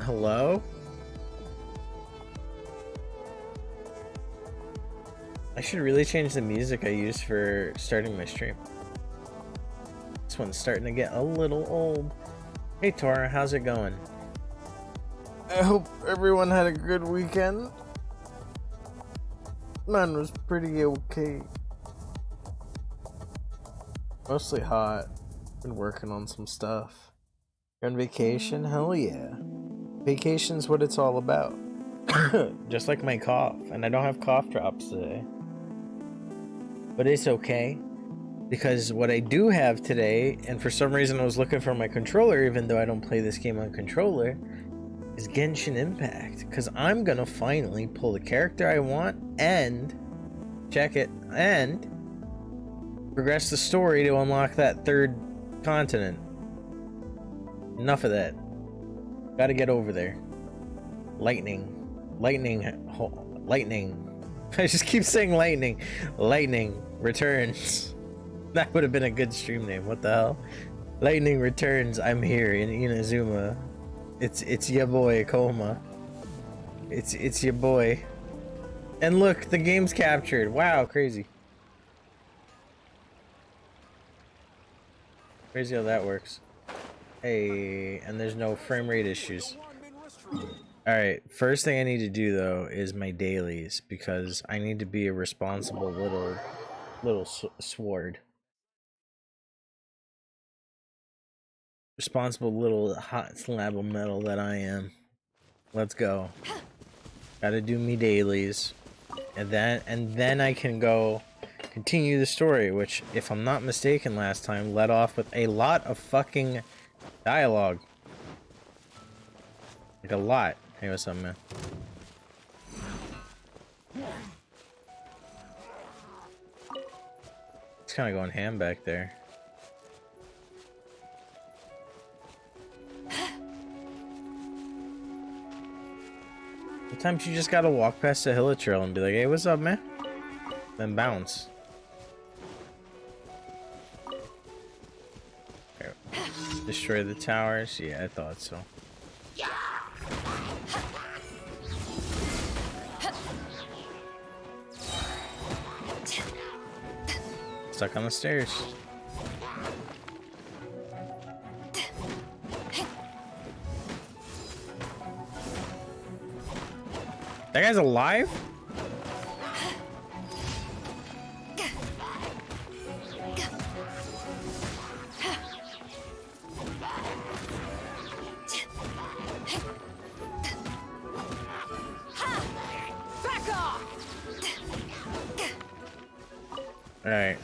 Hello? I should really change the music I use for starting my stream. This one's starting to get a little old. Hey Tora, how's it going? I hope everyone had a good weekend. Mine was pretty okay. Mostly hot. Been working on some stuff. You're on vacation? Hell yeah. Vacation's what it's all about. Just like my cough, and I don't have cough drops today. But it's okay, because what I do have today, and for some reason I was looking for my controller even though I don't play this game on controller, is Genshin Impact. Because I'm gonna finally pull the character I want and check it and progress the story to unlock that third continent. Enough of that. Gotta get over there. Lightning. I just keep saying lightning. Lightning returns. That would have been a good stream name. What the hell? Lightning returns. I'm here in Inazuma. It's your boy Khoma. It's your boy. And look, the game's captured. Wow, crazy. Crazy how that works. Hey, and there's no frame rate issues. Alright, first thing I need to do though is my dailies, because I need to be a responsible little sword. Responsible little hot slab of metal that I am. Let's go. Gotta do me dailies. And then I can go continue the story, which, if I'm not mistaken, last time led off with a lot of fucking dialogue. Like a lot. Hey, what's up, man? It's kind of going ham back there. Sometimes you just gotta walk past the hill trail and be like, hey, what's up, man? Then bounce. Okay. Destroy the towers? Yeah, I thought so. Stuck on the stairs. That guy's alive? Alright.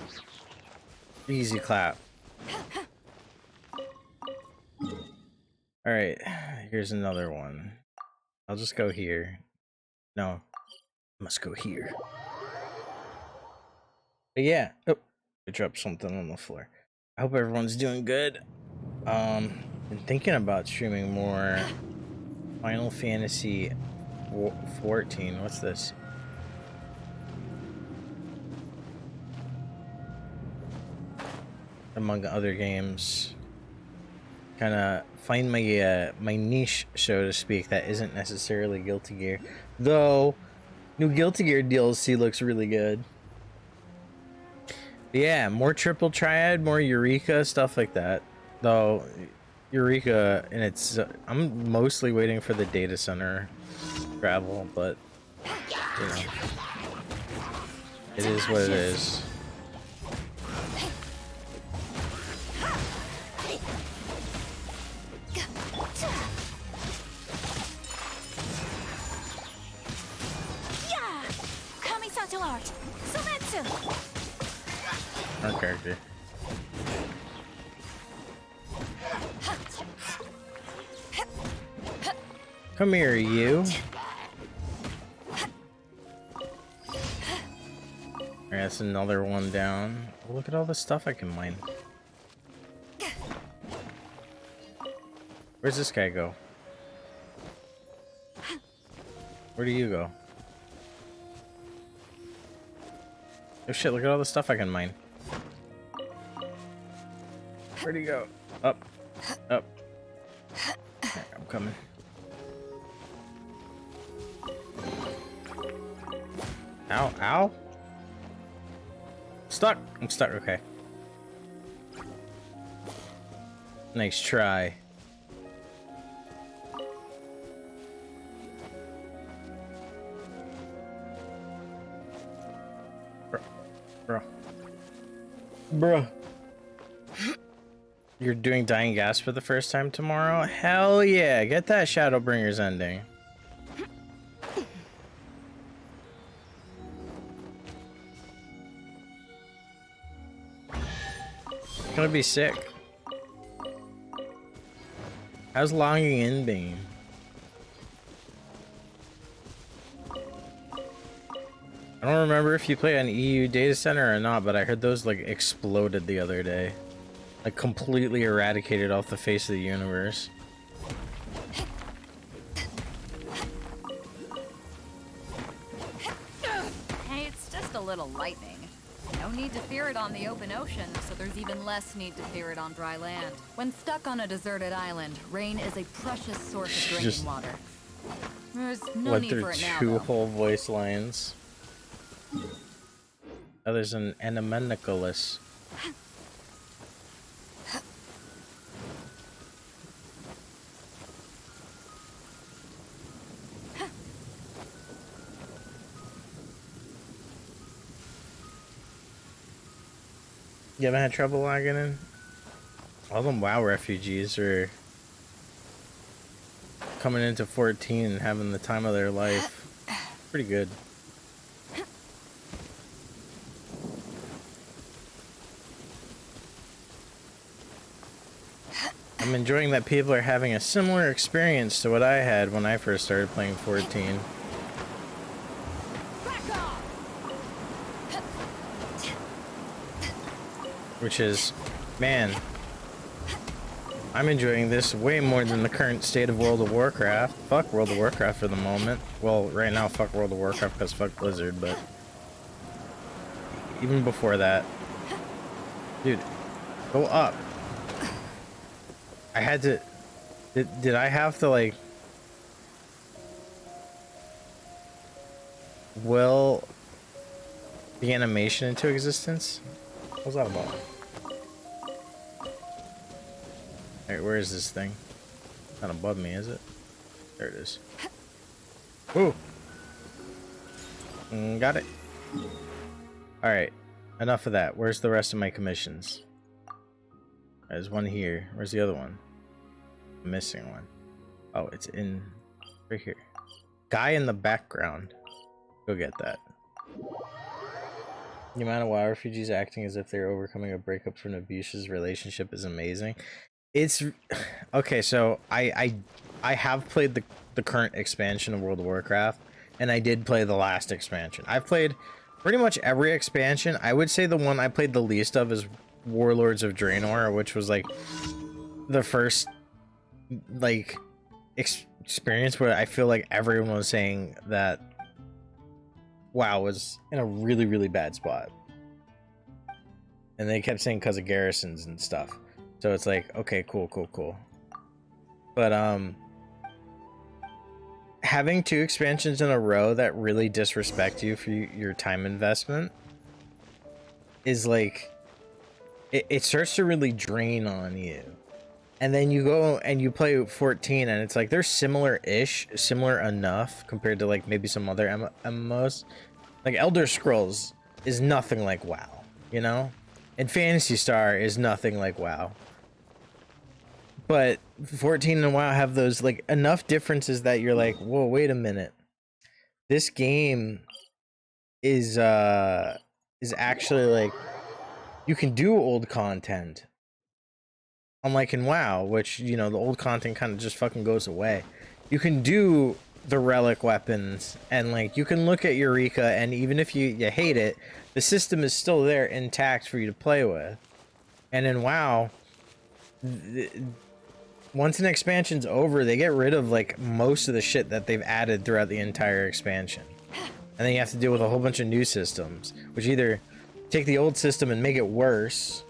Easy clap. Alright, here's another one. I'll just go here. No, I must go here. But yeah, oh, I dropped something on the floor. I hope everyone's doing good. Been thinking about streaming more Final Fantasy 14. What's this? Among other games, kind of find my my niche, so to speak, that isn't necessarily Guilty Gear. Though, new Guilty Gear DLC looks really good. But yeah, more Triple Triad, more Eureka, stuff like that. Though, Eureka, and it's I'm mostly waiting for the data center travel, but you know, it is what it is. Our character. Come here, you. Alright, that's another one down. Oh, look at all the stuff I can mine. Where's this guy go? Where do you go? Oh shit, look at all the stuff I can mine. Where'd he go? Up. Up. Right, I'm coming. Ow, ow. Stuck. I'm stuck, okay. Nice try. Bruh. You're doing Dying Gas for the first time tomorrow? Hell yeah, get that Shadowbringers ending. It's gonna be sick. How's logging in being? I don't remember if you play on EU data center or not, but I heard those like exploded the other day. Like completely eradicated off the face of the universe. Hey, it's just a little lightning. No need to fear it on the open ocean, so there's even less need to fear it on dry land. When stuck on a deserted island, rain is a precious source of drinking Just water. There's no need for it now, two though. whole voice lines. Oh, there's an Animeniculus. You haven't had trouble logging in? All them WoW refugees are coming into 14 and having the time of their life. Pretty good. I'm enjoying that people are having a similar experience to what I had when I first started playing 14. Which is, man, I'm enjoying this way more than the current state of World of Warcraft. Fuck World of Warcraft for the moment. Well, right now, fuck World of Warcraft because fuck Blizzard, but even before that, dude, go up. I had to, did I have to like, will the animation into existence? What's that about? Alright, where is this thing? Not above me, is it? There it is. Ooh! Got it. Alright, enough of that. Where's the rest of my commissions? There's one here. Where's the other one? I'm missing one. Oh, it's in right here. Guy in the background. Go get that. The amount of WoW refugees acting as if they're overcoming a breakup from an abusive relationship is amazing. It's okay. So I have played the current expansion of World of Warcraft, and I did play the last expansion. I've played pretty much every expansion. I would say the one I played the least of is Warlords of Draenor, which was like the first like experience where I feel like everyone was saying that WoW was in a really, really bad spot. And they kept saying because of garrisons and stuff. So it's like, okay, cool. But, having 2 expansions in a row that really disrespect you for your time investment is like, it starts to really drain on you. And then you go and you play 14 and it's like, they're similar-ish, similar enough compared to like maybe some other MMOs. Like Elder Scrolls is nothing like WoW, you know? And Phantasy Star is nothing like WoW. But 14 and WoW have those like enough differences that you're like, whoa, wait a minute. This game is actually like, you can do old content. Unlike in WoW, which, you know, the old content kind of just fucking goes away. You can do the relic weapons and like you can look at Eureka, and even if you hate it, the system is still there intact for you to play with. And in WoW, once an expansion's over, they get rid of like most of the shit that they've added throughout the entire expansion. And then you have to deal with a whole bunch of new systems, which either take the old system and make it worse,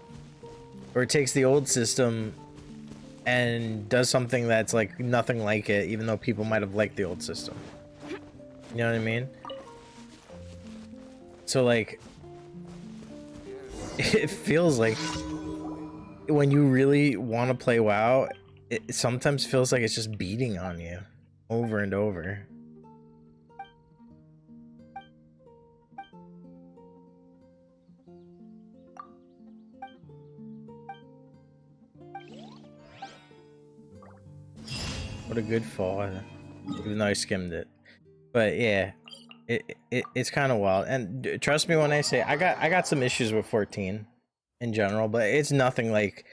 or it takes the old system and does something that's like nothing like it, even though people might have liked the old system. You know what I mean? So like, it feels like when you really want to play WoW, it sometimes feels like it's just beating on you over and over. What a good fall, even though I skimmed it. But yeah, it's kind of wild. And trust me when I say I got some issues with 14 in general, but it's nothing like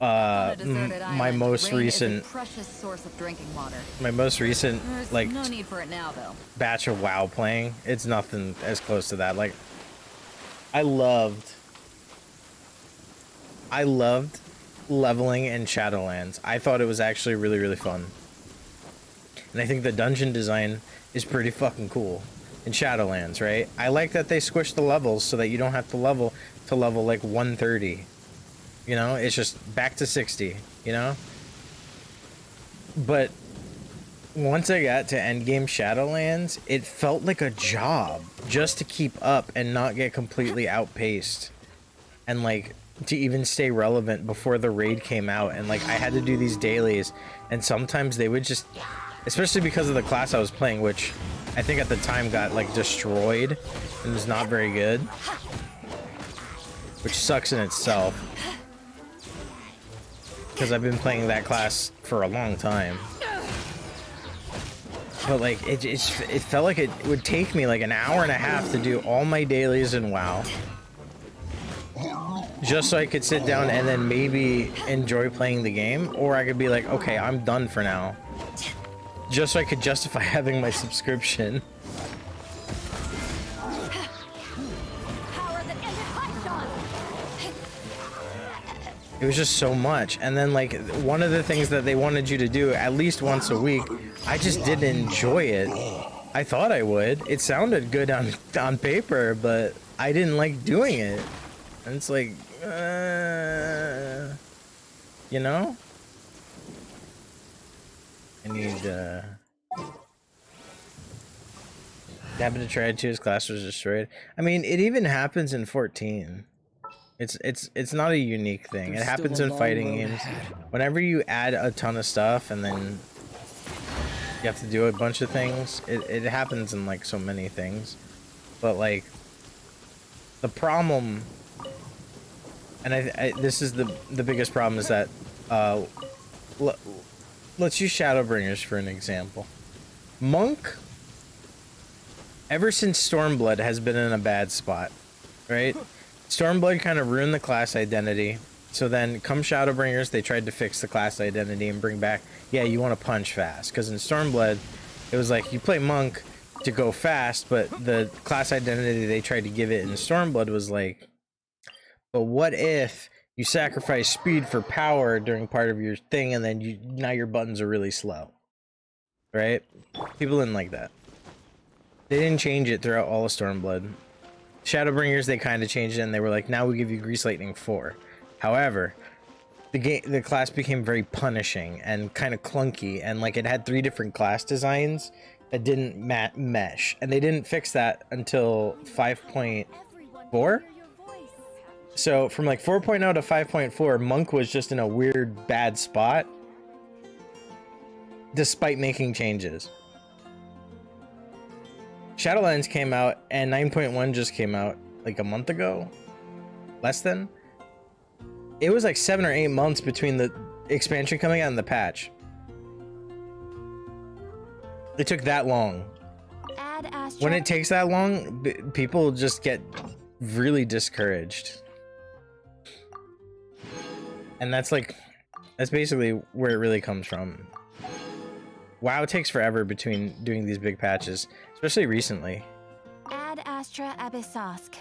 my most recent precious source of drinking water. My most recent like no need for it now though. Batch of WoW playing. It's nothing as close to that. Like I loved leveling in Shadowlands. I thought it was actually really fun. And I think the dungeon design is pretty fucking cool in Shadowlands, right? I like that they squish the levels so that you don't have to level like 130. You know, it's just back to 60, you know? But once I got to endgame Shadowlands, it felt like a job just to keep up and not get completely outpaced. And like to even stay relevant before the raid came out, and like I had to do these dailies, and sometimes they would just, especially because of the class I was playing, which I think at the time got like destroyed and was not very good, which sucks in itself because I've been playing that class for a long time. But like it felt like it would take me like an hour and a half to do all my dailies in WoW, just so I could sit down and then maybe enjoy playing the game, or I could be like, okay, I'm done for now, just so I could justify having my subscription. It was just so much. And then like one of the things that they wanted you to do at least once a week, I just didn't enjoy it. I thought I would. It sounded good on paper, but I didn't like doing it. And it's like, you know? I need, happened to try it too, his class was destroyed. I mean, it even happens in 14. It's not a unique thing. It happens in fighting games. Whenever you add a ton of stuff and then you have to do a bunch of things, it happens in like so many things. But like the problem, and I this is the biggest problem, is that let's use Shadowbringers for an example. Monk, ever since Stormblood, has been in a bad spot, right? Stormblood kind of ruined the class identity. So then come Shadowbringers, they tried to fix the class identity and bring back, yeah, you want to punch fast. Because in Stormblood, it was like you play Monk to go fast, but the class identity they tried to give it in Stormblood was like, but what if you sacrifice speed for power during part of your thing, and then now your buttons are really slow, right? People didn't like that. They didn't change it throughout all of Stormblood. Shadowbringers, they kind of changed it, and they were like, now we give you Grease Lightning 4. However, the class became very punishing and kind of clunky, and like it had 3 different class designs that didn't mesh, and they didn't fix that until 5.4. So from like 4.0 to 5.4, Monk was just in a weird bad spot despite making changes. Shadowlands came out, and 9.1 just came out like a month ago, less than. It was like 7 or 8 months between the expansion coming out and the patch. It took that long. When it takes that long, people just get really discouraged. And that's basically where it really comes from. WoW takes forever between doing these big patches, especially recently. Ad Astra Abyssosk.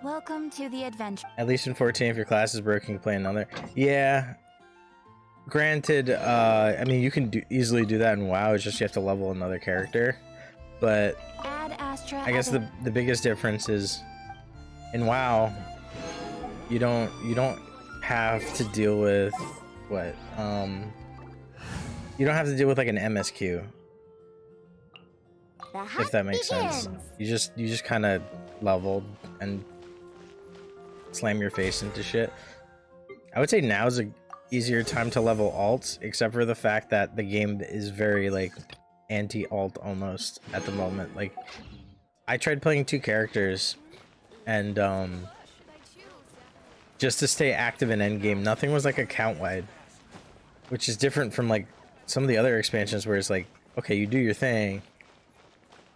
Welcome to the adventure. At least in 14, if your class is broken, you can play another. Yeah. Granted, I mean, you can easily do that in WoW, it's just you have to level another character. But I guess the biggest difference is in WoW, you don't have to deal with what? You don't have to deal with like an MSQ. If that makes sense. You just kind of leveled and slam your face into shit. I would say now's a easier time to level alts, except for the fact that the game is very like anti-alt almost at the moment. Like I tried playing 2 characters and just to stay active in endgame, nothing was like account wide, which is different from like some of the other expansions where it's like, okay, you do your thing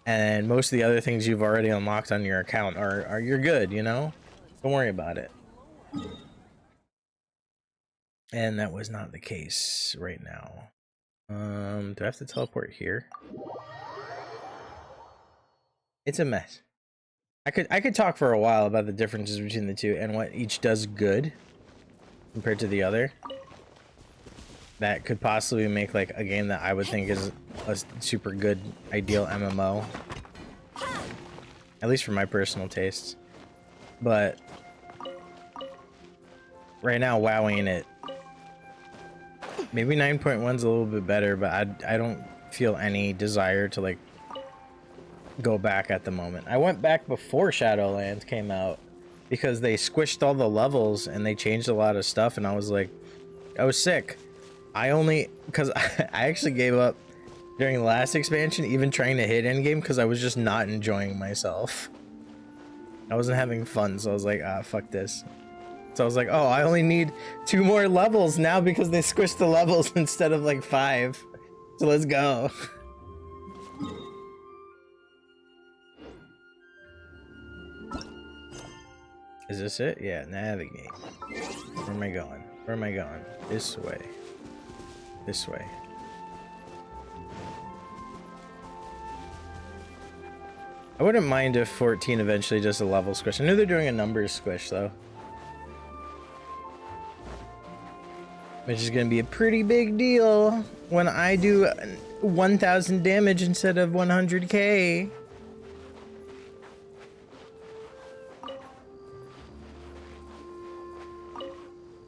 and most of the other things you've already unlocked on your account are you're good, you know? Don't worry about it. And that was not the case right now. Do I have to teleport here? It's a mess. I could talk for a while about the differences between the two and what each does good compared to the other. That could possibly make like a game that I would think is a super good ideal MMO. At least for my personal tastes. But right now, WoW ain't it. Maybe 9.1's a little bit better, but I don't feel any desire to like go back at the moment. I went back before Shadowlands came out because they squished all the levels and they changed a lot of stuff, and I was like, I was sick. Because I actually gave up during the last expansion, even trying to hit endgame, because I was just not enjoying myself. I wasn't having fun, so I was like, ah, fuck this. So I was like, oh, I only need 2 more levels now because they squished the levels instead of like 5. So let's go. Is this it? Yeah, navigate. Where am I going? Where am I going? This way. This way. I wouldn't mind if 14 eventually does a level squish. I knew they're doing a numbers squish though. Which is gonna be a pretty big deal when I do 1,000 damage instead of 100k.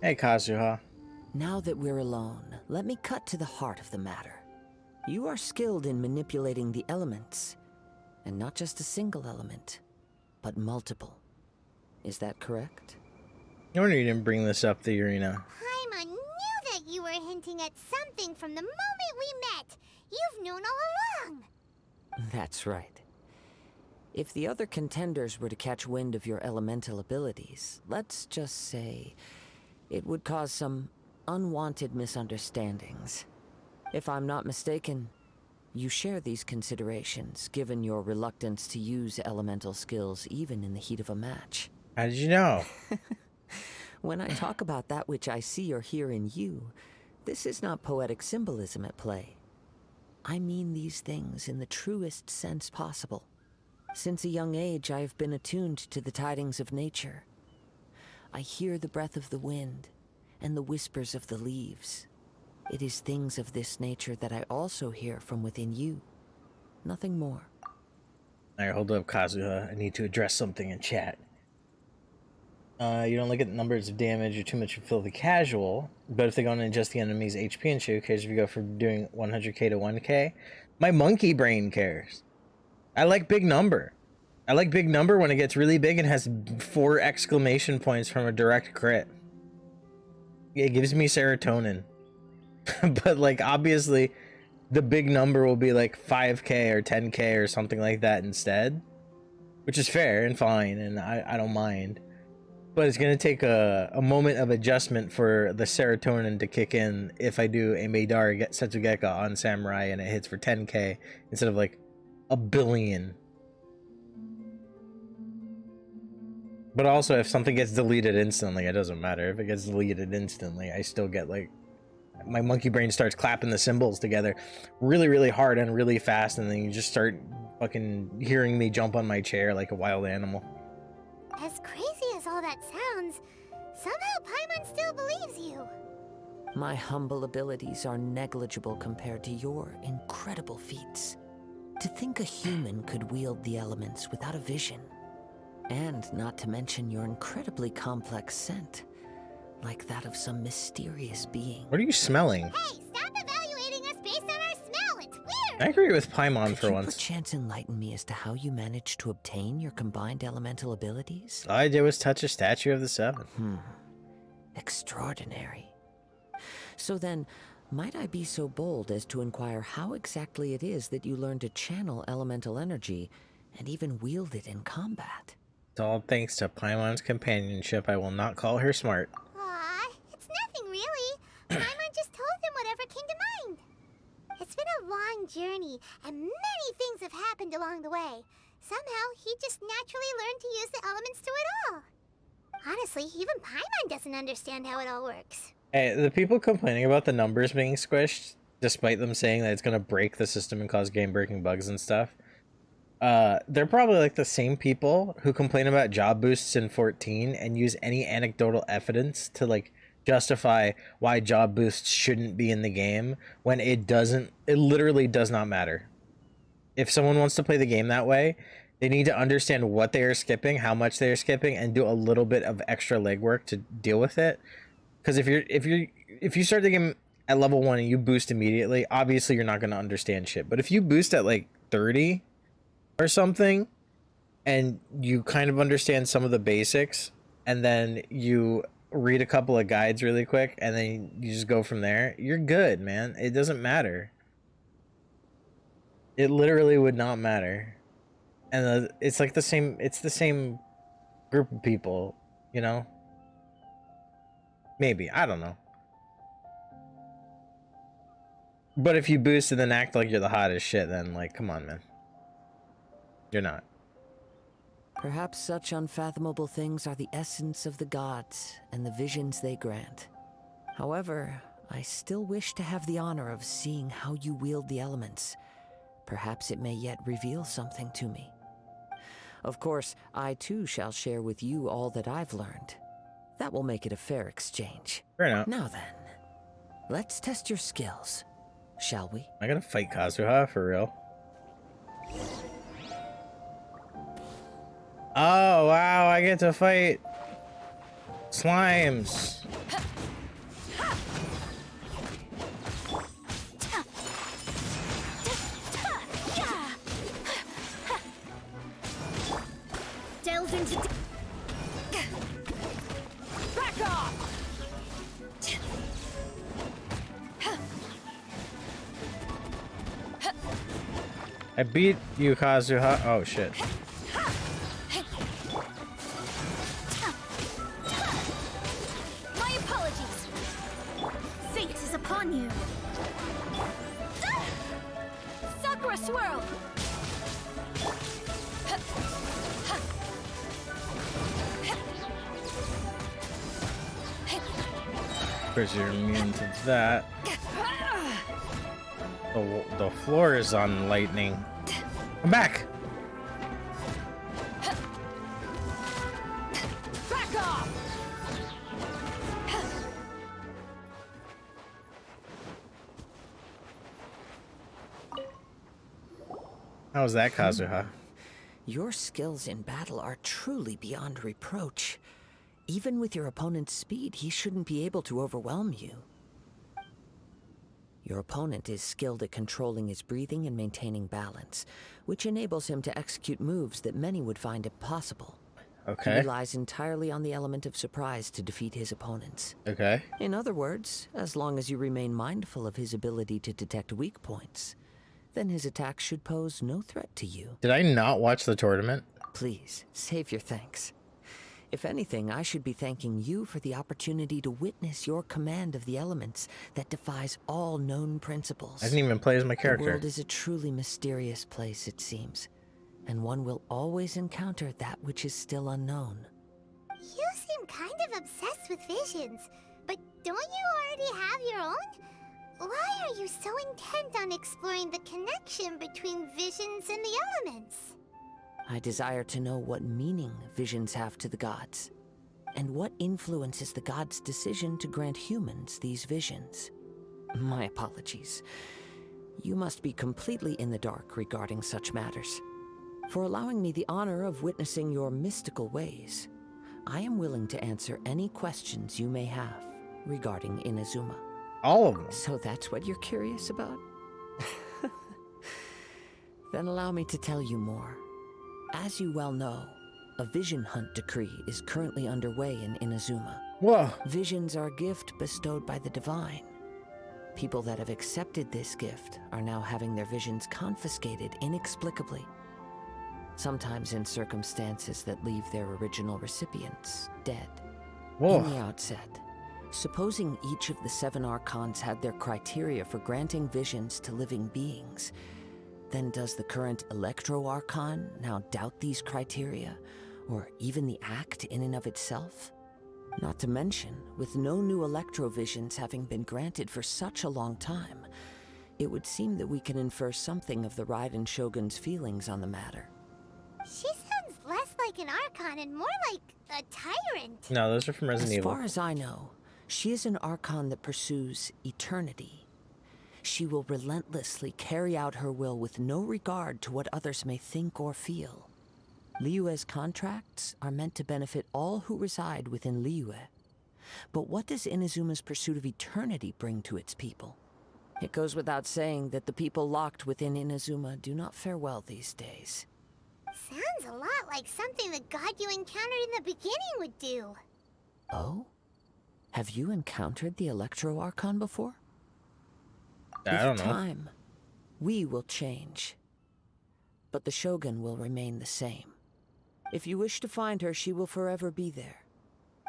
Hey, Kazuha. Now that we're alone, let me cut to the heart of the matter. You are skilled in manipulating the elements, and not just a single element, but multiple. Is that correct? No wonder you didn't bring this up, the arena. Paimon knew that you were hinting at something from the moment we met. You've known all along. That's right. If the other contenders were to catch wind of your elemental abilities, let's just say it would cause some unwanted misunderstandings. If I'm not mistaken, you share these considerations, given your reluctance to use elemental skills even in the heat of a match. How did you know? When I talk about that which I see or hear in you, this is not poetic symbolism at play. I mean these things in the truest sense possible. Since a young age, I have been attuned to the tidings of nature. I hear the breath of the wind and the whispers of the leaves. It is things of this nature that I also hear from within you. Nothing more. Alright, hold up, Kazuha. I need to address something in chat. You don't look at the numbers of damage, you're too much of filthy casual. But if they go and adjust the enemy's HP and shit, cares if you go from doing 100k to 1k? My monkey brain cares. I like big number. I like big number when it gets really big and has 4 exclamation points from a direct crit. It gives me serotonin. But like obviously the big number will be like 5k or 10k or something like that instead, which is fair and fine, and I don't mind. But it's gonna take a moment of adjustment for the serotonin to kick in if I do a Madara Setsugeka on Samurai and it hits for 10k instead of like a billion. But also, if something gets deleted instantly, it doesn't matter. If it gets deleted instantly, I still get like, my monkey brain starts clapping the cymbals together really, really hard and really fast, and then you just start fucking hearing me jump on my chair like a wild animal. As crazy as all that sounds, somehow Paimon still believes you. My humble abilities are negligible compared to your incredible feats. To think a human could wield the elements without a vision. And not to mention your incredibly complex scent, like that of some mysterious being. What are you smelling? Hey, stop evaluating us based on our smell. It's I agree with Paimon for Could you once. perchance enlighten me as to how you managed to obtain your combined elemental abilities? All I did was touch a statue of the seven. Extraordinary. So then, might I be so bold as to inquire how exactly it is that you learned to channel elemental energy and even wield it in combat? It's all thanks to Paimon's companionship. I will not call her smart. Aw, it's nothing really. Paimon just told him whatever came to mind. It's been a long journey, and many things have happened along the way. Somehow, he just naturally learned to use the elements through it all. Honestly, even Paimon doesn't understand how it all works. Hey, the people complaining about the numbers being squished, despite them saying that it's going to break the system and cause game-breaking bugs and stuff, they're probably like the same people who complain about job boosts in 14 and use any anecdotal evidence to like justify why job boosts shouldn't be in the game when it literally does not matter. If someone wants to play the game that way, they need to understand what they are skipping, how much they are skipping, and do a little bit of extra legwork to deal with it. Because if you start the game at level 1 and you boost immediately, obviously you're not going to understand shit. But if you boost at like 30 or something, and you kind of understand some of the basics, and then you read a couple of guides really quick, and then you just go from there, you're good, man. It doesn't matter. It literally would not matter. And it's like the same group of people, you know? Maybe, I don't know. But if you boost and then act like you're the hottest shit, then like, come on, man. You're not. Perhaps such unfathomable things are the essence of the gods and the visions they grant. However, I still wish to have the honor of seeing how you wield the elements. Perhaps it may yet reveal something to me. Of course, I too shall share with you all that I've learned. That will make it a fair exchange. Fair enough. Now then, let's test your skills, shall we? I gotta fight Kazuha for real. Oh wow, I get to fight slimes. Delve into... Back off! I beat you, Kazuha. Oh shit. My apologies. Fate is upon you. Sakura swirl! Of course, you're immune to that. The floor is on lightning. Come back! Back off! How was that, Kazuha? Your skills in battle are truly beyond reproach. Even with your opponent's speed, he shouldn't be able to overwhelm you. Your opponent is skilled at controlling his breathing and maintaining balance, which enables him to execute moves that many would find impossible. He Okay. relies entirely on the element of surprise to defeat his opponents. Okay. In other words, as long as you remain mindful of his ability to detect weak points, then his attacks should pose no threat to you. Did I not watch the tournament? Please, save your thanks. If anything, I should be thanking you for the opportunity to witness your command of the elements that defies all known principles. I didn't even play as my The character. world is a truly mysterious place, it seems, and one will always encounter that which is still unknown. You seem kind of obsessed with visions, but don't you already have your own? Why are you so intent on exploring the connection between visions and the elements? I desire to know what meaning visions have to the gods, and what influences the gods' decision to grant humans these visions. My apologies. You must be completely in the dark regarding such matters. For allowing me the honor of witnessing your mystical ways, I am willing to answer any questions you may have regarding Inazuma. All of them. So that's what you're curious about? Then allow me to tell you more. As you well know, a vision hunt decree is currently underway in Inazuma. Whoa. Visions are a gift bestowed by the divine. People that have accepted this gift are now having their visions confiscated inexplicably. Sometimes in circumstances that leave their original recipients dead. Whoa. In the outset, supposing each of the 7 archons had their criteria for granting visions to living beings, then does the current Electro Archon now doubt these criteria, or even the act in and of itself? Not to mention, with no new Electro visions having been granted for such a long time, it would seem that we can infer something of the Raiden Shogun's feelings on the matter. She sounds less like an Archon and more like a tyrant. No, those are from Resident Evil. As far as I know, she is an Archon that pursues eternity. She will relentlessly carry out her will with no regard to what others may think or feel. Liyue's contracts are meant to benefit all who reside within Liyue. But what does Inazuma's pursuit of eternity bring to its people? It goes without saying that the people locked within Inazuma do not fare well these days. Sounds a lot like something the god you encountered in the beginning would do. Oh? Have you encountered the Electro Archon before? I don't know. With time, we will change. But the Shogun will remain the same. If you wish to find her, she will forever be there.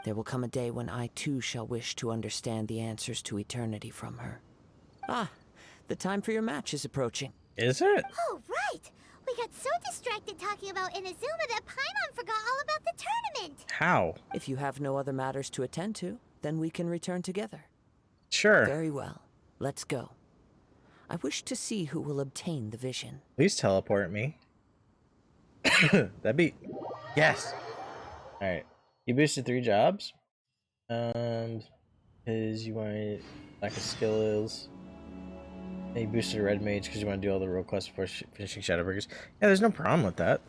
There will come a day when I too shall wish to understand the answers to eternity from her. Ah, the time for your match is approaching. Is it? Oh, right! We got so distracted talking about Inazuma that Paimon forgot all about the tournament! How? If you have no other matters to attend to, then we can return together. Sure. Very well. Let's go. I wish to see who will obtain the vision. Please teleport me. That'd be... Yes! Alright. You boosted 3 jobs. Because you want... Lack of skills. And you boosted a red mage because you want to do all the role quests before finishing Shadowbreakers. Yeah, there's no problem with that.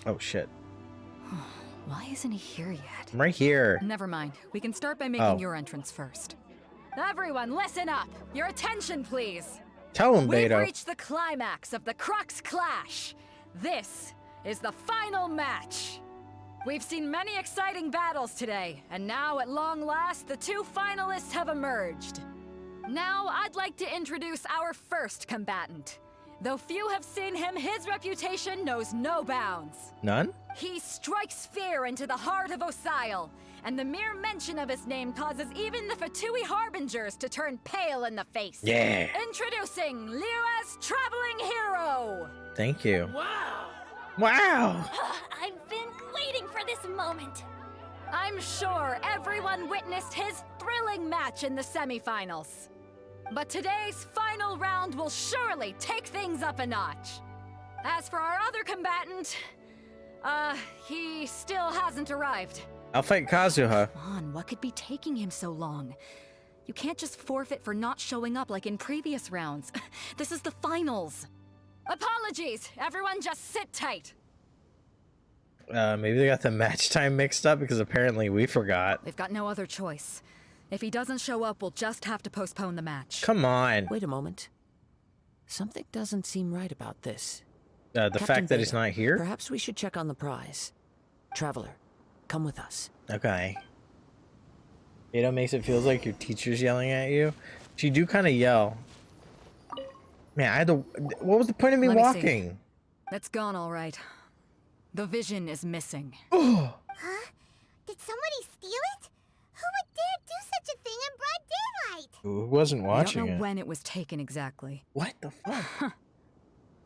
Oh, shit. Why isn't he here yet? I'm right here. Never mind. We can start by making your entrance first. Everyone, listen up! Your attention, please! Tell him, We've Beto. reached the climax of the Crux Clash! This is the final match! We've seen many exciting battles today, and now at long last, the 2 finalists have emerged. Now, I'd like to introduce our first combatant. Though few have seen him, his reputation knows no bounds. None? He strikes fear into the heart of Osile, and the mere mention of his name causes even the Fatui Harbingers to turn pale in the face. Yeah. Introducing Liyue's traveling hero! Thank you. Wow! Wow! I've been waiting for this moment. I'm sure everyone witnessed his thrilling match in the semifinals. But today's final round will surely take things up a notch. As for our other combatant, he still hasn't arrived. I'll fight Kazuha. Come on, what could be taking him so long? You can't just forfeit for not showing up like in previous rounds. This is the finals. Apologies, everyone just sit tight. Maybe they got the match time mixed up because apparently we forgot. They've got no other choice. If he doesn't show up, we'll just have to postpone the match. Come on. Wait a moment. Something doesn't seem right about this. The Captain fact that he's Beta, not here? Perhaps we should check on the prize. Traveler, come with us. Okay. Beto makes it feels like your teacher's yelling at you. She do kind of yell. Man, I had to... What was the point of me Let me see. walking? That's gone all right. The vision is missing. Huh? Did somebody steal it? Who would dare do such a thing in broad daylight? Who wasn't I watching don't know it? when it was taken exactly. What the fuck?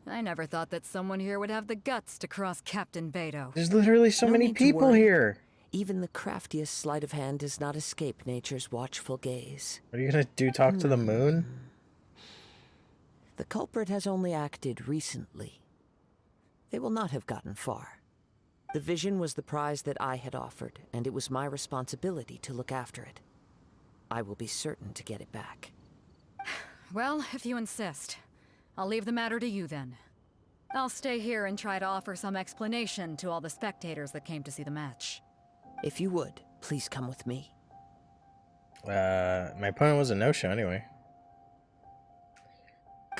I never thought that someone here would have the guts to cross Captain Beto. There's literally so No many need to people worry. here. Even the craftiest sleight of hand does not escape nature's watchful gaze. What are you gonna do, talk to the moon? The culprit has only acted recently. They will not have gotten far. The vision was the prize that I had offered, and it was my responsibility to look after it. I will be certain to get it back. Well, if you insist. I'll leave the matter to you then. I'll stay here and try to offer some explanation to all the spectators that came to see the match. If you would, please come with me. My opponent was a no-show anyway.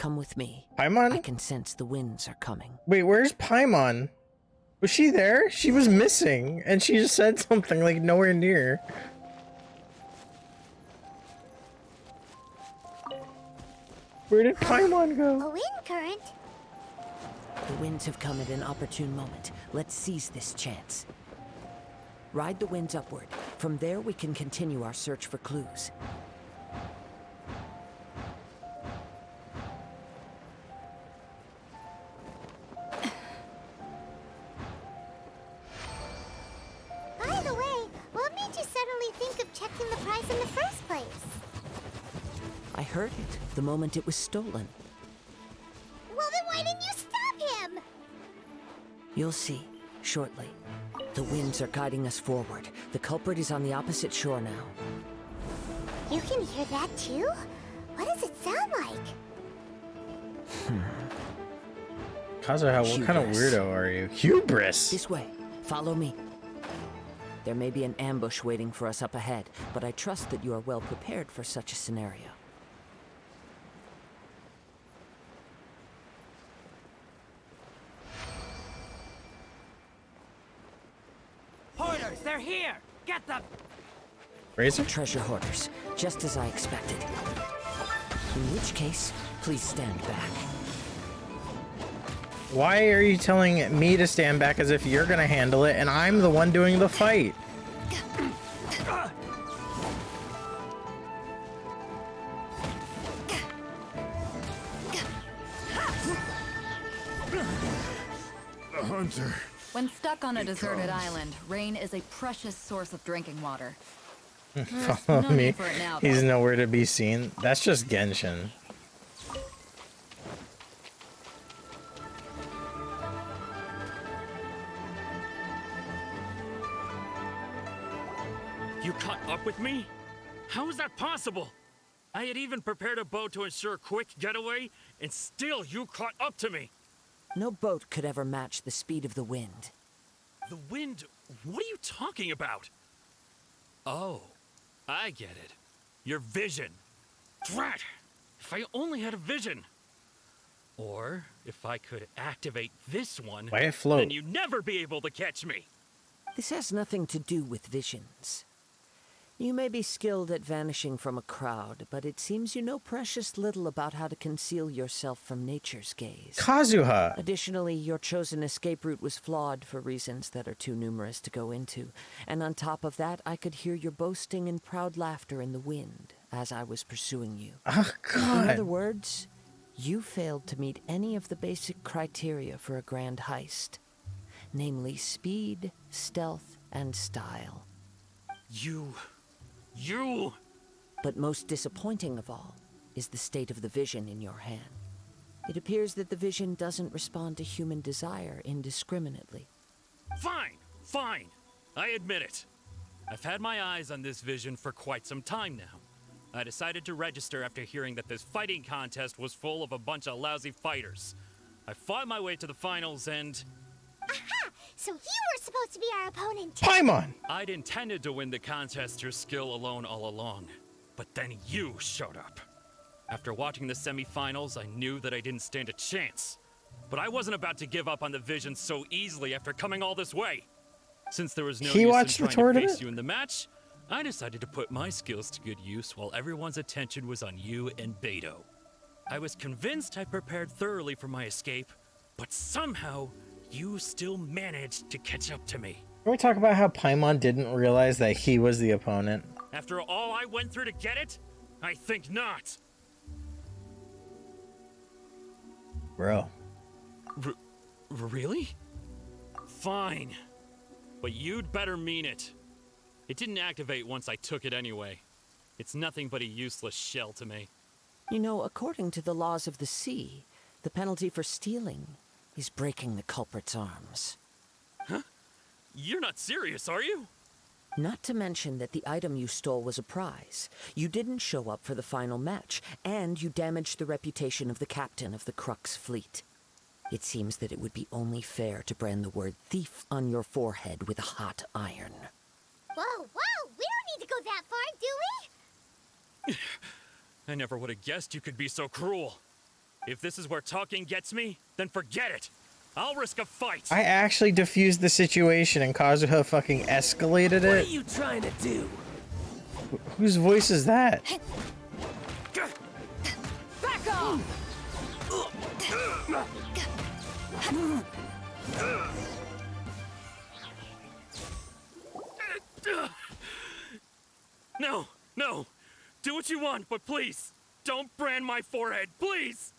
Come with me. Paimon? I can sense the winds are coming. Wait, where's Paimon? Was she there? She was missing, and she just said something like nowhere near. Where did Paimon A go? wind current? The winds have come at an opportune moment. Let's seize this chance. Ride the winds upward. From there, we can continue our search for clues. By the way, what made you suddenly think of checking the prize in the first place? I heard it the moment it was stolen. Well, then why didn't you stop him? You'll see, shortly. The winds are guiding us forward. The culprit is on the opposite shore now. You can hear that too? What does it sound like? Kazuha, what kind of Hubris. weirdo are you? Hubris! This way. Follow me. There may be an ambush waiting for us up ahead, but I trust that you are well prepared for such a scenario. Hoarders, they're here! Get them! Razor? Treasure hoarders, just as I expected. In which case, please stand back. Why are you telling me to stand back as if you're gonna handle it and I'm the one doing the fight? A hunter. When stuck on a deserted island, rain is a precious source of drinking water. Follow no me. need for it now, He's though. nowhere to be seen. That's just Genshin. You caught up with me? How is that possible? I had even prepared a boat to ensure a quick getaway, and still you caught up to me. No boat could ever match the speed of the wind. The wind? What are you talking about? Oh, I get it. Your vision. Drat! If I only had a vision. Or if I could activate this one, Why it float? then you'd never be able to catch me. This has nothing to do with visions. You may be skilled at vanishing from a crowd, but it seems you know precious little about how to conceal yourself from nature's gaze. Kazuha! Additionally, your chosen escape route was flawed for reasons that are too numerous to go into. And on top of that, I could hear your boasting and proud laughter in the wind as I was pursuing you. Oh, In other God. words, you failed to meet any of the basic criteria for a grand heist. Namely speed, stealth, and style. You... But most disappointing of all is the state of the vision in your hand. It appears that the vision doesn't respond to human desire indiscriminately. Fine. I admit it. I've had my eyes on this vision for quite some time now. I decided to register after hearing that this fighting contest was full of a bunch of lousy fighters. I fought my way to the finals and... Aha! So you were supposed to be our opponent. Paimon! I'd intended to win the contest through skill alone all along. But then you showed up. After watching the semifinals, I knew that I didn't stand a chance. But I wasn't about to give up on the vision so easily after coming all this way. Since there was no He use watched in the trying to tournament? face you in the match, I decided to put my skills to good use while everyone's attention was on you and Beto. I was convinced I prepared thoroughly for my escape, but somehow you still managed to catch up to me. Can we talk about how Paimon didn't realize that he was the opponent? After all I went through to get it? I think not. Bro. Really? Fine. But you'd better mean it. It didn't activate once I took it anyway. It's nothing but a useless shell to me. You know, according to the laws of the sea, the penalty for stealing is breaking the culprit's arms. You're not serious, are you? Not to mention that the item you stole was a prize. You didn't show up for the final match, and you damaged the reputation of the captain of the Crux fleet. It seems that it would be only fair to brand the word thief on your forehead with a hot iron. Whoa! We don't need to go that far, do we? I never would have guessed you could be so cruel. If this is where talking gets me, then forget it. I'll risk a fight. I actually diffused the situation and Kazuha fucking escalated What are it. you trying to do? Whose voice is that? Back off! No, no. Do what you want, but please, don't brand my forehead, please!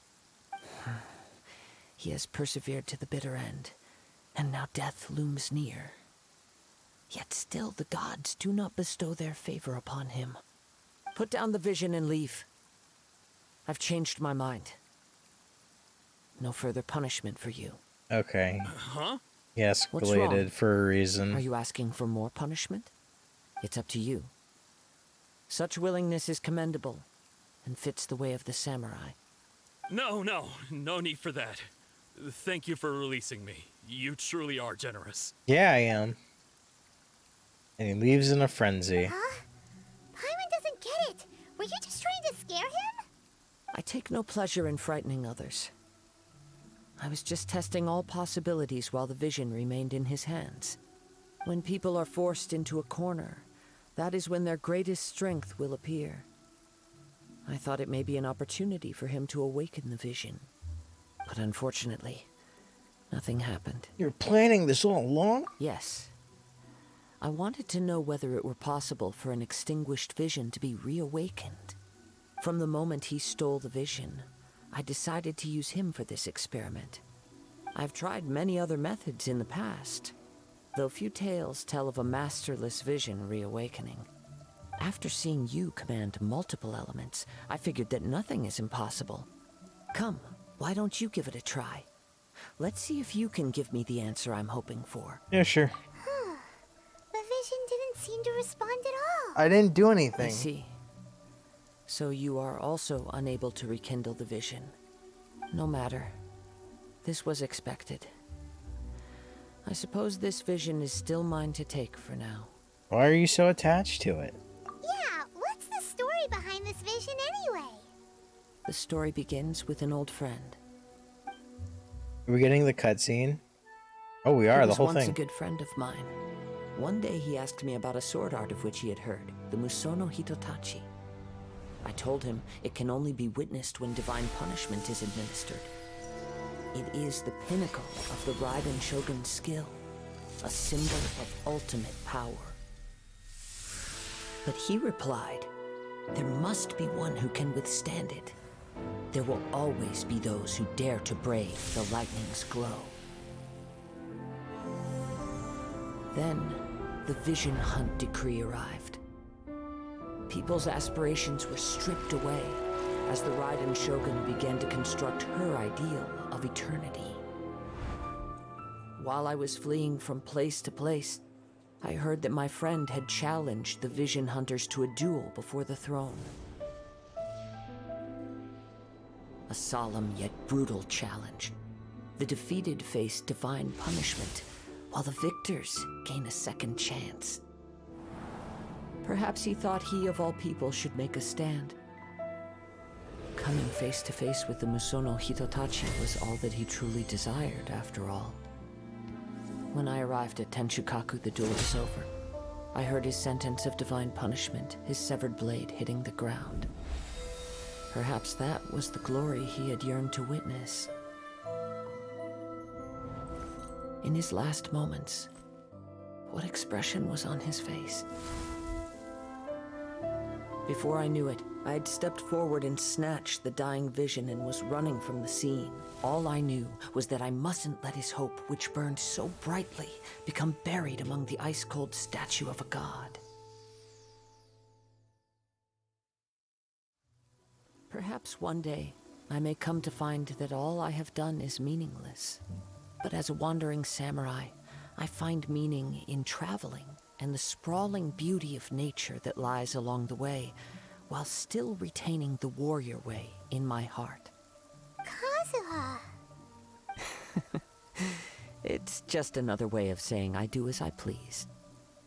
He has persevered to the bitter end, and now death looms near. Yet still the gods do not bestow their favor upon him. Put down the vision and leave. I've changed my mind. No further punishment for you. Okay. Huh? He What's wrong? escalated for a reason. Are you asking for more punishment? It's up to you. Such willingness is commendable, and fits the way of the samurai. No need for that. Thank you for releasing me. You truly are generous. Yeah, I am. And he leaves in a frenzy. Huh? Paimon doesn't get it. Were you just trying to scare him? I take no pleasure in frightening others. I was just testing all possibilities while the vision remained in his hands. When people are forced into a corner, that is when their greatest strength will appear. I thought it may be an opportunity for him to awaken the vision. But unfortunately, nothing happened. You're planning this all along? Yes. I wanted to know whether it were possible for an extinguished vision to be reawakened. From the moment he stole the vision, I decided to use him for this experiment. I've tried many other methods in the past, though few tales tell of a masterless vision reawakening. After seeing you command multiple elements, I figured that nothing is impossible. Come, why don't you give it a try? Let's see if you can give me the answer I'm hoping for. Yeah, sure. The vision didn't seem to respond at all. I didn't do I anything. see. So you are also unable to rekindle the vision. No matter. This was expected. I suppose this vision is still mine to take for now. Why are you so attached to it? Yeah, what's the story behind this vision anyway? The story begins with an old friend. Are we getting the cutscene? Oh, we He are, the was whole once thing. a good friend of mine. One day he asked me about a sword art of which he had heard, the Musono Hitotachi. I told him it can only be witnessed when divine punishment is administered. It is the pinnacle of the Raiden Shogun's skill, a symbol of ultimate power. But he replied, there must be one who can withstand it. There will always be those who dare to brave the lightning's glow. Then, the Vision Hunt decree arrived. People's aspirations were stripped away as the Raiden Shogun began to construct her ideal of eternity. While I was fleeing from place to place, I heard that my friend had challenged the Vision Hunters to a duel before the throne. A solemn yet brutal challenge. The defeated face divine punishment, while the victors gain a second chance. Perhaps he thought he of all people should make a stand. Coming face to face with the Musono Hitotachi was all that he truly desired, after all. When I arrived at Tenshukaku, the duel was over. I heard his sentence of divine punishment, his severed blade hitting the ground. Perhaps that was the glory he had yearned to witness. In his last moments, what expression was on his face? Before I knew it, I had stepped forward and snatched the dying vision and was running from the scene. All I knew was that I mustn't let his hope, which burned so brightly, become buried among the ice-cold statue of a god. Perhaps one day, I may come to find that all I have done is meaningless. But as a wandering samurai, I find meaning in traveling and the sprawling beauty of nature that lies along the way, while still retaining the warrior way in my heart. Kazuha. It's just another way of saying I do as I please.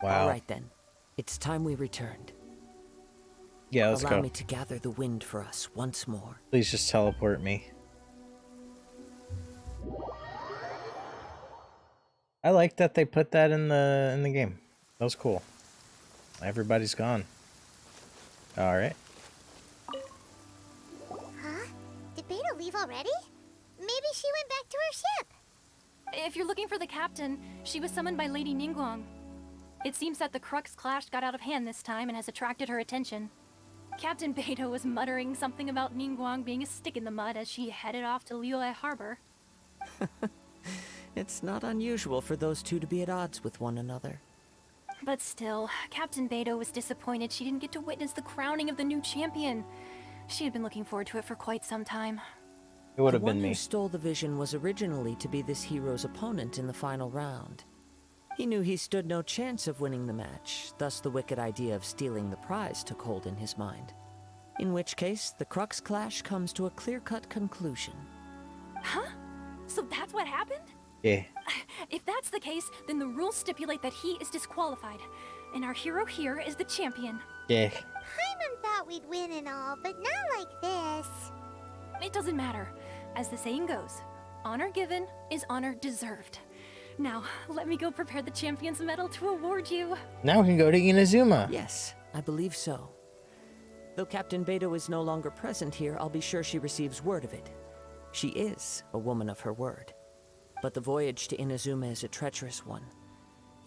Wow. All right then, it's time we returned. Yeah, let's Allow go. me to gather the wind for us once more. Please just teleport me. I like that they put that in the game. That was cool. Everybody's gone. All right. Huh? Did Beta leave already? Maybe she went back to her ship. If you're looking for the captain, she was summoned by Lady Ningguang. It seems that the Crux clash got out of hand this time and has attracted her attention. Captain Beidou was muttering something about Ningguang being a stick in the mud as she headed off to Liyue Harbor. It's not unusual for those two to be at odds with one another. But still, Captain Beidou was disappointed she didn't get to witness the crowning of the new champion. She had been looking forward to it for quite some time. It would have The been one me. who stole the vision was originally to be this hero's opponent in the final round. He knew he stood no chance of winning the match, thus the wicked idea of stealing the prize took hold in his mind. In which case, the Crux clash comes to a clear-cut conclusion. Huh? So that's what happened? Yeah. If that's the case, then the rules stipulate that he is disqualified. And our hero here is the champion. Yeah. Paimon thought we'd win and all, but not like this. It doesn't matter. As the saying goes, honor given is honor deserved. Now, let me go prepare the champion's medal to award you. Now we can go to Inazuma. Yes, I believe so. Though Captain Beidou is no longer present here, I'll be sure she receives word of it. She is a woman of her word. But the voyage to Inazuma is a treacherous one.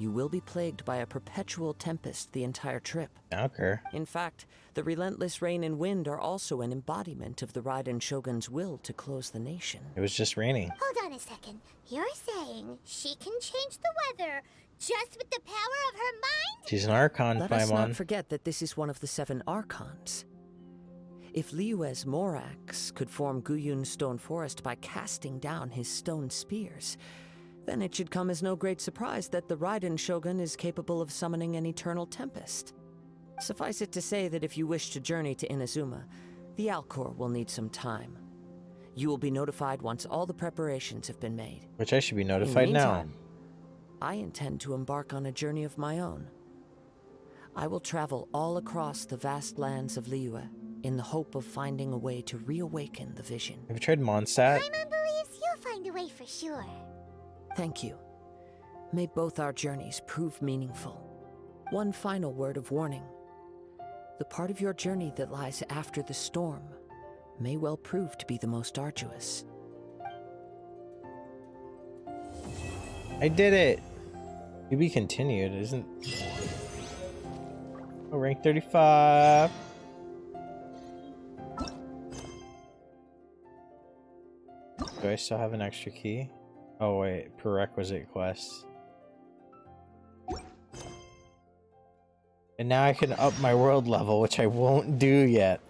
You will be plagued by a perpetual tempest the entire trip. Okay. In fact, the relentless rain and wind are also an embodiment of the Raiden Shogun's will to close the nation. It was just raining. Hold on a second. You're saying she can change the weather just with the power of her mind? She's an Archon, Let us not Paimon. forget that this is one of the 7 Archons. If Liyue's Morax could form Guyun's stone forest by casting down his stone spears, then it should come as no great surprise that the Raiden Shogun is capable of summoning an eternal tempest. Suffice it to say that if you wish to journey to Inazuma, the Alcor will need some time. You will be notified once all the preparations have been made. Which I should be In the notified now. meantime, I intend to embark on a journey of my own. I will travel all across the vast lands of Liyue in the hope of finding a way to reawaken the vision. Have you tried Mondstadt? Paimon believes you'll find a way for sure. Thank you. May both our journeys prove meaningful. One final word of warning. The part of your journey that lies after the storm may well prove to be the most arduous. I did it. To be continued, isn't... Oh, rank 35. Do I still have an extra key? Oh wait, prerequisite quests. And now I can up my world level, which I won't do yet.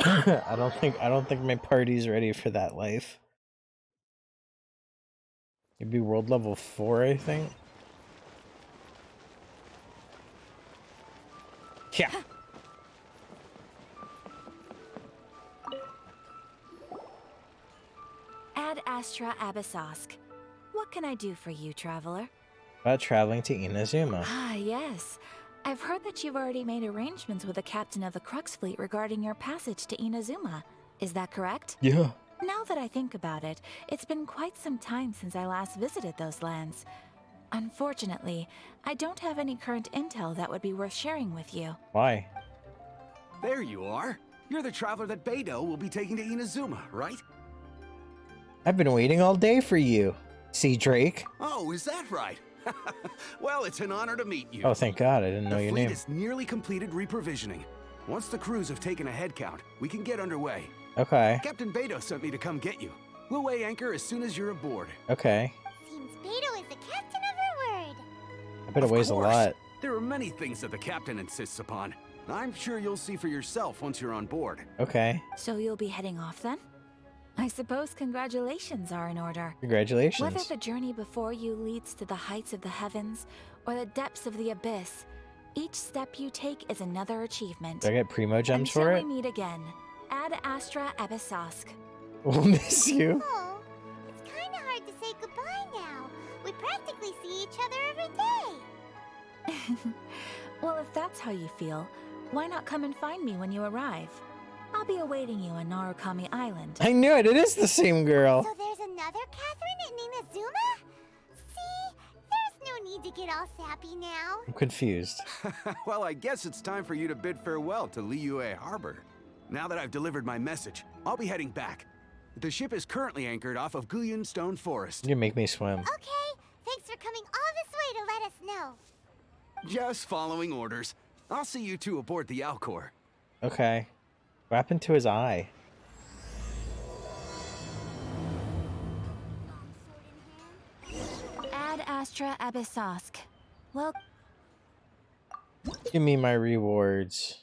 I don't think my party's ready for that life. It'd be world level 4, I think. Yeah. Ad Astra Abyssosk. What can I do for you, traveler? About traveling to Inazuma. Ah, yes. I've heard that you've already made arrangements with the captain of the Crux fleet regarding your passage to Inazuma. Is that correct? Yeah. Now that I think about it, it's been quite some time since I last visited those lands. Unfortunately, I don't have any current intel that would be worth sharing with you. Why? There you are. You're the traveler that Beidou will be taking to Inazuma, right? I've been waiting all day for you, Sea Drake. Oh, is that right? Well, it's an honor to meet you. Oh, thank God, I didn't know your The fleet name. is nearly completed reprovisioning. Once the crews have taken a head count, we can get underway. Okay, Captain Beidou sent me to come get you. We'll weigh anchor as soon as you're aboard. okay. Seems Beidou is the captain of her word. I bet it Of weighs a course. lot. There are many things that the captain insists upon. I'm sure you'll see for yourself once you're on board. Okay, So you'll be heading off then? I suppose congratulations are in order. congratulations. Whether the journey before you leads to the heights of the heavens or the depths of the abyss, each step you take is another achievement. Do I get primo gems Until for we it? meet again, Ad Astra Abyssosk. We'll miss you. Oh, it's kind of hard to say goodbye now. We practically see each other every day. Well, if that's how you feel, why not come and find me when you arrive? I'll be awaiting you on Narukami Island. I knew it. It is the same girl. So there's another Catherine at Ninazuma? See? There's no need to get all sappy now. I'm confused. Well, I guess it's time for you to bid farewell to Liyue Harbor. Now that I've delivered my message, I'll be heading back. The ship is currently anchored off of Guyun Stone Forest. You make me swim. Okay, thanks for coming all this way to let us know. Just following orders. I'll see you two aboard the Alcor. Okay. What happened to his eye? Ad Astra Abyssosk. Well, Give me my rewards.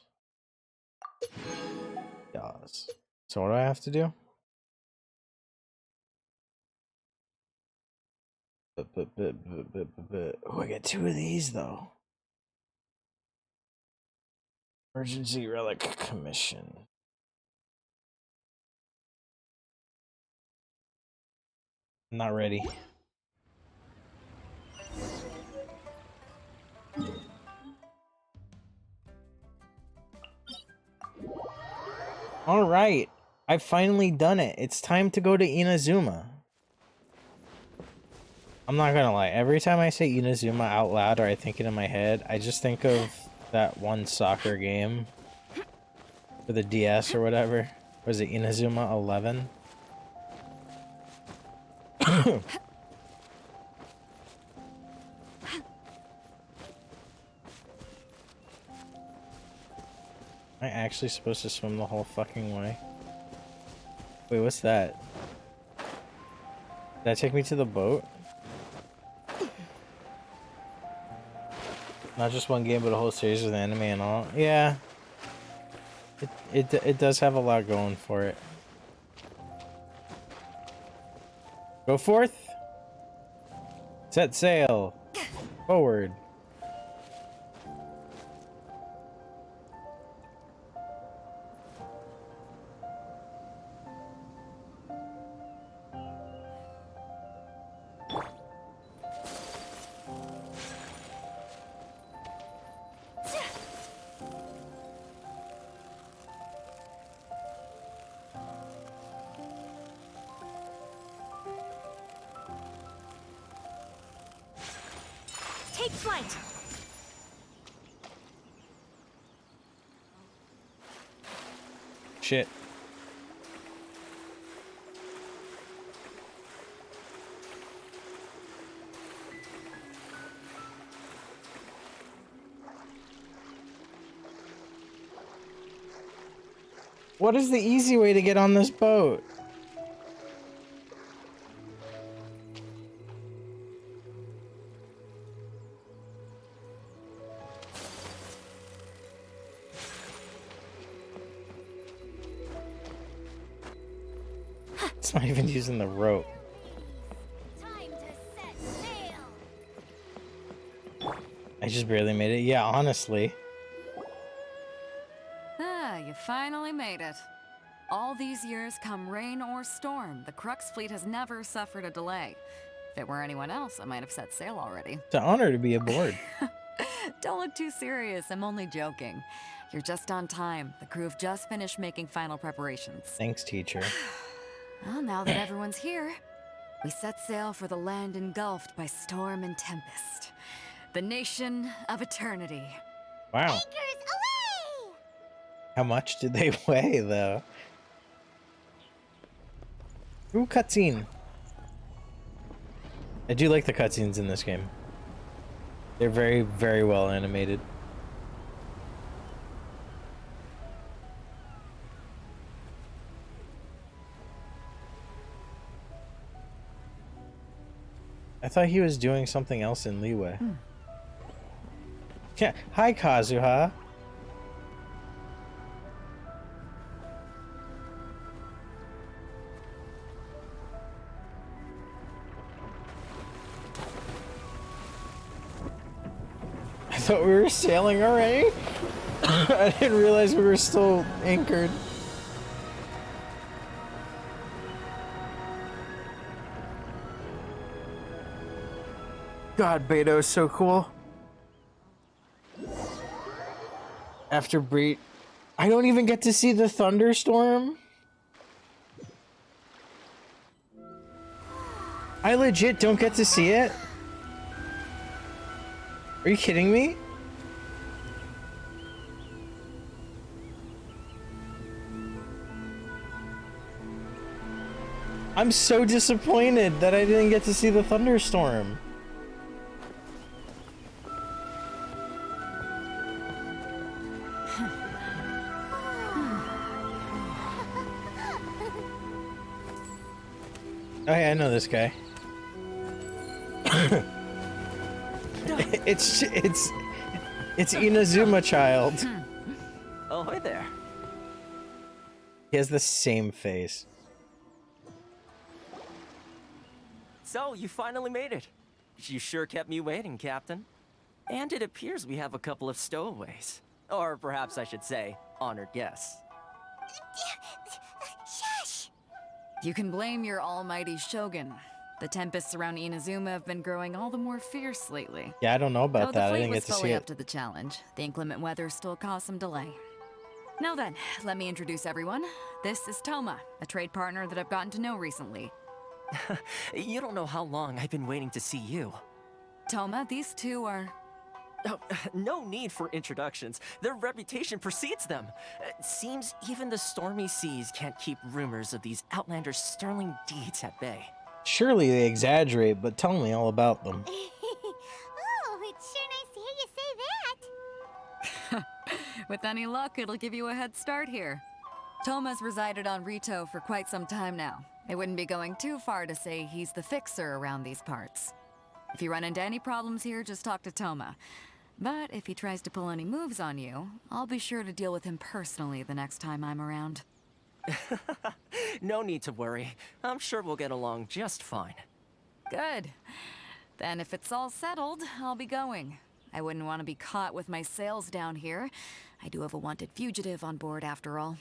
Yes. So what do I have to do? Oh, I got 2 of these though. Emergency relic commission. I'm not ready. All right, I've finally done it. It's time to go to Inazuma. I'm not gonna lie, every time I say Inazuma out loud or I think it in my head, I just think of that one soccer game for the DS or whatever. Was it Inazuma 11? Am I actually supposed to swim the whole fucking way? Wait, what's that? Did that take me to the boat? Not just one game, but a whole series with anime and all. Yeah. It does have a lot going for it. Go forth. Set sail. Forward. take flight. Shit. What is the easy way to get on this boat? It's not even using the rope. Time to set sail. I just barely made it. Yeah, honestly. Ah, you finally made it. All these years, come rain or storm, the Crux fleet has never suffered a delay. If it were anyone else, I might have set sail already. It's an honor to be aboard. Don't look too serious, I'm only joking. You're just on time. The crew have just finished making final preparations. Thanks, teacher. Well, now that everyone's here, we set sail for the land engulfed by storm and tempest. The nation of eternity. Wow. Anchors away! How much did they weigh, though? Ooh, cutscene. I do like the cutscenes in this game. They're very, very well animated. I thought he was doing something else in Liyue. Yeah. Hi, Kazuha. I thought we were sailing already. I didn't realize we were still anchored. God, Beto is so cool. After I don't even get to see the thunderstorm. I legit don't get to see it. Are you kidding me? I'm so disappointed that I didn't get to see the thunderstorm. Oh yeah, I know this guy. it's Inazuma Child. Oh, hi there. He has the same face. So, you finally made it. You sure kept me waiting, Captain. And it appears we have a couple of stowaways. Or perhaps I should say, honored guests. Shush! You can blame your almighty Shogun. The tempests around Inazuma have been growing all the more fierce lately. Yeah, I don't know about Though that. the I fleet didn't get was to see fully it. up to the challenge. The inclement weather still caused some delay. Now then, let me introduce everyone. This is Toma, a trade partner that I've gotten to know recently. You don't know how long I've been waiting to see you. Toma, these two are... Oh, no need for introductions. Their reputation precedes them. Seems even the stormy seas can't keep rumors of these outlanders' sterling deeds at bay. Surely they exaggerate, but tell me all about them. Oh, it's sure nice to hear you say that. With any luck, it'll give you a head start here. Toma's resided on Rito for quite some time now. It wouldn't be going too far to say he's the fixer around these parts. If you run into any problems here, just talk to Toma. But if he tries to pull any moves on you, I'll be sure to deal with him personally the next time I'm around. No need to worry. I'm sure we'll get along just fine. Good. Then if it's all settled, I'll be going. I wouldn't want to be caught with my sails down here. I do have a wanted fugitive on board after all.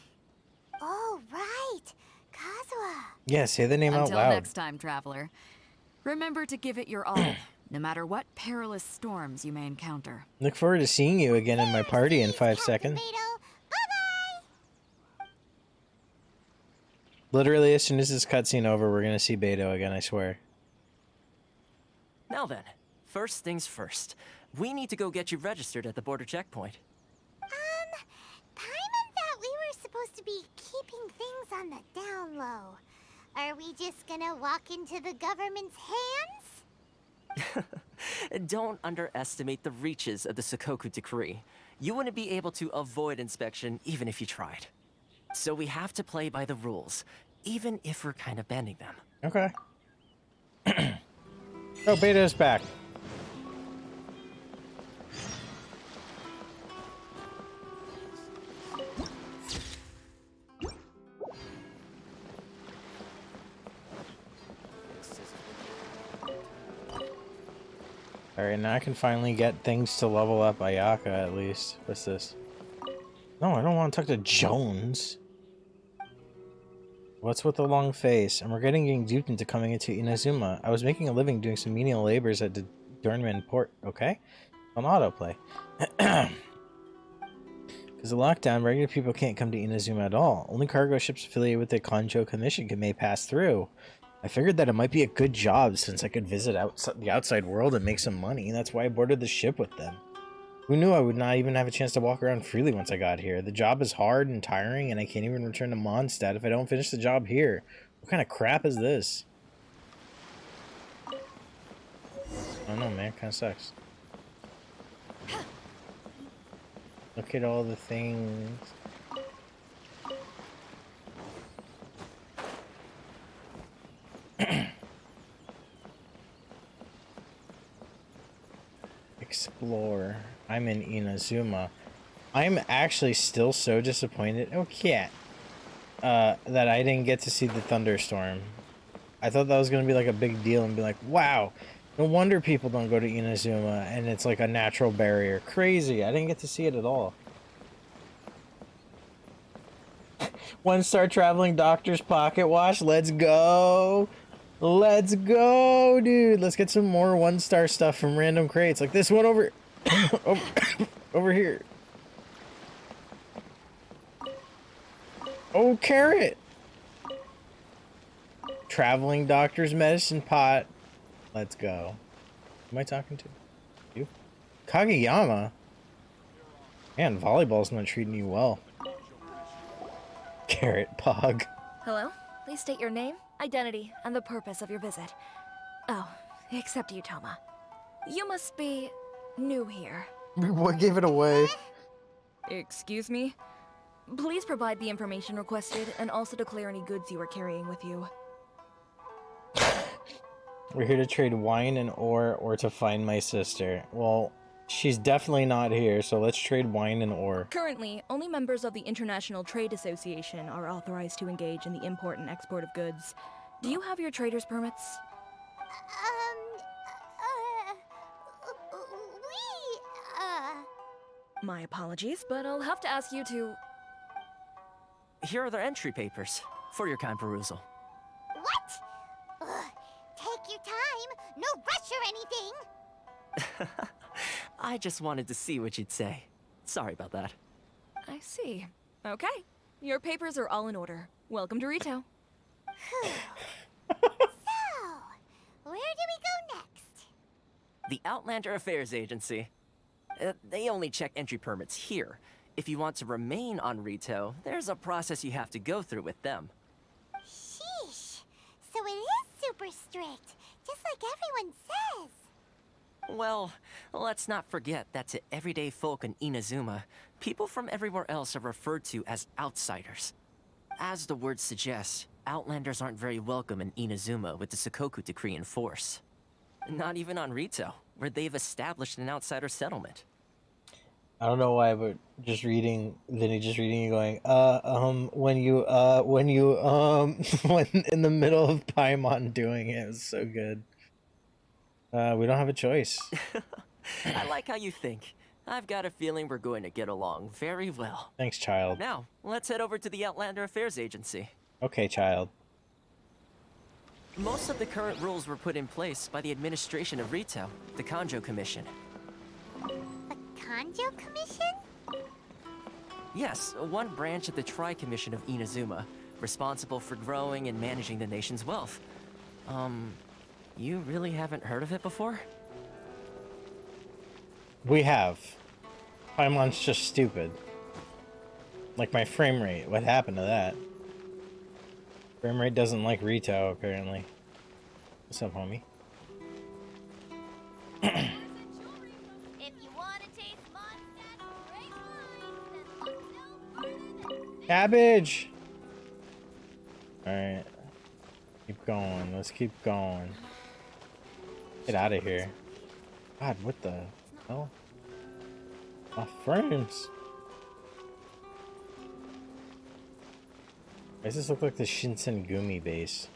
Oh, right. Kazuha. Yeah, say the name out Until loud. next time, traveler. Remember to give it your all, no matter what perilous storms you may encounter. Look forward to seeing you again in my party in 5 seconds. Bye-bye. Literally, as soon as this cutscene over, we're gonna see Beto again, I swear. Now then, first things first. We need to go get you registered at the border checkpoint. Paimon thought we were supposed to be keeping things on the down low. Are we just gonna walk into the government's hands? Don't underestimate the reaches of the Sakoku Decree. You wouldn't be able to avoid inspection even if you tried. So we have to play by the rules, even if we're kind of bending them. Okay. Oh, Beto's back. Alright, now I can finally get things to level up Ayaka at least. What's this? No, I don't want to talk to Jones. What's with the long face? I'm regretting getting duped into coming into Inazuma. I was making a living doing some menial labors at the Dornman port. Okay? On autoplay. Because of lockdown, regular people can't come to Inazuma at all. Only cargo ships affiliated with the Konjo Commission may pass through. I figured that it might be a good job since I could visit the outside world and make some money. That's why I boarded the ship with them. Who knew I would not even have a chance to walk around freely once I got here? The job is hard and tiring, and I can't even return to Mondstadt if I don't finish the job here. What kind of crap is this? I don't know, man. It kind of sucks. Look at all the things. Explore. I'm in Inazuma. I'm actually still so disappointed. Oh, cat. That I didn't get to see the thunderstorm. I thought that was going to be like a big deal and be like, wow, no wonder people don't go to Inazuma and it's like a natural barrier. Crazy. I didn't get to see it at all. 1-star traveling doctor's pocket wash. Let's go. Let's go, dude. Let's get some more 1-star stuff from random crates. Like this one over here. Oh, carrot! Traveling doctor's medicine pot. Let's go. Who am I talking to? You? Kageyama? Man, volleyball's not treating you well. Carrot Pog. Hello? Please state your name, identity, and the purpose of your visit. Oh, except you, Toma. You must be new here. What gave it away? Excuse me? Please provide the information requested and also declare any goods you are carrying with you. We're here to trade wine and ore or to find my sister. Well, she's definitely not here, so let's trade wine and ore. Currently, only members of the International Trade Association are authorized to engage in the import and export of goods. Do you have your trader's permits? My apologies, but I'll have to ask you to... Here are their entry papers for your kind perusal. What? Ugh, take your time. No rush or anything. I just wanted to see what you'd say. Sorry about that. I see. Okay. Your papers are all in order. Welcome to Rito. So, where do we go next? The Outlander Affairs Agency. They only check entry permits here. If you want to remain on Rito, there's a process you have to go through with them. Sheesh. So it is super strict, just like everyone says. Well, let's not forget that to everyday folk in Inazuma, people from everywhere else are referred to as outsiders. As the word suggests, Outlanders aren't very welcome in Inazuma with the Sakoku Decree in force. Not even on Rito, where they've established an outsider settlement. I don't know why, but just reading, Vinny just reading you going, when in the middle of Paimon doing it was so good. We don't have a choice. I like how you think. I've got a feeling we're going to get along very well. Thanks, child. Now, let's head over to the Outlander Affairs Agency. Okay, child. Most of the current rules were put in place by the administration of Rito, the Kanjo Commission. The Kanjo Commission? Yes, one branch of the Tri-Commission of Inazuma, responsible for growing and managing the nation's wealth. You really haven't heard of it before? We have. Paimon's just stupid. Like my frame rate. What happened to that? Frame rate doesn't like Rito, apparently. What's up, homie? If you want to taste Mondstadt's great wine, then look no further than... Cabbage! Alright. Keep going. Let's keep going. Get out of here. God, what the hell? My frames. Why does this look like the Shinsengumi base?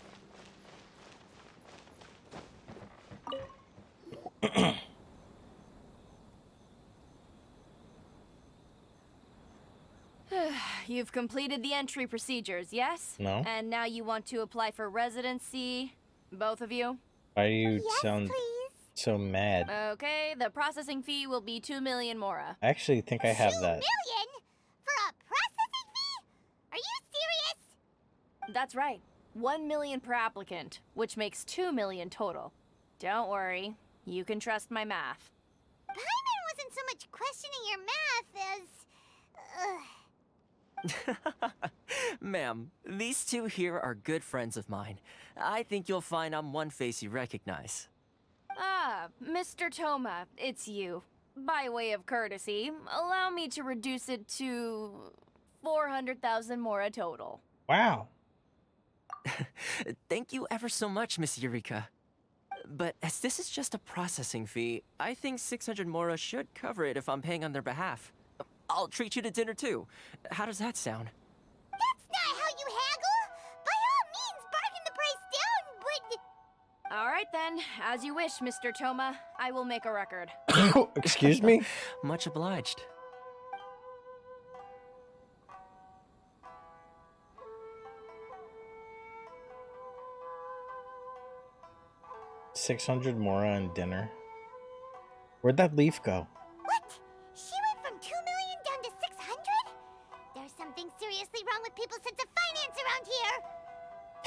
You've completed the entry procedures, yes? No. And now you want to apply for residency? Both of you? Why do you Yes, sound please. so mad? Okay, the processing fee will be 2 million mora. I actually think I have 2 that. million? For a processing fee? Are you serious? That's right. 1 million per applicant, which makes 2 million total. Don't worry, you can trust my math. Paimon wasn't so much questioning your math as... Ma'am, these two here are good friends of mine. I think you'll find I'm one face you recognize. Ah, Mr. Toma, it's you. By way of courtesy, allow me to reduce it to 400,000 mora total. Wow. Thank you ever so much, Miss Eureka. But as this is just a processing fee, I think 600 mora should cover it if I'm paying on their behalf. I'll treat you to dinner too. How does that sound? That's not how you haggle! By all means, bargain the price down, but... All right then, as you wish, Mr. Toma. I will make a record. Excuse me? Much obliged. $600 mora on dinner. Where'd that leaf go? What? She went from 2 million down to 600? There's something seriously wrong with people's sense of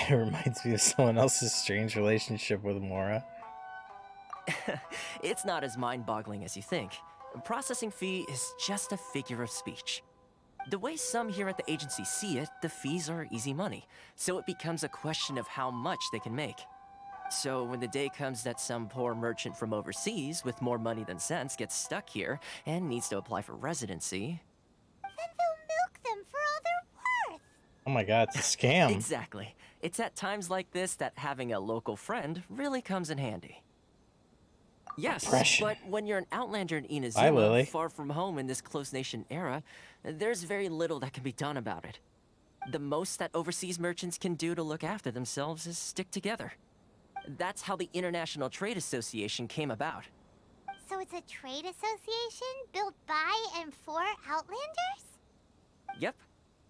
It reminds me of someone else's strange relationship with Mora. It's not as mind-boggling as you think. Processing fee is just a figure of speech. The way some here at the agency see it, the fees are easy money, so it becomes a question of how much they can make. So when the day comes that some poor merchant from overseas with more money than sense gets stuck here and needs to apply for residency... Then they'll milk them for all they're worth. Oh my god, it's a scam. Exactly. It's at times like this that having a local friend really comes in handy. Yes, Oppression. but when you're an outlander in Bye, Lily. Inazuma, far from home in this close nation era, there's very little that can be done about it. The most that overseas merchants can do to look after themselves is stick together. That's how the International Trade Association came about. So it's a trade association built by and for Outlanders? Yep.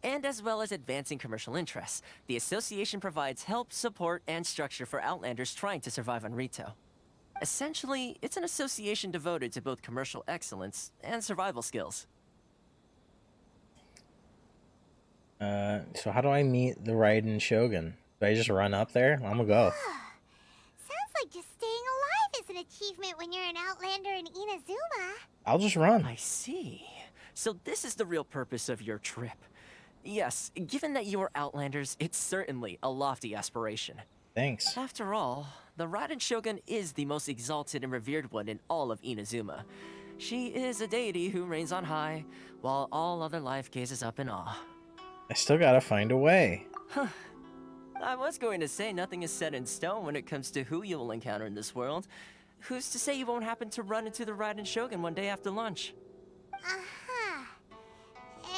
And as well as advancing commercial interests, the association provides help, support, and structure for Outlanders trying to survive on Rito. Essentially, it's an association devoted to both commercial excellence and survival skills. So how do I meet the Raiden Shogun? Do I just run up there? I'm gonna go. Sounds like just staying alive is an achievement when you're an Outlander in Inazuma. I'll just run. I see. So this is the real purpose of your trip. Yes, given that you are Outlanders, it's certainly a lofty aspiration. Thanks. After all, the Raiden Shogun is the most exalted and revered one in all of Inazuma. She is a deity who reigns on high, while all other life gazes up in awe. I still gotta find a way. I was going to say nothing is set in stone when it comes to who you will encounter in this world. Who's to say you won't happen to run into the Raiden Shogun one day after lunch? Uh-huh.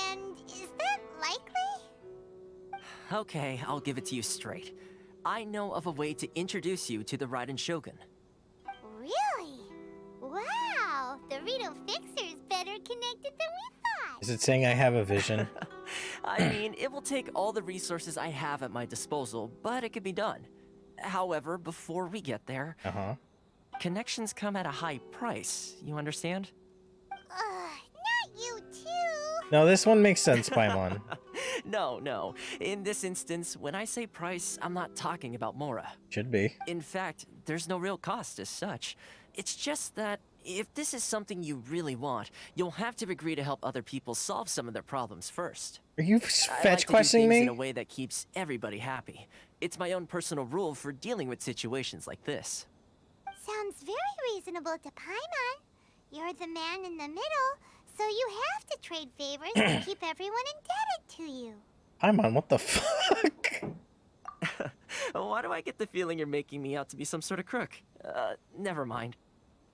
And is that likely? Okay, I'll give it to you straight. I know of a way to introduce you to the Raiden Shogun. Really? Wow, the Rito Fixer is better connected than we thought. Is it saying I have a vision? I mean, it will take all the resources I have at my disposal, but it could be done. However, before we get there, connections come at a high price, you understand? Not you too. No, this one makes sense, Paimon. No. In this instance, when I say price, I'm not talking about Mora. Should be. In fact, there's no real cost as such. It's just that if this is something you really want, you'll have to agree to help other people solve some of their problems first. Are you fetch questing me? In a way that keeps everybody happy. It's my own personal rule for dealing with situations like this. Sounds very reasonable to Paimon. You're the man in the middle, so you have to trade favors to keep everyone indebted to you. Paimon, what the fuck? Why do I get the feeling you're making me out to be some sort of crook? Never mind.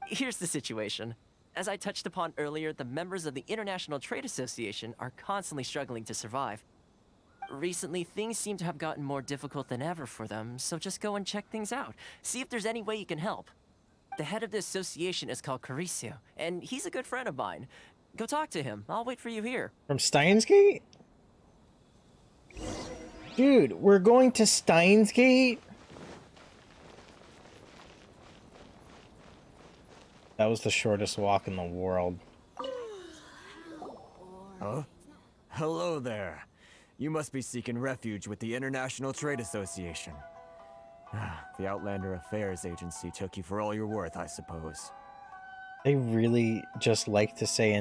Here's the situation. As I touched upon earlier, the members of the International Trade Association are constantly struggling to survive. Recently, things seem to have gotten more difficult than ever for them, so just go and check things out. See if there's any way you can help. The head of the association is called Caricio, and he's a good friend of mine. Go talk to him. I'll wait for you here. From Steins Gate? Dude, we're going to Steins Gate? That was the shortest walk in the world. Huh? Hello there. You must be seeking refuge with the International Trade Association. The Outlander Affairs Agency took you for all you're worth, I suppose. They really just like to say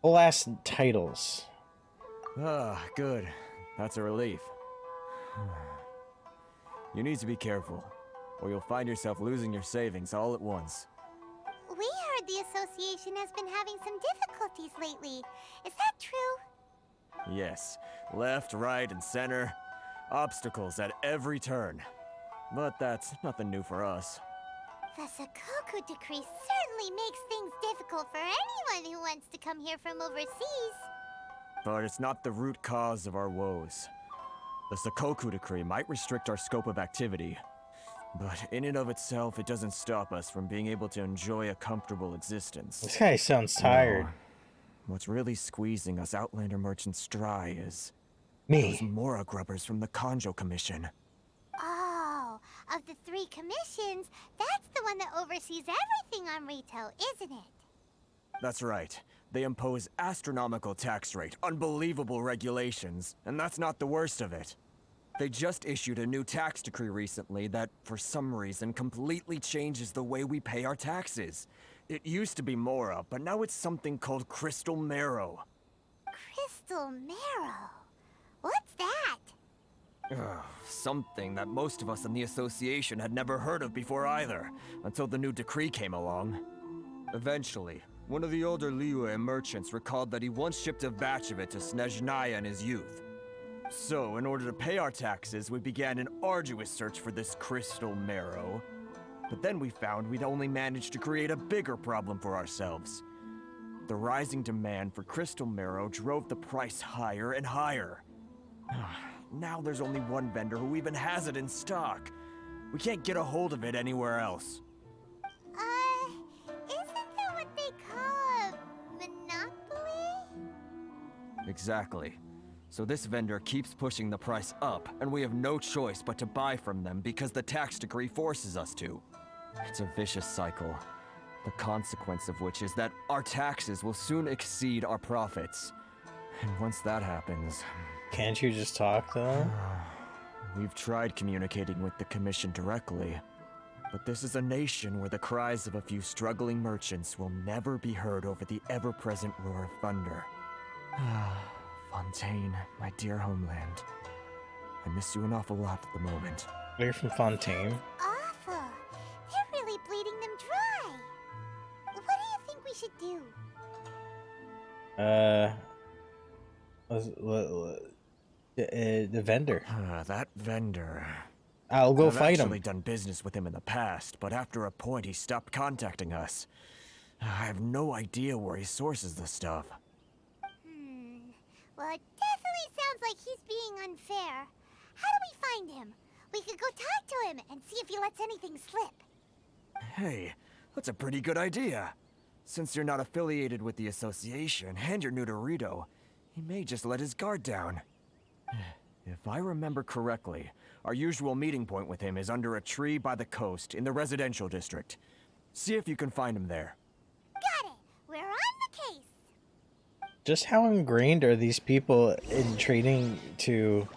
last titles. Good. That's a relief. You need to be careful, or you'll find yourself losing your savings all at once. We heard the association has been having some difficulties lately. Is that true? Yes. Left, right, and center. Obstacles at every turn. But that's nothing new for us. The Sakoku Decree certainly makes things difficult for anyone who wants to come here from overseas. But it's not the root cause of our woes. The Sakoku Decree might restrict our scope of activity, but in and of itself, it doesn't stop us from being able to enjoy a comfortable existence. This guy sounds tired. No. What's really squeezing us Outlander merchants dry is... me. Those Mora grubbers from the Kanjo Commission. Oh, of the 3 commissions, that's the one that oversees everything on Rito, isn't it? That's right. They impose astronomical tax rate, unbelievable regulations, and that's not the worst of it. They just issued a new tax decree recently that, for some reason, completely changes the way we pay our taxes. It used to be Mora, but now it's something called Crystal Marrow. Crystal Marrow? What's that? Something that most of us in the association had never heard of before either, until the new decree came along. Eventually, one of the older Liyue merchants recalled that he once shipped a batch of it to Snezhnaya in his youth. So, in order to pay our taxes, we began an arduous search for this crystal marrow. But then we found we'd only managed to create a bigger problem for ourselves. The rising demand for crystal marrow drove the price higher and higher. Now there's only one vendor who even has it in stock. We can't get a hold of it anywhere else. Isn't that what they call a monopoly? Exactly. So this vendor keeps pushing the price up, and we have no choice but to buy from them because the tax decree forces us to. It's a vicious cycle, the consequence of which is that our taxes will soon exceed our profits. And once that happens... Can't you just talk to them? We've tried communicating with the Commission directly, but this is a nation where the cries of a few struggling merchants will never be heard over the ever-present roar of thunder. Fontaine, my dear homeland. I miss you an awful lot at the moment. You're from Fontaine? Awful. They're really bleeding them dry. What do you think we should do? The vendor. That vendor. I'll go fight him. I've actually done business with him in the past, but after a point he stopped contacting us. I have no idea where he sources the stuff. Well, it definitely sounds like he's being unfair. How do we find him? We could go talk to him and see if he lets anything slip. Hey, that's a pretty good idea. Since you're not affiliated with the association and you're new to Rito, he may just let his guard down. If I remember correctly, our usual meeting point with him is under a tree by the coast in the residential district. See if you can find him there. Got it! We're on the case! Just how ingrained are these people in trading to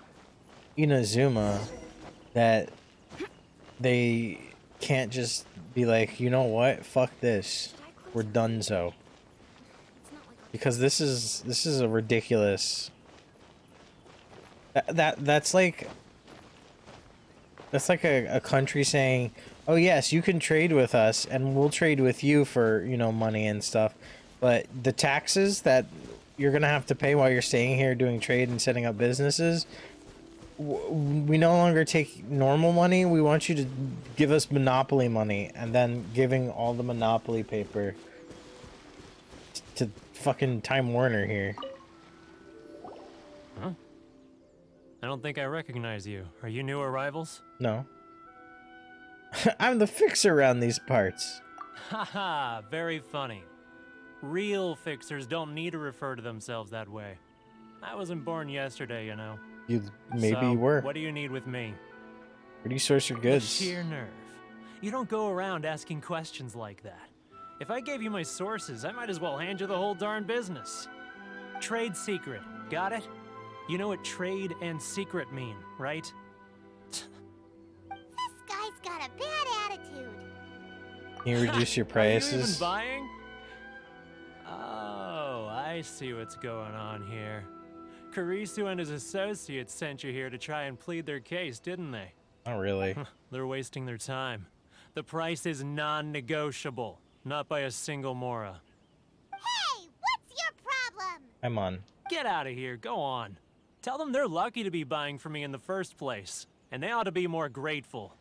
Inazuma that they can't just be like, you know what, fuck this, we're donezo. Because this is a ridiculous. That's like a country saying, oh yes, you can trade with us and we'll trade with you for, you know, money and stuff, but the taxes that you're gonna have to pay while you're staying here doing trade and setting up businesses, we no longer take normal money. We want you to give us monopoly money, and then giving all the monopoly paper to fucking Time Warner here. Huh? I don't think I recognize you. Are you new arrivals? No. I'm the fixer around these parts. Haha, very funny. Real fixers don't need to refer to themselves that way. I wasn't born yesterday, you know. You maybe so, were. What do you need with me? Where do you source your goods? The sheer nerve. You don't go around asking questions like that. If I gave you my sources, I might as well hand you the whole darn business. Trade secret, got it? You know what trade and secret mean, right? This guy's got a bad attitude. Can you reduce your prices? Are you even buying? Oh, I see what's going on here. Karisu and his associates sent you here to try and plead their case, didn't they? Not really. They're wasting their time. The price is non-negotiable, not by a single Mora. Hey, what's your problem? I'm on. Get out of here, go on. Tell them they're lucky to be buying from me in the first place, and they ought to be more grateful.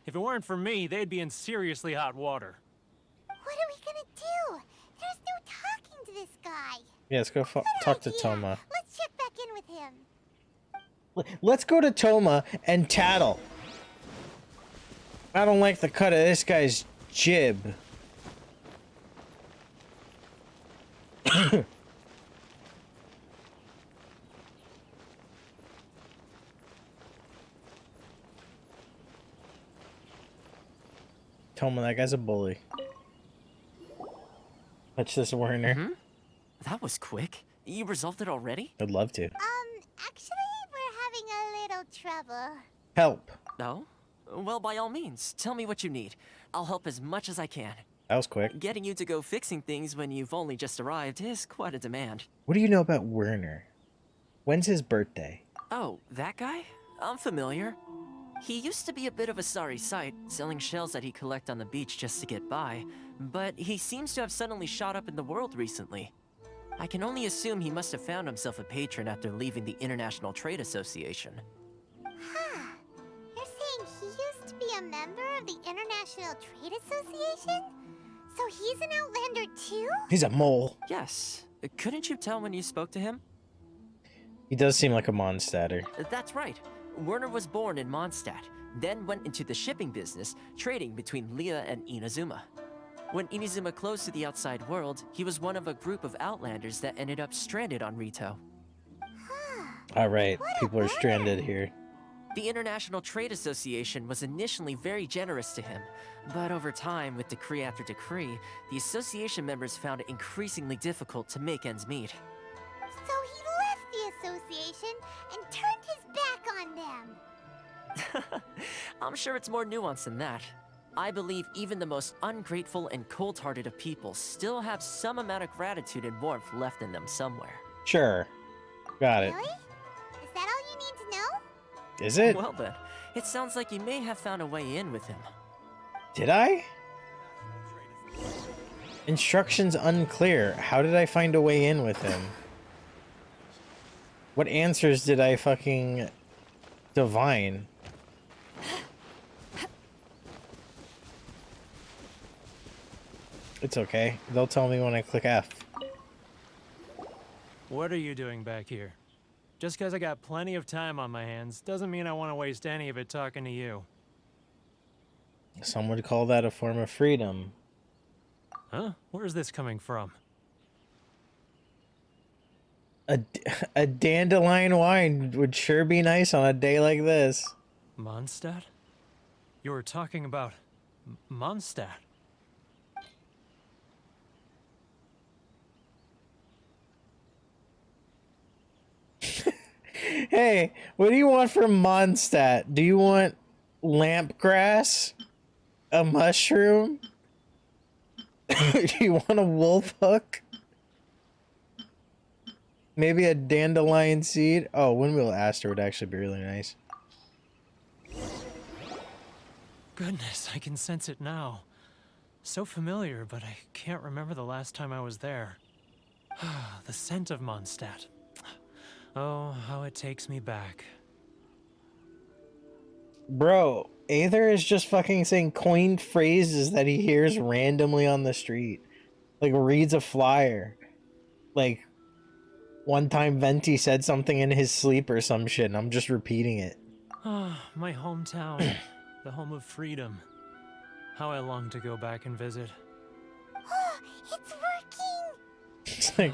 If it weren't for me, they'd be in seriously hot water. What are we gonna do? There's no talking to this guy. Yeah, let's go talk to Toma. Let's check back in with him. Let's go to Toma and tattle. I don't like the cut of this guy's jib. Toma, that guy's a bully. Touch this, Werner. That was quick. You resolved it already? I'd love to. Actually, we're having a little trouble. Help. No? Well, by all means, tell me what you need. I'll help as much as I can. That was quick. Getting you to go fixing things when you've only just arrived is quite a demand. What do you know about Werner? When's his birthday? Oh, that guy? I'm familiar. He used to be a bit of a sorry sight, selling shells that he'd collect on the beach just to get by, but he seems to have suddenly shot up in the world recently. I can only assume he must have found himself a patron after leaving the International Trade Association. Huh. You're saying he used to be a member of the International Trade Association? So he's an Outlander too? He's a mole. Yes. Couldn't you tell when you spoke to him? He does seem like a Mondstadter. That's right. Werner was born in Mondstadt, then went into the shipping business, trading between Leah and Inazuma. When Inazuma closed to the outside world, he was one of a group of Outlanders that ended up stranded on Rito. Alright, people are stranded here. The International Trade Association was initially very generous to him, but over time, with decree after decree, the association members found it increasingly difficult to make ends meet. So he left the association and turned his back on them. I'm sure it's more nuanced than that. I believe even the most ungrateful and cold-hearted of people still have some amount of gratitude and warmth left in them somewhere. Sure. Got it. Really? Is that all you need to know? Is it? Well then, it sounds like you may have found a way in with him. Did I? Instructions unclear. How did I find a way in with him? What answers did I fucking divine? It's okay. They'll tell me when I click F. What are you doing back here? Just because I got plenty of time on my hands doesn't mean I want to waste any of it talking to you. Some would call that a form of freedom. Huh? Where's this coming from? A dandelion wine would sure be nice on a day like this. Mondstadt? You were talking about Mondstadt. Hey, what do you want from Mondstadt? Do you want lamp grass? A mushroom? Do you want a wolf hook? Maybe a dandelion seed? Oh, windmill aster would actually be really nice. Goodness, I can sense it now. So familiar, but I can't remember the last time I was there. The scent of Mondstadt. Oh, how it takes me back. Bro, Aether is just fucking saying coined phrases that he hears randomly on the street. Like, reads a flyer. Like, one time Venti said something in his sleep or some shit, and I'm just repeating it. Ah, my hometown. The home of freedom. How I long to go back and visit. It's working! It's like...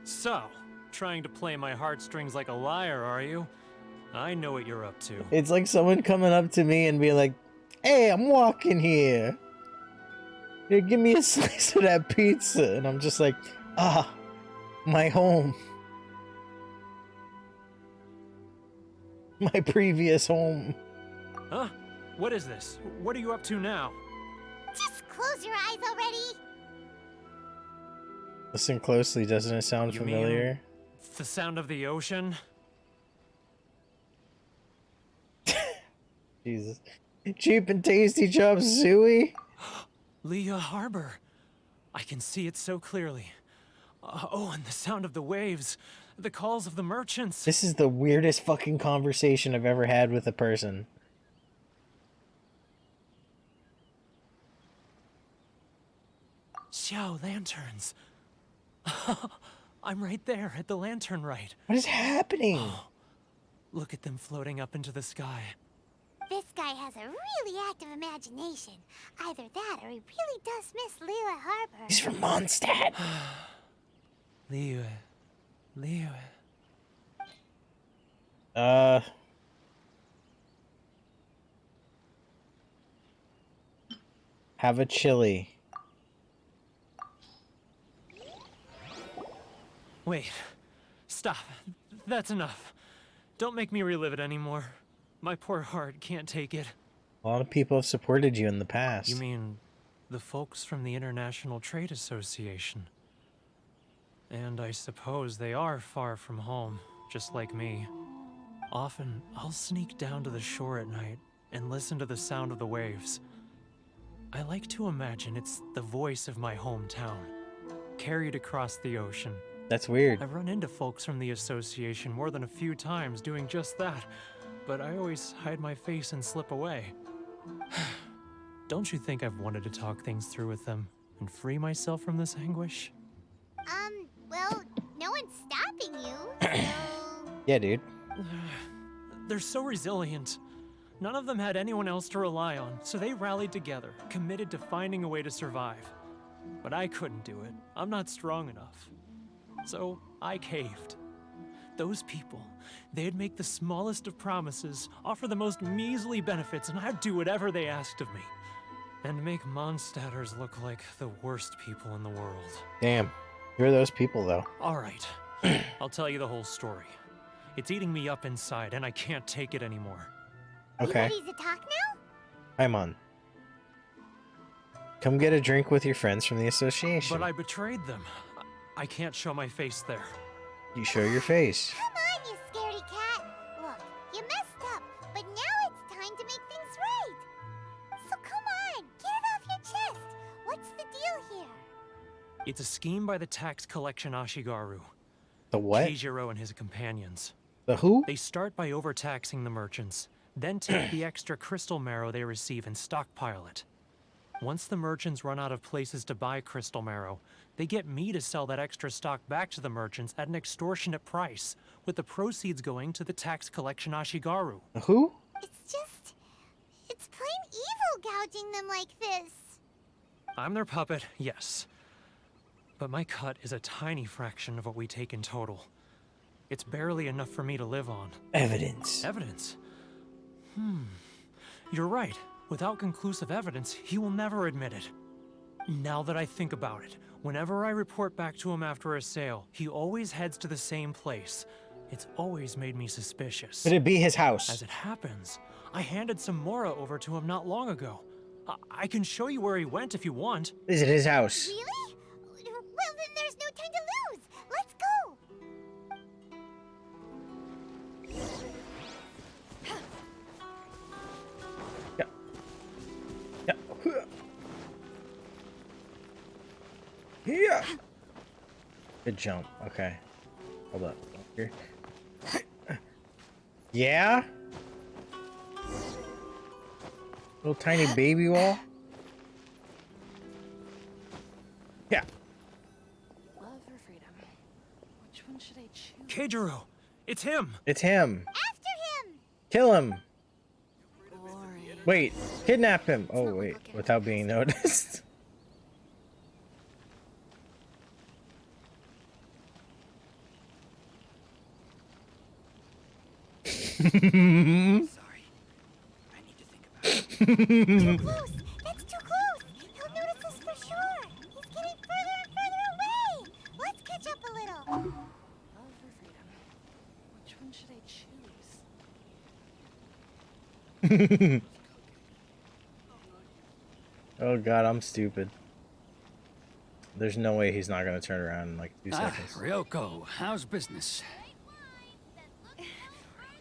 So, trying to play my heartstrings like a liar, are you? I know what you're up to. It's like someone coming up to me and be like, hey, I'm walking here. Here, give me a slice of that pizza. And I'm just like, my home. My previous home. Huh? What is this? What are you up to now? Just close your eyes already! Listen closely, doesn't it sound familiar? The sound of the ocean? Jesus. Cheap and tasty chop suey? Leah Harbor. I can see it so clearly. Oh, and the sound of the waves. The calls of the merchants. This is the weirdest fucking conversation I've ever had with a person. Xiao lanterns. I'm right there at the lantern right. What is happening? Look at them floating up into the sky. This guy has a really active imagination. Either that or he really does miss Liyue Harbor. He's from Mondstadt. Liyue. Have a chili. Wait. Stop. That's enough. Don't make me relive it anymore. My poor heart can't take it. A lot of people have supported you in the past. You mean the folks from the International Trade Association? And I suppose they are far from home, just like me. Often, I'll sneak down to the shore at night and listen to the sound of the waves. I like to imagine it's the voice of my hometown, carried across the ocean. That's weird. I've run into folks from the association more than a few times doing just that, but I always hide my face and slip away. Don't you think I've wanted to talk things through with them and free myself from this anguish? Well, no one's stopping you, so... Yeah, dude. They're so resilient. None of them had anyone else to rely on, so they rallied together, committed to finding a way to survive. But I couldn't do it. I'm not strong enough. So I caved. Those people, they'd make the smallest of promises, offer the most measly benefits, and I'd do whatever they asked of me. And make Mondstadters look like the worst people in the world. Damn. Who are those people, though? All right. I'll tell you the whole story. It's eating me up inside, and I can't take it anymore. Okay. You ready to talk now? I'm on. Come get a drink with your friends from the association. But I betrayed them. I can't show my face there. You show your face. Come on, you scaredy cat. Look, you messed up, but now it's time to make things right. So come on, get it off your chest. What's the deal here? It's a scheme by the tax collection Ashigaru. The what? Keijiro and his companions. The who? They start by overtaxing the merchants, then take the extra crystal marrow they receive and stockpile it. Once the merchants run out of places to buy crystal marrow, they get me to sell that extra stock back to the merchants at an extortionate price, with the proceeds going to the tax collection Ashigaru. Who? It's plain evil gouging them like this. I'm their puppet, yes. But my cut is a tiny fraction of what we take in total. It's barely enough for me to live on. Evidence. Evidence? You're right. Without conclusive evidence, he will never admit it. Now that I think about it, whenever I report back to him after a sale, he always heads to the same place. It's always made me suspicious. Could it be his house? As it happens, I handed some Mora over to him not long ago. I can show you where he went if you want. Is it his house? Really? Well, then there's no time to lose. Let's go. Yeah. Good jump. Okay. Hold up. Here. Yeah? Little tiny baby wall? Yeah. Love or freedom? Which one should I choose? Keijiro! It's him! It's him. After him! Kill him! Boring. Wait. Kidnap him! Oh, wait. Without being noticed. Sorry. I need to think about it. Too close! That's too close! He'll notice us for sure! He's getting further and further away! Let's catch up a little! Love or freedom? Which one should I choose? Oh god, I'm stupid. There's no way he's not gonna turn around in like 2 seconds. Ryoko, how's business?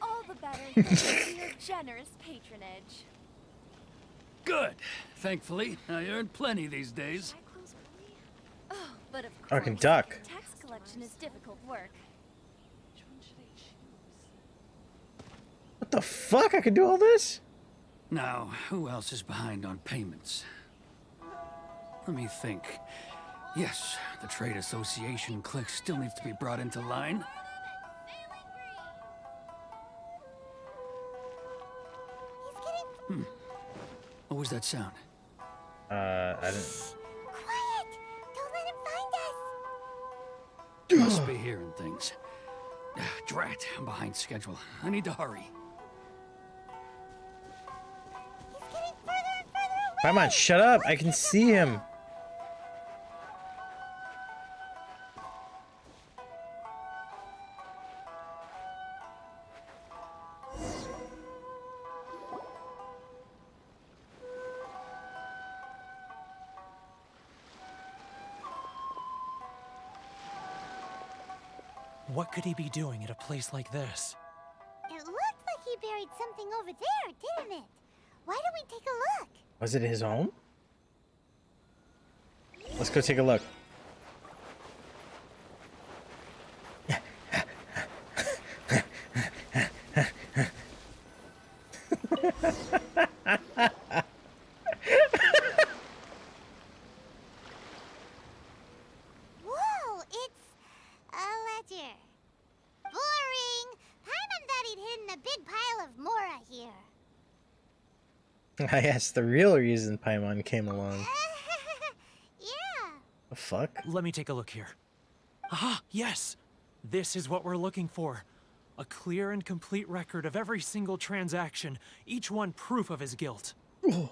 All the better for your generous patronage. Good. Thankfully, I earn plenty these days. Oh, but of I course, can duck. tax collection is difficult work. Which one should I choose? What the fuck? I could do all this? Now, who else is behind on payments? Let me think. Yes, the Trade Association clique still needs to be brought into line. What was that sound? I didn't. Quiet! Don't let him find us! Must be hearing things. Drat, I'm behind schedule. I need to hurry. He's getting further and further away! Come on, shut up! I can see him. What could he be doing at a place like this? It looked like he buried something over there, didn't it? Why don't we take a look? Was it his home? Let's go take a look. Whoa, it's a ledger. Boring. Paimon thought he'd hidden a big pile of Mora here. I asked the real reason Paimon came along. Yeah. The fuck? Let me take a look here. Aha, yes! This is what we're looking for. A clear and complete record of every single transaction, each one proof of his guilt. Great!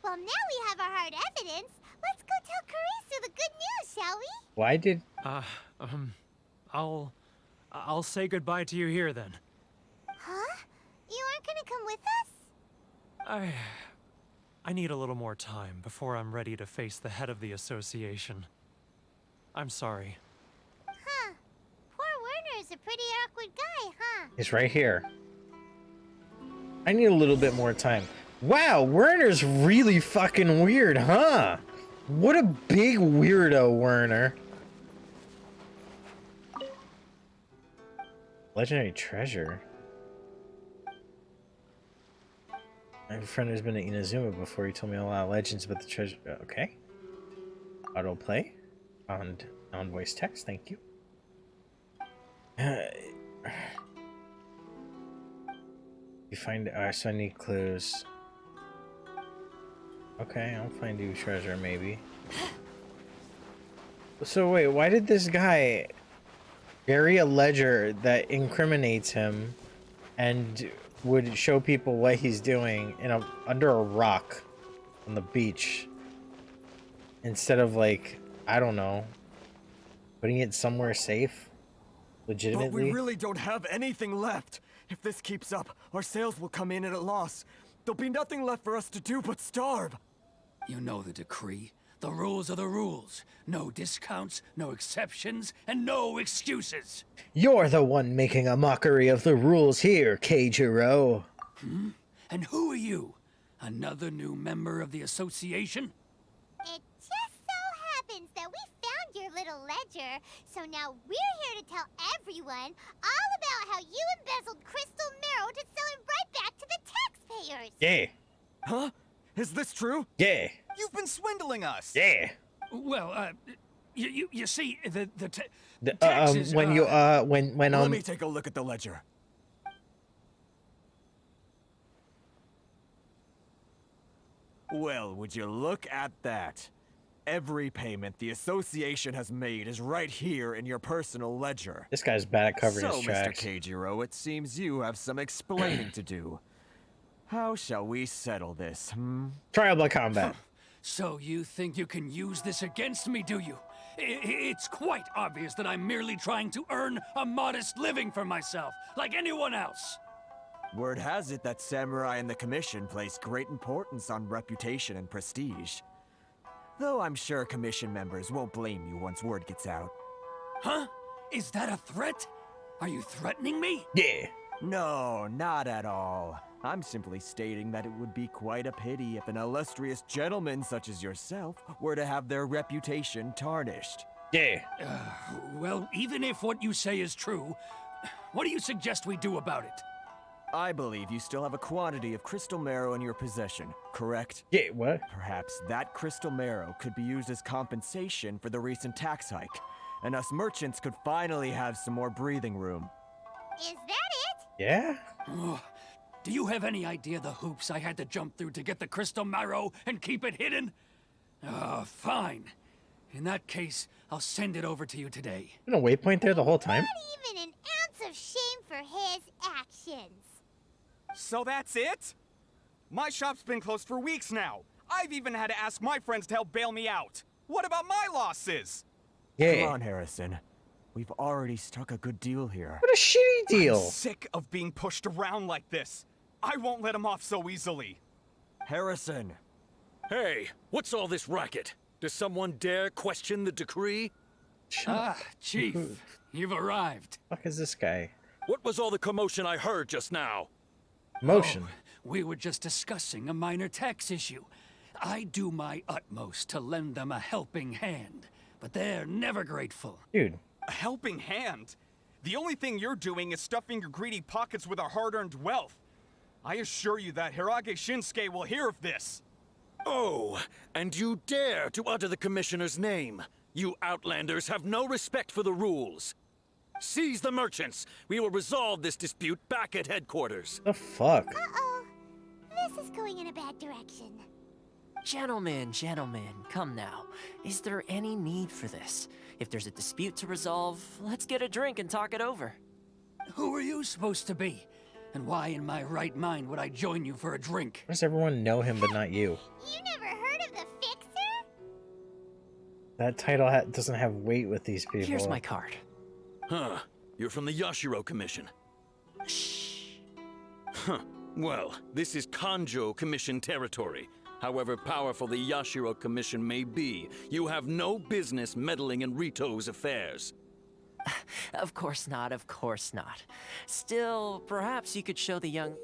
Well, now we have our hard evidence. Let's go tell Karisu the good news, shall we? Why did... I'll say goodbye to you here then. Huh? You aren't gonna come with us? I need a little more time before I'm ready to face the head of the association. I'm sorry. Huh. Poor Werner's a pretty awkward guy, huh? It's right here. I need a little bit more time. Wow, Werner's really fucking weird, huh? What a big weirdo, Werner. Legendary treasure. I have a friend who's been at Inazuma before. He told me a lot of legends about the treasure. Okay. Autoplay. On voice text, thank you. You find... so I need clues. Okay, I'll find you treasure, maybe. So wait, why did this guy bury a ledger that incriminates him and would show people what he's doing in under a rock on the beach instead of, like, I don't know, putting it somewhere safe? Legitimately? But we really don't have anything left. If this keeps up, our sales will come in at a loss. There'll be nothing left for us to do but starve. You know the decree. The rules are the rules. No discounts, no exceptions, and no excuses. You're the one making a mockery of the rules here, Keijiro. Hmm? And who are you? Another new member of the association? It just so happens that we found your little ledger, so now we're here to tell everyone all about how you embezzled crystal marrow to sell it right back to the taxpayers. Yeah. Huh? Is this true? Yeah. You've been swindling us. Yeah. Well, you see, the taxes, when Let me take a look at the ledger. Well, would you look at that? Every payment the association has made is right here in your personal ledger. This guy's bad at covering his tracks. So, Mr. Keijiro, it seems you have some explaining to do. How shall we settle this, Trial by combat. So you think you can use this against me, do you? It's quite obvious that I'm merely trying to earn a modest living for myself, like anyone else. Word has it that samurai and the commission place great importance on reputation and prestige. Though I'm sure commission members won't blame you once word gets out. Huh? Is that a threat? Are you threatening me? Yeah. No, not at all. I'm simply stating that it would be quite a pity if an illustrious gentleman such as yourself were to have their reputation tarnished. Yeah. Well, even if what you say is true, what do you suggest we do about it? I believe you still have a quantity of crystal marrow in your possession, correct? Yeah, what? Perhaps that crystal marrow could be used as compensation for the recent tax hike, and us merchants could finally have some more breathing room. Is that it? Yeah? Do you have any idea the hoops I had to jump through to get the crystal marrow and keep it hidden? Fine. In that case, I'll send it over to you today. Been a waypoint there the whole time? Not even an ounce of shame for his actions. So that's it? My shop's been closed for weeks now. I've even had to ask my friends to help bail me out. What about my losses? Yeah. Come on, Harrison. We've already struck a good deal here. What a shitty deal. I'm sick of being pushed around like this. I won't let him off so easily. Harrison. Hey, what's all this racket? Does someone dare question the decree? Chief, you've arrived. Fuck is this guy? What was all the commotion I heard just now? Motion. Oh, we were just discussing a minor tax issue. I do my utmost to lend them a helping hand, but they're never grateful. Dude. A helping hand? The only thing you're doing is stuffing your greedy pockets with our hard-earned wealth. I assure you that Hirage Shinsuke will hear of this. Oh, and you dare to utter the Commissioner's name. You Outlanders have no respect for the rules. Seize the merchants. We will resolve this dispute back at headquarters. The fuck? Uh-oh. This is going in a bad direction. Gentlemen, come now. Is there any need for this? If there's a dispute to resolve, let's get a drink and talk it over. Who are you supposed to be? And why in my right mind would I join you for a drink? Why does everyone know him but not you? You never heard of the Fixer? That title doesn't have weight with these people. Here's my card. Huh. You're from the Yashiro Commission. Shh. Huh. Well, this is Kanjo Commission territory. However powerful the Yashiro Commission may be, you have no business meddling in Rito's affairs. Of course not, of course not. Still, perhaps you could show the young...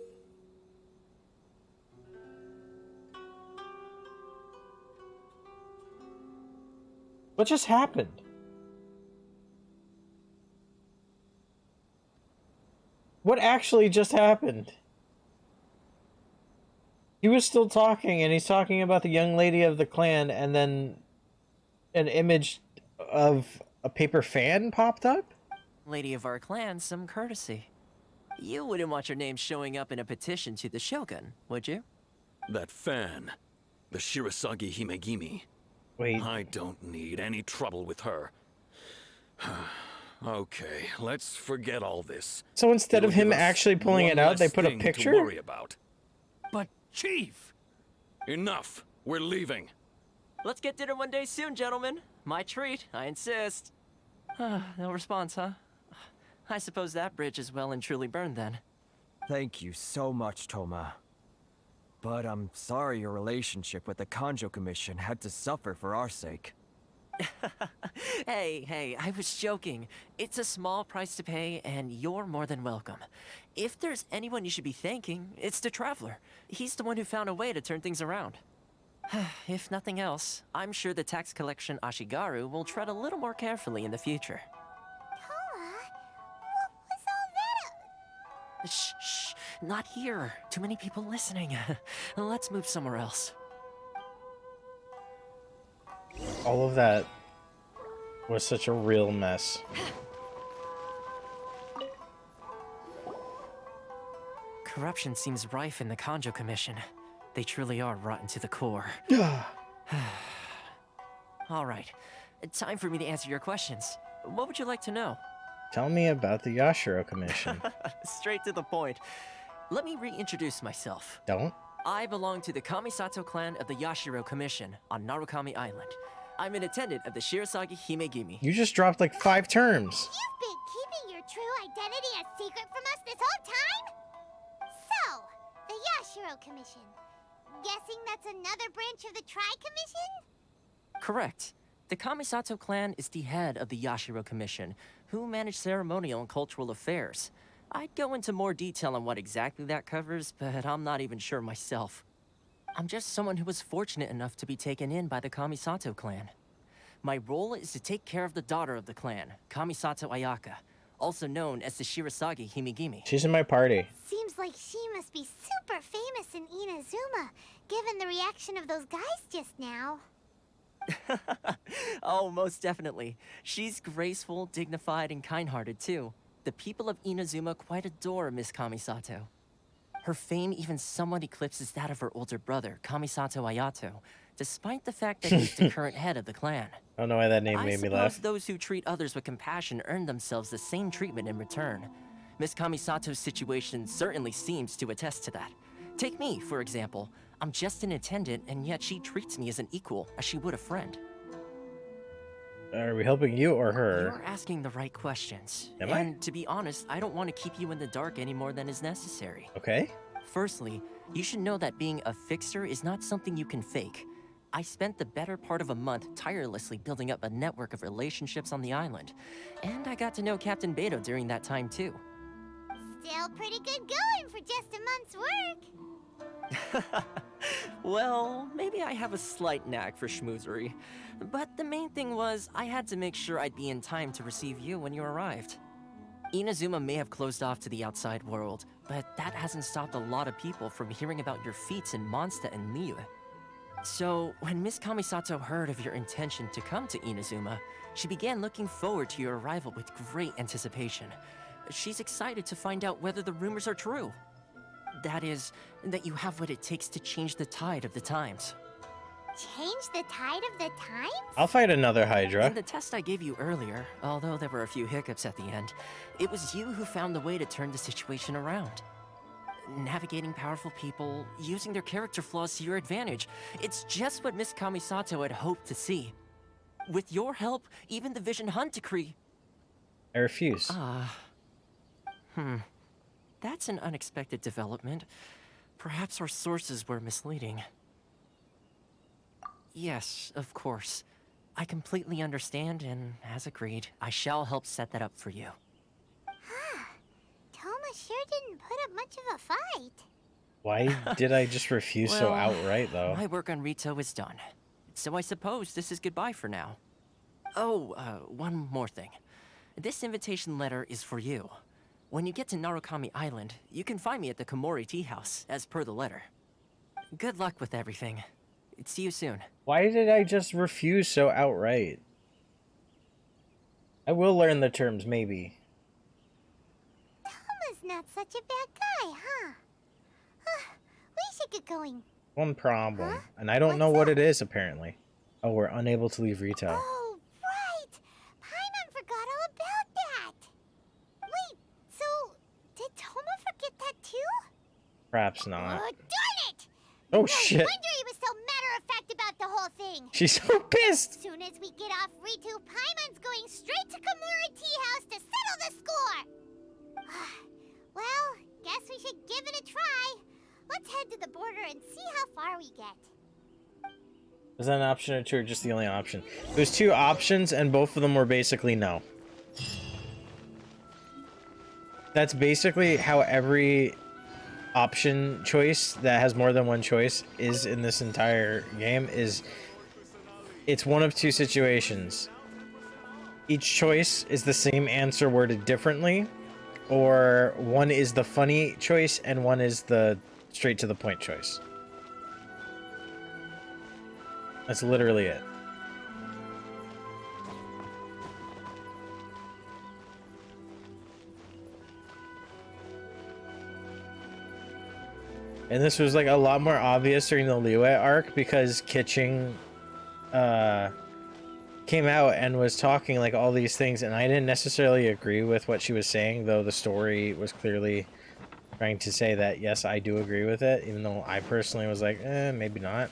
What just happened? What actually just happened? He was still talking, and he's talking about the young lady of the clan, and then an image of a paper fan popped up? Lady of our clan, some courtesy. You wouldn't want your name showing up in a petition to the Shogun, would you? That fan. The Shirasagi Himegimi. Wait. I don't need any trouble with her. Okay, let's forget all this. So instead of him actually pulling it out, they put a picture? To worry about. But, Chief! Enough! We're leaving. Let's get dinner one day soon, gentlemen. My treat, I insist. No response, huh? I suppose that bridge is well and truly burned then. Thank you so much, Toma. But I'm sorry your relationship with the Kanjo Commission had to suffer for our sake. Hey, I was joking. It's a small price to pay, and you're more than welcome. If there's anyone you should be thanking, it's the Traveler. He's the one who found a way to turn things around. If nothing else, I'm sure the tax collection Ashigaru will tread a little more carefully in the future. Toma, what was all that? Shh, not here. Too many people listening. Let's move somewhere else. All of that was such a real mess. Corruption seems rife in the Kanjo Commission. They truly are rotten to the core. All right, time for me to answer your questions. What would you like to know? Tell me about the Yashiro Commission. Straight to the point. Let me reintroduce myself. Don't? I belong to the Kamisato clan of the Yashiro Commission on Narukami Island. I'm an attendant of the Shirasagi Himegimi. You just dropped like 5 terms. You've been keeping your true identity a secret from us this whole time? So, the Yashiro Commission. Guessing that's another branch of the Tri-Commission? Correct. The Kamisato clan is the head of the Yashiro Commission, who manage ceremonial and cultural affairs. I'd go into more detail on what exactly that covers, but I'm not even sure myself. I'm just someone who was fortunate enough to be taken in by the Kamisato clan. My role is to take care of the daughter of the clan, Kamisato Ayaka, also known as the Shirasagi Himegimi. She's in my party. Seems like she must be super famous in Inazuma, given the reaction of those guys just now. Oh, most definitely. She's graceful, dignified, and kind-hearted too. The people of Inazuma quite adore Miss Kamisato. Her fame even somewhat eclipses that of her older brother, Kamisato Ayato, despite the fact that he's the current head of the clan. I don't know why that name made me laugh. I suppose those who treat others with compassion earn themselves the same treatment in return. Miss Kamisato's situation certainly seems to attest to that. Take me, for example. I'm just an attendant, and yet she treats me as an equal, as she would a friend. Are we helping you or her? You're asking the right questions. Am and to be honest, I don't want to keep you in the dark any more than is necessary. Okay. Firstly, you should know that being a fixer is not something you can fake. I spent the better part of a month tirelessly building up a network of relationships on the island. And I got to know Captain Beto during that time too. Still pretty good going for just a month's work. Well, maybe I have a slight knack for schmoozery. But the main thing was, I had to make sure I'd be in time to receive you when you arrived. Inazuma may have closed off to the outside world, but that hasn't stopped a lot of people from hearing about your feats in Mondstadt and Liyue. So, when Miss Kamisato heard of your intention to come to Inazuma, she began looking forward to your arrival with great anticipation. She's excited to find out whether the rumors are true. That is, that you have what it takes to change the tide of the times. Change the tide of the times? I'll fight another Hydra. In the test I gave you earlier, although there were a few hiccups at the end, it was you who found the way to turn the situation around. Navigating powerful people, using their character flaws to your advantage. It's just what Miss Kamisato had hoped to see. With your help, even the Vision Hunt decree... I refuse. That's an unexpected development. Perhaps our sources were misleading. Yes, of course. I completely understand, and as agreed, I shall help set that up for you. Toma sure didn't put up much of a fight. Why did I just refuse so outright, though? My work on Rito is done. So I suppose this is goodbye for now. Oh, one more thing. This invitation letter is for you. When you get to Narukami Island, you can find me at the Komori Tea House, as per the letter. Good luck with everything. See you soon. Why did I just refuse so outright? I will learn the terms, maybe. Toma's not such a bad guy, huh? We should get going. One problem, and I don't know what it is, apparently. Oh, we're unable to leave Rito. Oh, right! Paimon forgot all about that! Wait, so did Toma forget that too? Perhaps not. Oh, darn it! Oh, shit. No wonder he was so matter-of-fact about the whole thing. She's so pissed! As soon as we get off Ritu, Paimon's going straight to Komori Tea House to settle the score! Well, guess we should give it a try. Let's head to the border and see how far we get. Was that an option or two, or just the only option? There's two options, and both of them were basically no. That's basically how every option choice that has more than one choice is in this entire game. It's one of two situations. Each choice is the same answer worded differently, or one is the funny choice and one is the straight to the point choice. That's literally it. And this was like a lot more obvious during the Liyue arc because Kitching came out and was talking like all these things, and I didn't necessarily agree with what she was saying, though the story was clearly trying to say that yes, I do agree with it, even though I personally was like, maybe not.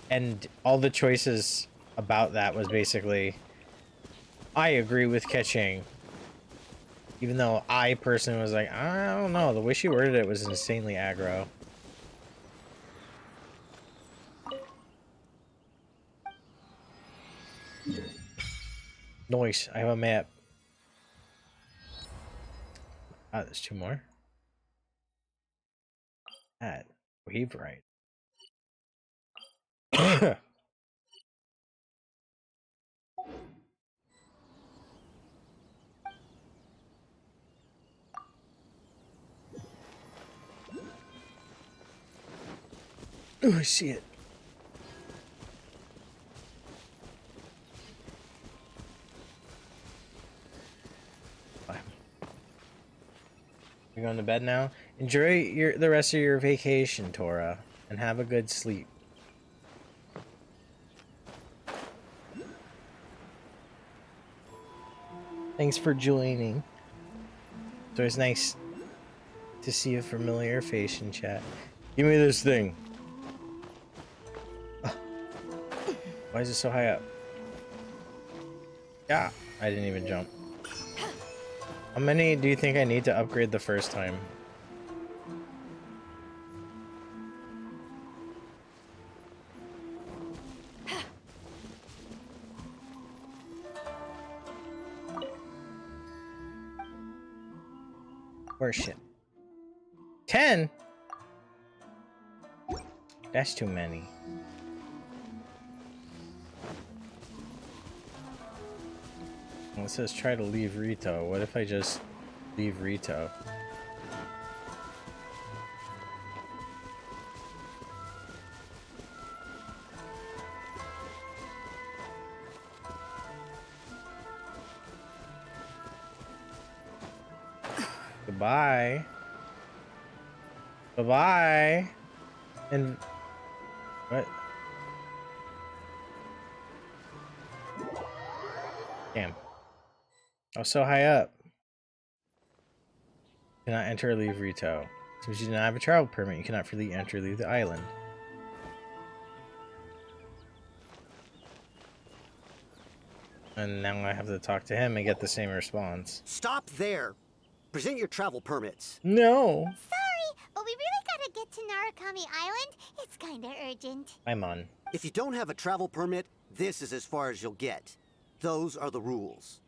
And all the choices about that was basically, I agree with Kitching. Even though I personally was like, I don't know, the way she worded it was insanely aggro. Nice, I have a map. Ah, there's two more. That wave right. Oh, I see it. Bye. You're going to bed now? Enjoy the rest of your vacation, Tora, and have a good sleep. Thanks for joining. It's always nice to see a familiar face in chat. Give me this thing. Why is it so high up? Yeah, I didn't even jump. How many do you think I need to upgrade the first time? Horseshit. 10? That's too many. Well, it says try to leave Rito. What if I just leave Rito? Goodbye. Bye-bye. And... what? Damn. I was so high up. Cannot enter or leave Rito. Since you do not have a travel permit, you cannot freely enter or leave the island. And now I have to talk to him and get the same response. Stop there. Present your travel permits. No. Sorry, but we really gotta get to Narukami Island. It's kinda urgent. I'm on. If you don't have a travel permit, this is as far as you'll get. Those are the rules.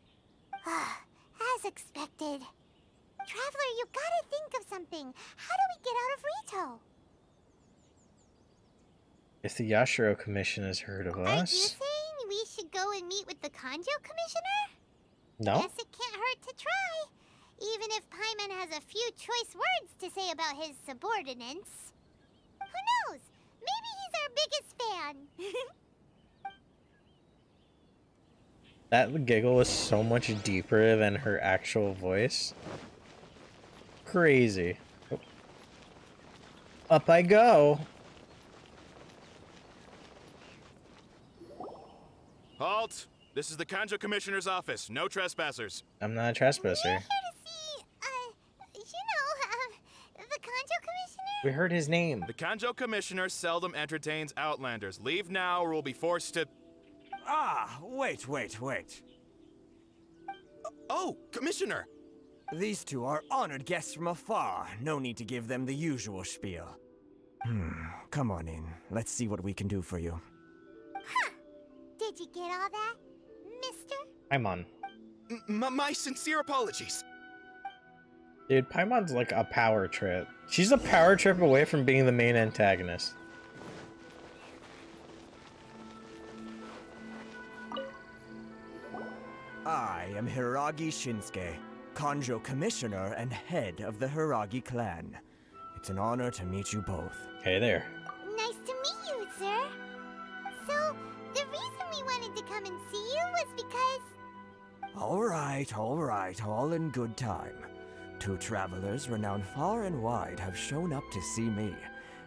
As expected. Traveler, you gotta think of something. How do we get out of Rito? If the Yashiro Commission has heard of Are you us... saying we should go and meet with the Kanjo Commissioner? No. Guess it can't hurt to try. Even if Paimon has a few choice words to say about his subordinates. Who knows? Maybe he's our biggest fan. That giggle was so much deeper than her actual voice. Crazy. Oh. Up I go. Halt! This is the Kanjo Commissioner's office. No trespassers. I'm not a trespasser. The Kanjo Commissioner? We heard his name. The Kanjo Commissioner seldom entertains Outlanders. Leave now or we'll be forced to... Ah, wait. Oh, Commissioner! These two are honored guests from afar. No need to give them the usual spiel. Come on in. Let's see what we can do for you. Huh. Did you get all that, mister? Paimon. My sincere apologies. Dude, Paimon's like a power trip. She's a power trip away from being the main antagonist. I am Hiragi Shinsuke, Kanjo Commissioner and head of the Hiragi clan. It's an honor to meet you both. Hey there. Nice to meet you, sir. So, the reason we wanted to come and see you was because... All right, all in good time. Two travelers renowned far and wide have shown up to see me,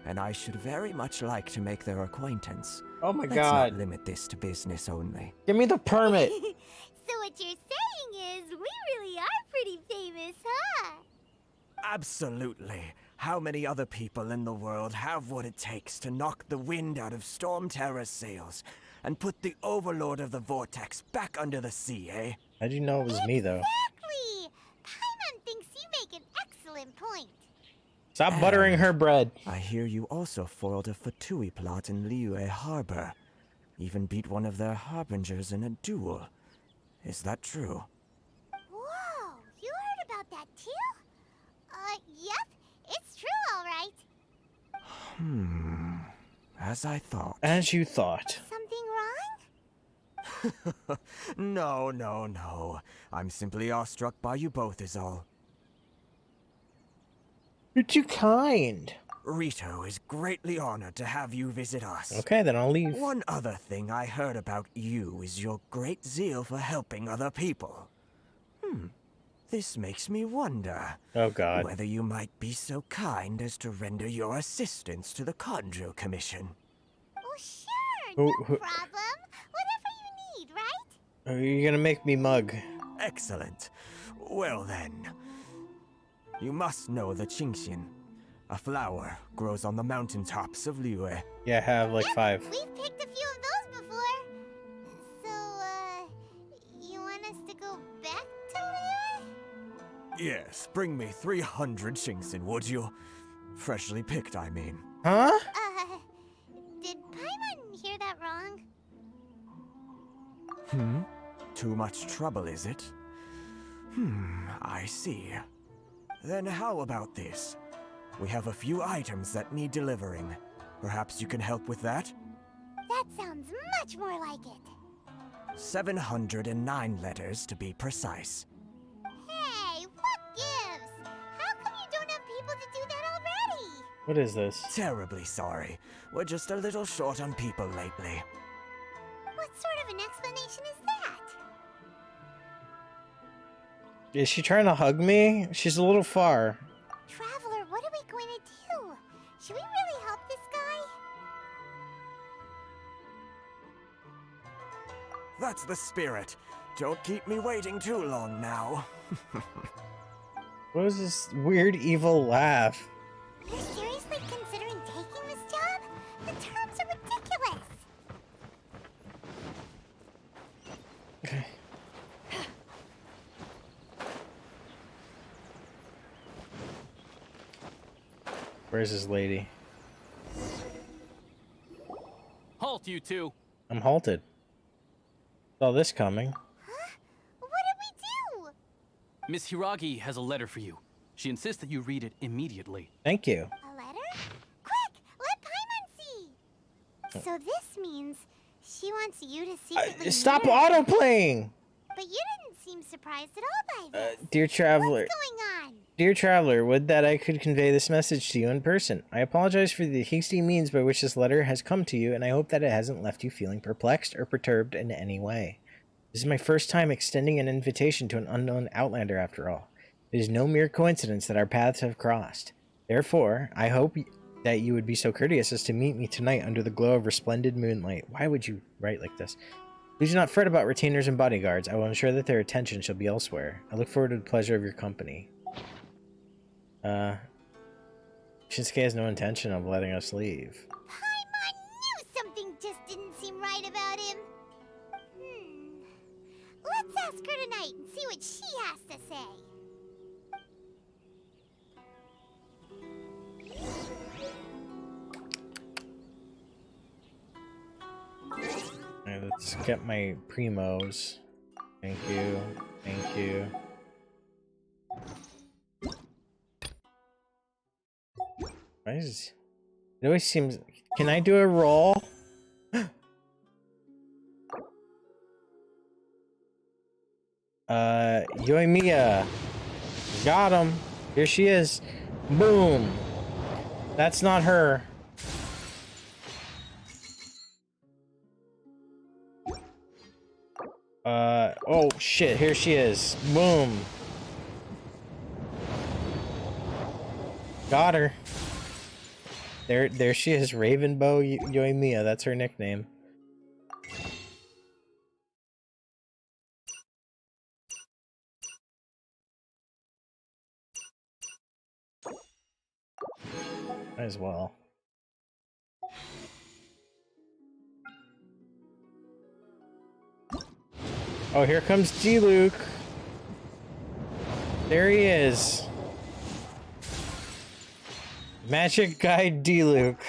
and I should very much like to make their acquaintance. Oh my Let's god. not limit this to business only. Give me the permit. So what you're saying is, we really are pretty famous, huh? Absolutely. How many other people in the world have what it takes to knock the wind out of Storm Terror's sails and put the overlord of the vortex back under the sea, eh? How'd you know it was me, though? Exactly! Paimon thinks you make an excellent point. Stop buttering her bread. I hear you also foiled a Fatui plot in Liyue Harbor. Even beat one of their harbingers in a duel. Is that true? Whoa, you heard about that too? Yep, it's true, all right. As I thought. As you thought. Something wrong? No. I'm simply awestruck by you both is all. You're too kind. Rito is greatly honored to have you visit us. Okay, then I'll leave. One other thing I heard about you is your great zeal for helping other people. This makes me wonder. Oh god. Whether you might be so kind as to render your assistance to the Kanjo Commission. Oh, sure, no problem. Whatever you need, right? Are you gonna make me mug? Excellent. Well then. You must know the Qingxian. A flower grows on the mountaintops of Liyue. Yeah, I have like 5. We've picked a few of those before. So, you want us to go back to Liyue? Yes, bring me 300 Qingxian, would you? Freshly picked, I mean. Huh? Did Paimon hear that wrong? Too much trouble, is it? I see. Then how about this? We have a few items that need delivering. Perhaps you can help with that? That sounds much more like it. 709 letters to be precise. Hey, what gives? How come you don't have people to do that already? What is this? Terribly sorry. We're just a little short on people lately. What sort of an explanation is that? Is she trying to hug me? She's a little far. Traveler, what are we going to do? Should we really help this guy? That's the spirit. Don't keep me waiting too long now. What was this weird evil laugh? You're seriously considering taking this job? The terms are ridiculous. Okay. Where's this lady? Halt, you two! I'm halted. Saw this coming. Huh? What did we do? Miss Hiragi has a letter for you. She insists that you read it immediately. Thank you. A letter? Quick, let Paimon see. So this means she wants you to secretly Stop marry. autoplaying! But you didn't seem surprised at all by this. Dear traveler. What's going on? Dear traveler, would that I could convey this message to you in person. I apologize for the hasty means by which this letter has come to you, and I hope that it hasn't left you feeling perplexed or perturbed in any way. This is my first time extending an invitation to an unknown outlander after all. It is no mere coincidence that our paths have crossed. Therefore, I hope that you would be so courteous as to meet me tonight under the glow of resplendent moonlight. Why would you write like this? Please do not fret about retainers and bodyguards. I will ensure that their attention shall be elsewhere. I look forward to the pleasure of your company. Shinsuke has no intention of letting us leave. Paimon knew something just didn't seem right about him. Let's ask her tonight and see what she has to say. Alright, let's get my primos. Thank you. Thank you. Why is... It always seems... Can I do a roll? Yoimiya. Got him. Here she is. Boom. That's not her. Oh shit, here she is. Boom. Got her. There she is, Ravenbow Yoimiya, that's her nickname. Might as well. Oh, here comes D-Luke. There he is. Magic Guide D-Luke.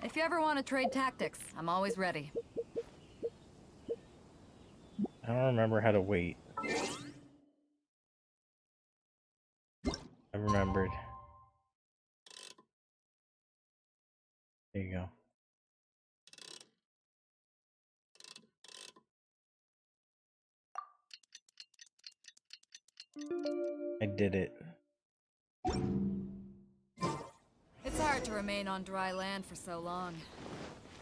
If you ever want to trade tactics, I'm always ready. I don't remember how to wait. I remembered. There you go. I did it. It's hard to remain on dry land for so long.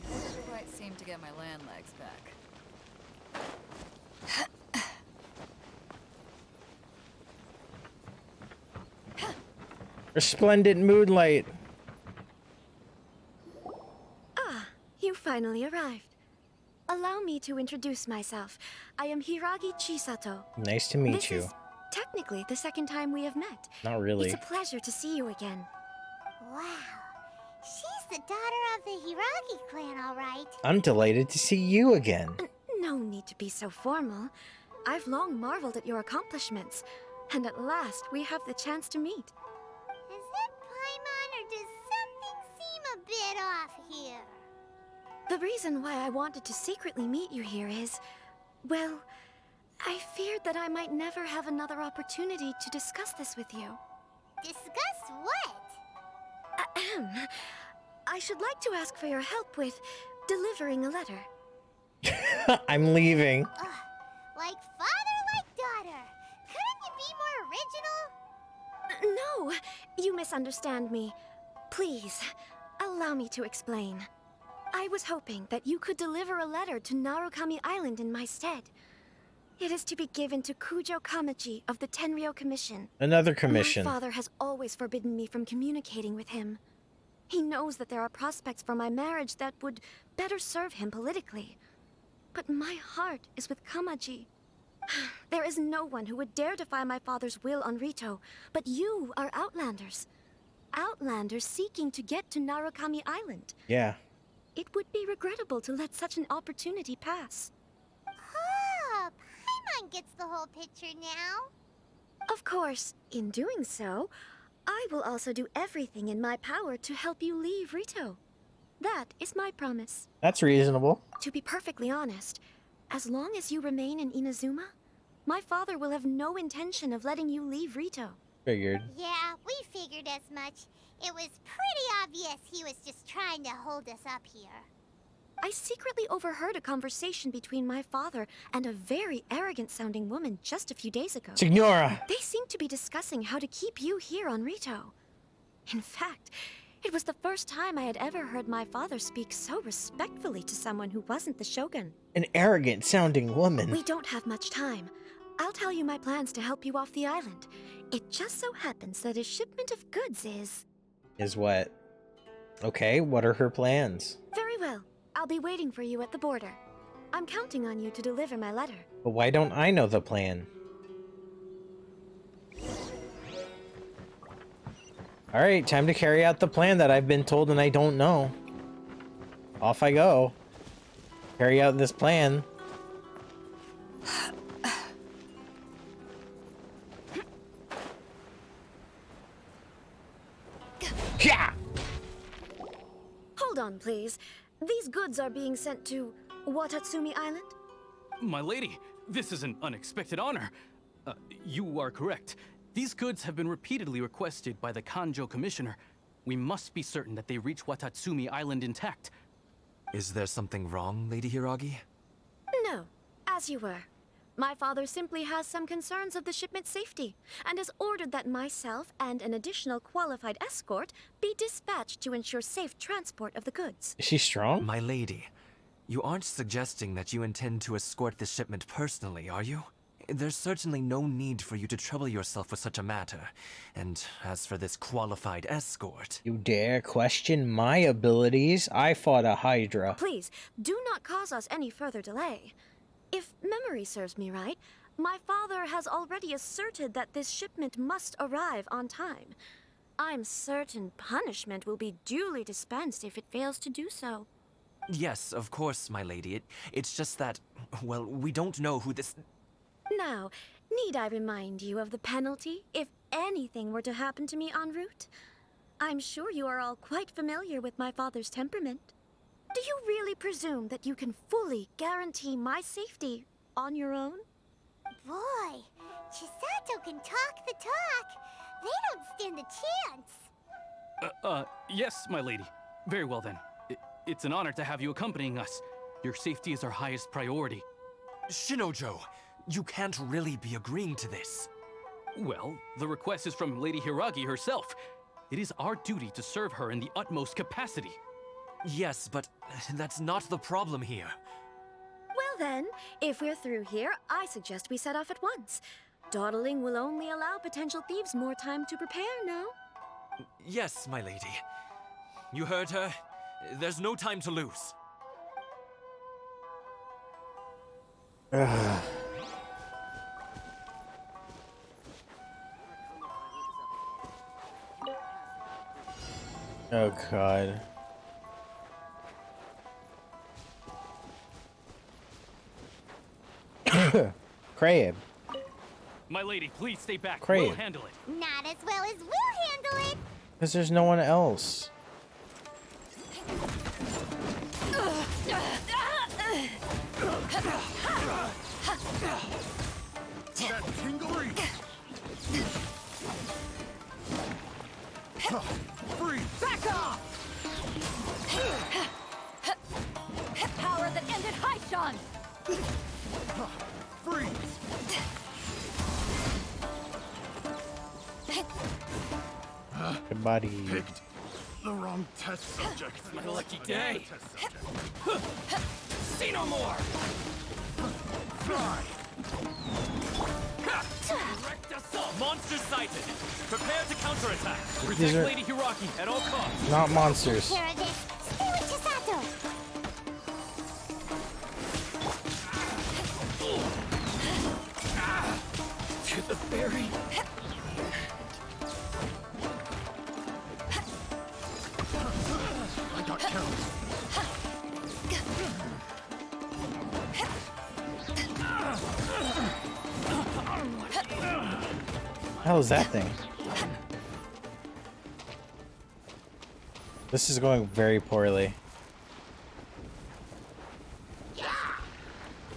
Never quite seem to get my land legs back. Resplendent moonlight. Ah, you finally arrived. Allow me to introduce myself. I am Hiragi Chisato. Nice to meet you. This is technically the second time we have met. Not really. It's a pleasure to see you again. Wow. She's the daughter of the Hiragi clan, all right. I'm delighted to see you again. No need to be so formal. I've long marveled at your accomplishments, and at last we have the chance to meet. Is it Paimon, or does something seem a bit off here? The reason why I wanted to secretly meet you here is, well, I feared that I might never have another opportunity to discuss this with you. Discuss what? Ahem. I should like to ask for your help with delivering a letter. I'm leaving. Like father, like daughter. Couldn't you be more original? No, you misunderstand me. Please, allow me to explain. I was hoping that you could deliver a letter to Narukami Island in my stead. It is to be given to Kujo Kamachi of the Tenryou Commission. Another commission. My father has always forbidden me from communicating with him. He knows that there are prospects for my marriage that would better serve him politically. But my heart is with Kamaji. There is no one who would dare defy my father's will on Rito, but you are Outlanders. Outlanders seeking to get to Narukami Island. Yeah. It would be regrettable to let such an opportunity pass. Oh, Paimon gets the whole picture now. Of course, in doing so, I will also do everything in my power to help you leave Rito. That is my promise. That's reasonable. To be perfectly honest, as long as you remain in Inazuma, my father will have no intention of letting you leave Rito. Figured. Yeah, we figured as much. It was pretty obvious he was just trying to hold us up here. I secretly overheard a conversation between my father and a very arrogant-sounding woman just a few days ago. Signora! They seemed to be discussing how to keep you here on Rito. In fact, it was the first time I had ever heard my father speak so respectfully to someone who wasn't the Shogun. An arrogant sounding woman. We don't have much time. I'll tell you my plans to help you off the island. It just so happens that a shipment of goods is... Is what? Okay, what are her plans? Very well. I'll be waiting for you at the border. I'm counting on you to deliver my letter. But why don't I know the plan? Alright, time to carry out the plan that I've been told and I don't know. Off I go. Carry out this plan. Yeah! Hold on, please. These goods are being sent to Watatsumi Island? My lady, this is an unexpected honor. You are correct. These goods have been repeatedly requested by the Kanjo Commissioner. We must be certain that they reach Watatsumi Island intact. Is there something wrong, Lady Hiragi? No, as you were. My father simply has some concerns of the shipment's safety, and has ordered that myself and an additional qualified escort be dispatched to ensure safe transport of the goods. Is she strong? My lady, you aren't suggesting that you intend to escort the shipment personally, are you? There's certainly no need for you to trouble yourself with such a matter. And as for this qualified escort... You dare question my abilities? I fought a Hydra. Please, do not cause us any further delay. If memory serves me right, my father has already asserted that this shipment must arrive on time. I'm certain punishment will be duly dispensed if it fails to do so. Yes, of course, my lady. It's just that, well, we don't know who this... Now, need I remind you of the penalty if anything were to happen to me en route? I'm sure you are all quite familiar with my father's temperament. Do you really presume that you can fully guarantee my safety on your own? Boy, Chisato can talk the talk. They don't stand a chance. Yes, my lady. Very well then. It's an honor to have you accompanying us. Your safety is our highest priority. Shinojo, you can't really be agreeing to this. Well, the request is from Lady Hiragi herself. It is our duty to serve her in the utmost capacity. Yes, but that's not the problem here. Well then, if we're through here, I suggest we set off at once. Dawdling will only allow potential thieves more time to prepare, no? Yes, my lady. You heard her. There's no time to lose. Oh god. Crab. My lady, please stay back. Crave. We'll handle it. Not as well as we'll handle it. Because there's no one else. Back off! Power that ended Haishan! Freeze! Good buddy. Picked the wrong test subject. It's my lucky day. See no more. Fly. Direct assault! Monster sighted! Prepare to counterattack! These Protect are- Lady Hiraki at all costs! Not monsters. Care of this. Stay with Chisato. To the ferry. I got killed. Hell is that thing? This is going very poorly.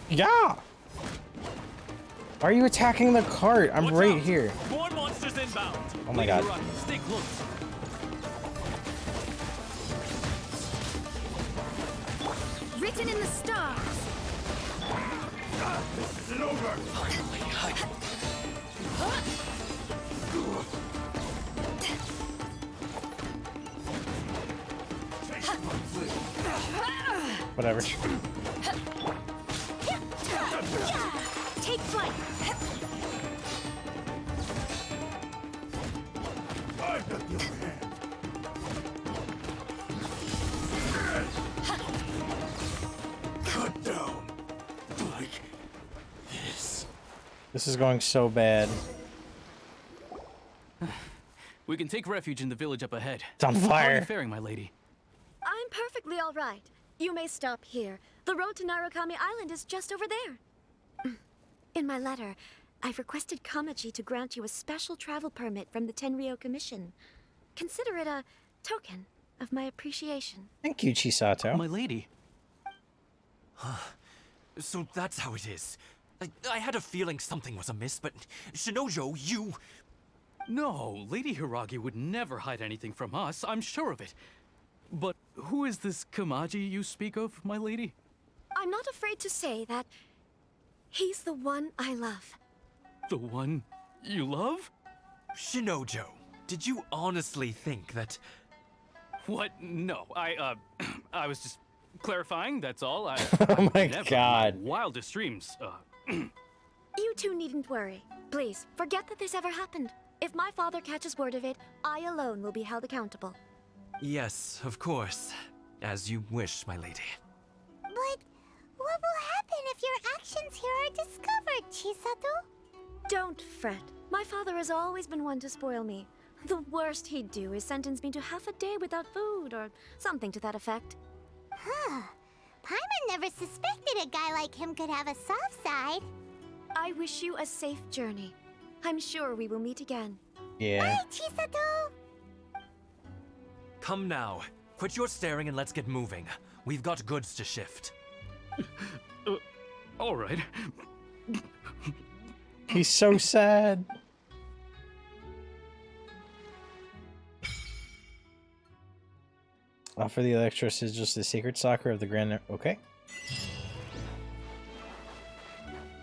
Yeah! Why are you attacking the cart? I'm right here. More monsters inbound! Oh my Lady god. Hiraki, stay close! Written in the stars. This isn't over. Whatever. Take flight. I've got the upper hand. Cut down. Like this. This is going so bad. We can take refuge in the village up ahead. It's on How are fire. you faring, my lady? I'm perfectly all right. You may stop here. The road to Narukami Island is just over there. In my letter, I've requested Kamaji to grant you a special travel permit from the Tenryou Commission. Consider it a token of my appreciation. Thank you, Chisato. My lady. So that's how it is. I had a feeling something was amiss, but Shinojo, you... No, Lady Hiragi would never hide anything from us, I'm sure of it. But who is this Kamaji you speak of, my lady? I'm not afraid to say that he's the one I love. The one you love? Shinojo, did you honestly think that... What? No, I was just clarifying, that's all. Oh my never, god. Wildest dreams, You two needn't worry. Please, forget that this ever happened. If my father catches word of it, I alone will be held accountable. Yes, of course. As you wish, my lady. But what will happen if your actions here are discovered, Chisato? Don't fret. My father has always been one to spoil me. The worst he'd do is sentence me to half a day without food or something to that effect. Huh. Paimon never suspected a guy like him could have a soft side. I wish you a safe journey. I'm sure we will meet again. Yeah. Bye, Chisato! Come now. Quit your staring and let's get moving. We've got goods to shift. All right. He's so sad. Offer the electricity is just the secret soccer of the Grand... Okay.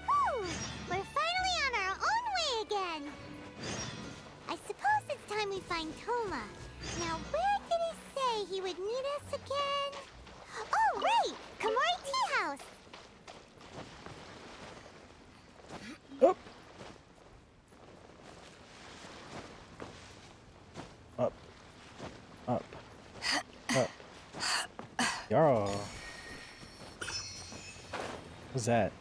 Whew, we're finally on our own way again. I suppose it's time we find Toma. Now, where did he say he would meet us again? Oh, right! Komori Tea House! Up. Up. Up. Up. Yarrow. What's that?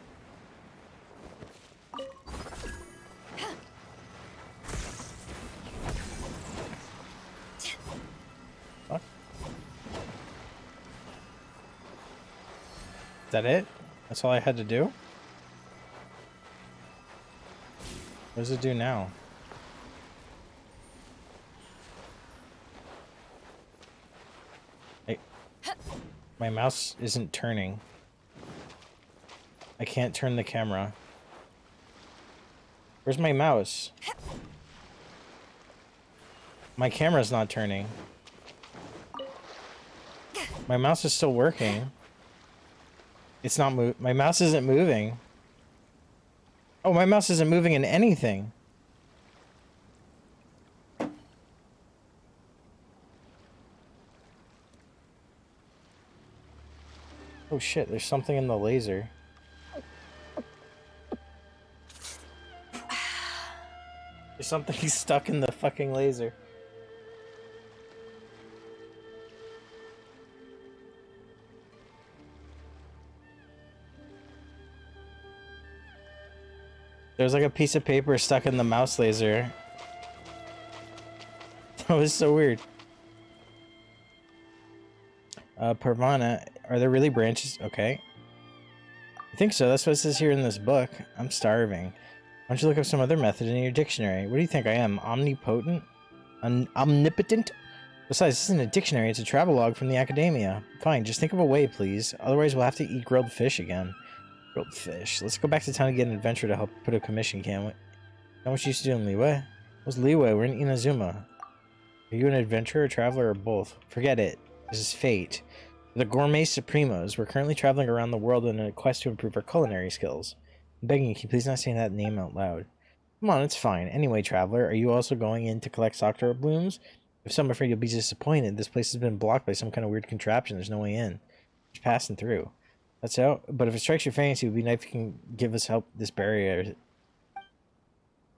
Fuck. Is that it? That's all I had to do? What does it do now? My mouse isn't turning. I can't turn the camera. Where's my mouse? My camera's not turning. My mouse is still working. It's not my mouse isn't moving. Oh, my mouse isn't moving in anything. Oh shit, there's something in the laser. There's something stuck in the fucking laser. There's like a piece of paper stuck in the mouse laser. That was so weird. Parvana, are there really branches? Okay. I think so. That's what it says here in this book. I'm starving. Why don't you look up some other method in your dictionary? What do you think I am? Omnipotent? Omnipotent? Besides, this isn't a dictionary. It's a travelogue from the academia. Fine, just think of a way, please. Otherwise, we'll have to eat grilled fish again. Grilled fish. Let's go back to town and get an adventure to help put a commission, can't we? How much you used to do in Liyue? What's Liyue? We're in Inazuma. Are you an adventurer, a traveler, or both? Forget it. This is fate. The Gourmet Supremos. We're currently traveling around the world in a quest to improve our culinary skills. I'm begging you, can you please not say that name out loud? Come on, it's fine. Anyway, traveler, are you also going in to collect sakura blooms? If so, I'm afraid you'll be disappointed. This place has been blocked by some kind of weird contraption. There's no way in. Just passing through. That's out. But if it strikes your fancy, it would be nice if you can give us help this barrier.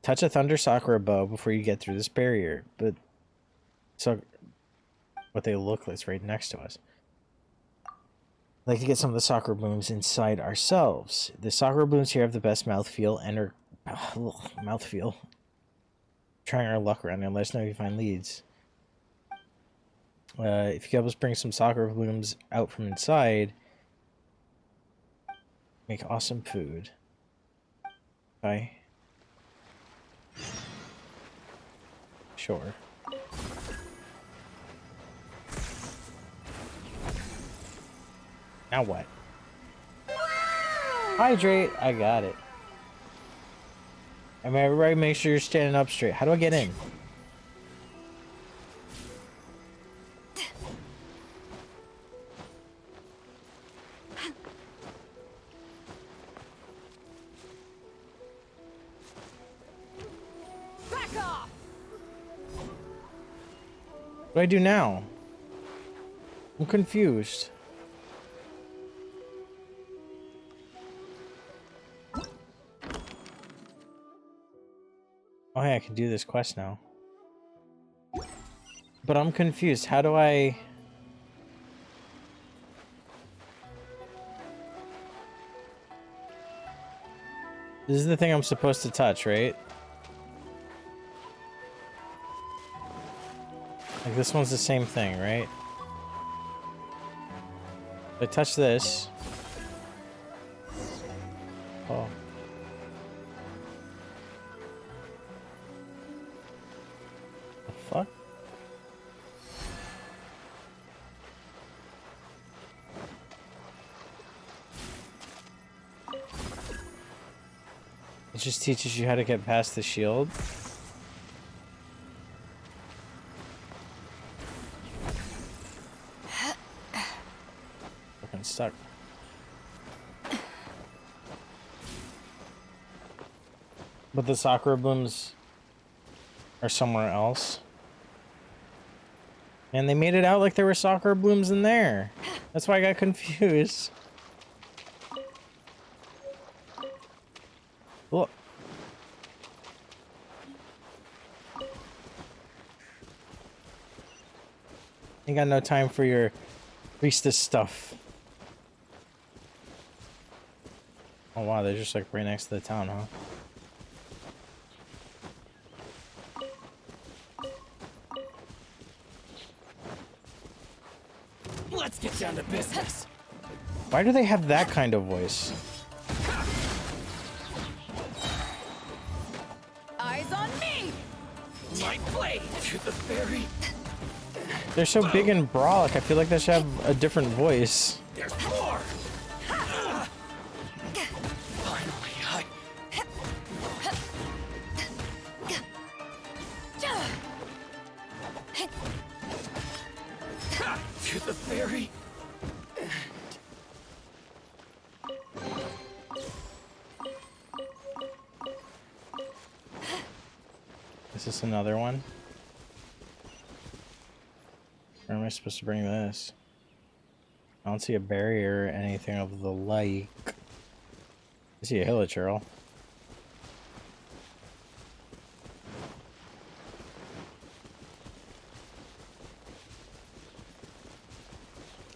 Touch a thunder sakura bow before you get through this barrier. But so what they look like is right next to us. I'd like to get some of the sakura blooms inside ourselves. The sakura blooms here have the best mouthfeel and are mouthfeel. Trying our luck around and let us know if you find leads. If you can help us bring some sakura blooms out from inside, make awesome food. Bye. Sure. Now what? Hydrate. I got it. I mean, everybody make sure you're standing up straight. How do I get in? Back off! What do I do now? I'm confused. Oh, hey, I can do this quest now. But I'm confused. How do I... This is the thing I'm supposed to touch, right? Like, this one's the same thing, right? If I touch this... Oh. The fuck? It just teaches you how to get past the shield. Fucking stuck. But the sakura blooms are somewhere else. And they made it out like there were sakura blooms in there. That's why I got confused. Look. Ain't got no time for your priestess stuff. Oh wow, they're just like right next to the town, huh? Let's get down to business. Why do they have that kind of voice? Eyes on me! My blade to the very... They're so big and brolic, I feel like they should have a different voice. There's more! Finally, to the very... another one. Where am I supposed to bring this? I don't see a barrier or anything of the like. I see a hilichurl.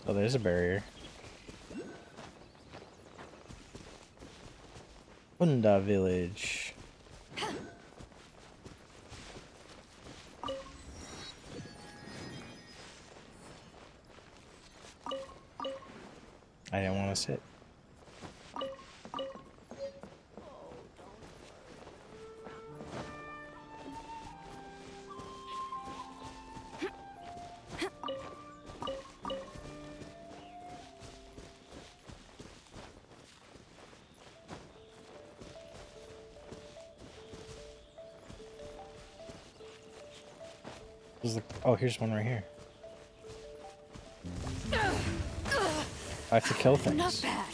Oh, there's a barrier. Bunda Village. I didn't want to sit. Oh, here's one right here. I have to kill things. Not bad.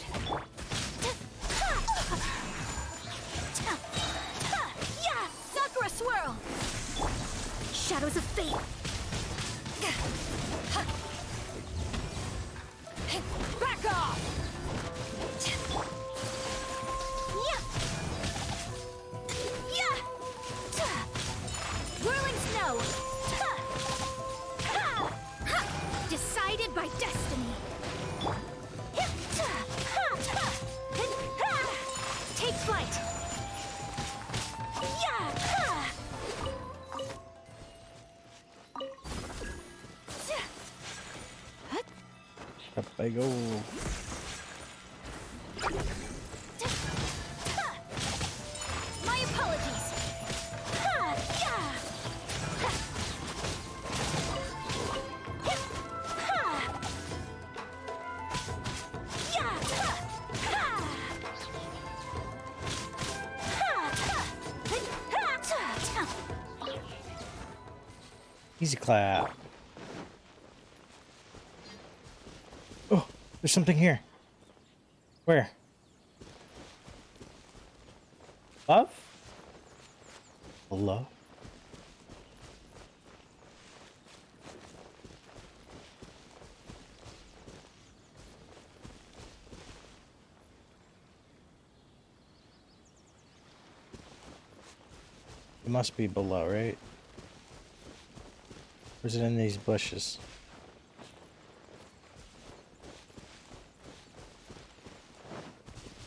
Yeah! Sakura swirl! Shadows of fate! Back off! Whirling snow! Decided by destiny! Take flight! Up I go. My apologies! Easy clap. Oh, there's something here. Where? Love? Love? It must be below, right? Or is it in these bushes?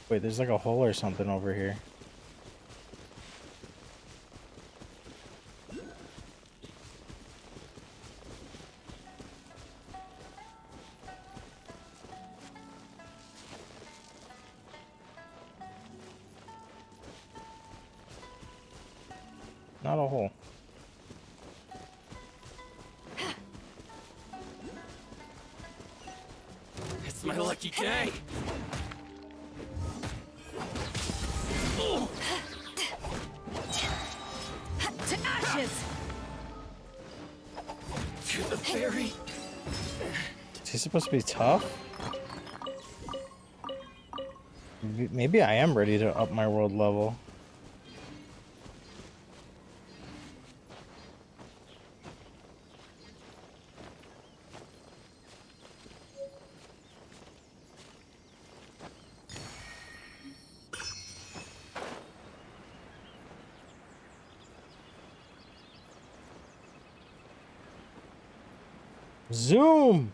Wait, there's like a hole or something over here. Not a hole. It's my lucky day. To ashes! To the fairy. Is he supposed to be tough? Maybe I am ready to up my world level. Zoom!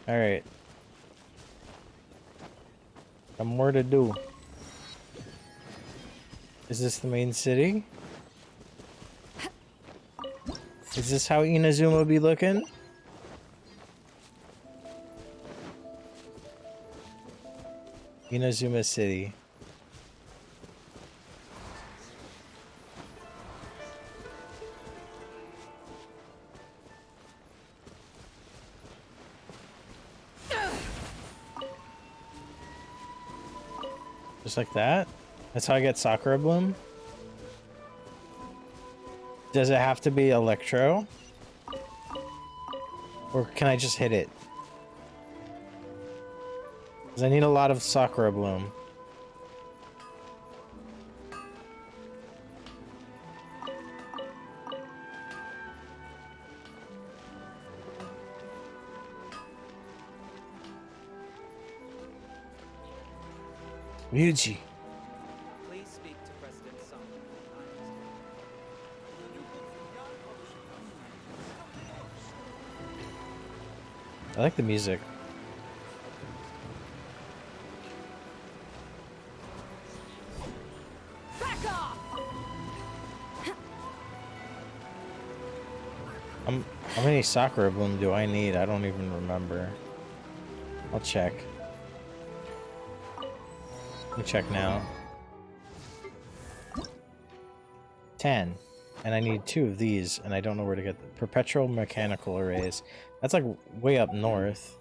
Alright. More to do. Is this the main city? Is this how Inazuma be looking? Inazuma City. Just like that? That's how I get Sakura Bloom? Does it have to be Electro? Or can I just hit it? Because I need a lot of Sakura Bloom. Ryuji. Please speak to President Song. I like the music. Back off! How many Sakura Bloom do I need? I don't even remember. I'll check. Let me check now. 10. And I need 2 of these, and I don't know where to get the perpetual mechanical arrays. That's like way up north.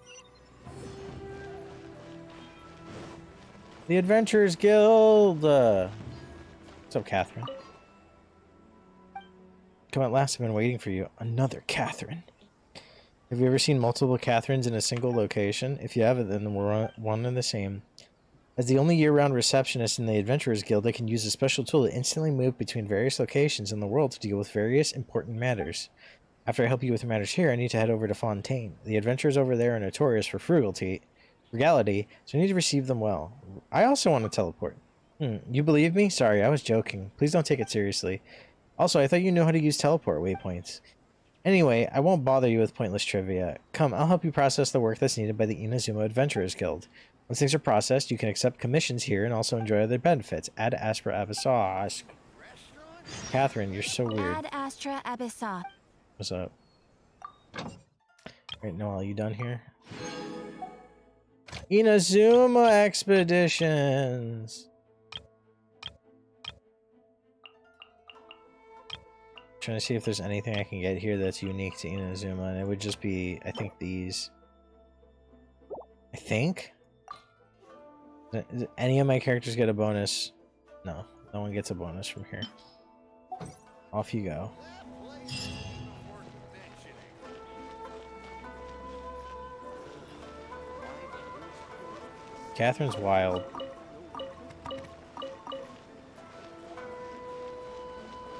The Adventurers Guild! What's up, Catherine? Come at last, I've been waiting for you. Another Catherine. Have you ever seen multiple Catherines in a single location? If you haven't, then we're one and the same. As the only year-round receptionist in the Adventurers Guild, I can use a special tool to instantly move between various locations in the world to deal with various important matters. After I help you with matters here, I need to head over to Fontaine. The adventurers over there are notorious for frugality, so I need to receive them well. I also want to teleport. You believe me? Sorry, I was joking. Please don't take it seriously. Also, I thought you knew how to use teleport waypoints. Anyway, I won't bother you with pointless trivia. Come, I'll help you process the work that's needed by the Inazuma Adventurers Guild. Once things are processed, you can accept commissions here and also enjoy other benefits. Ad Astra Abyssal. Catherine, you're so weird. Ad Astra Abyssal. What's up? Alright, Noel, you done here? Inazuma Expeditions! Trying to see if there's anything I can get here that's unique to Inazuma, and it would just be, I think, these. I think? Does any of my characters get a bonus? No, no one gets a bonus from here. Off you go. Catherine's wild.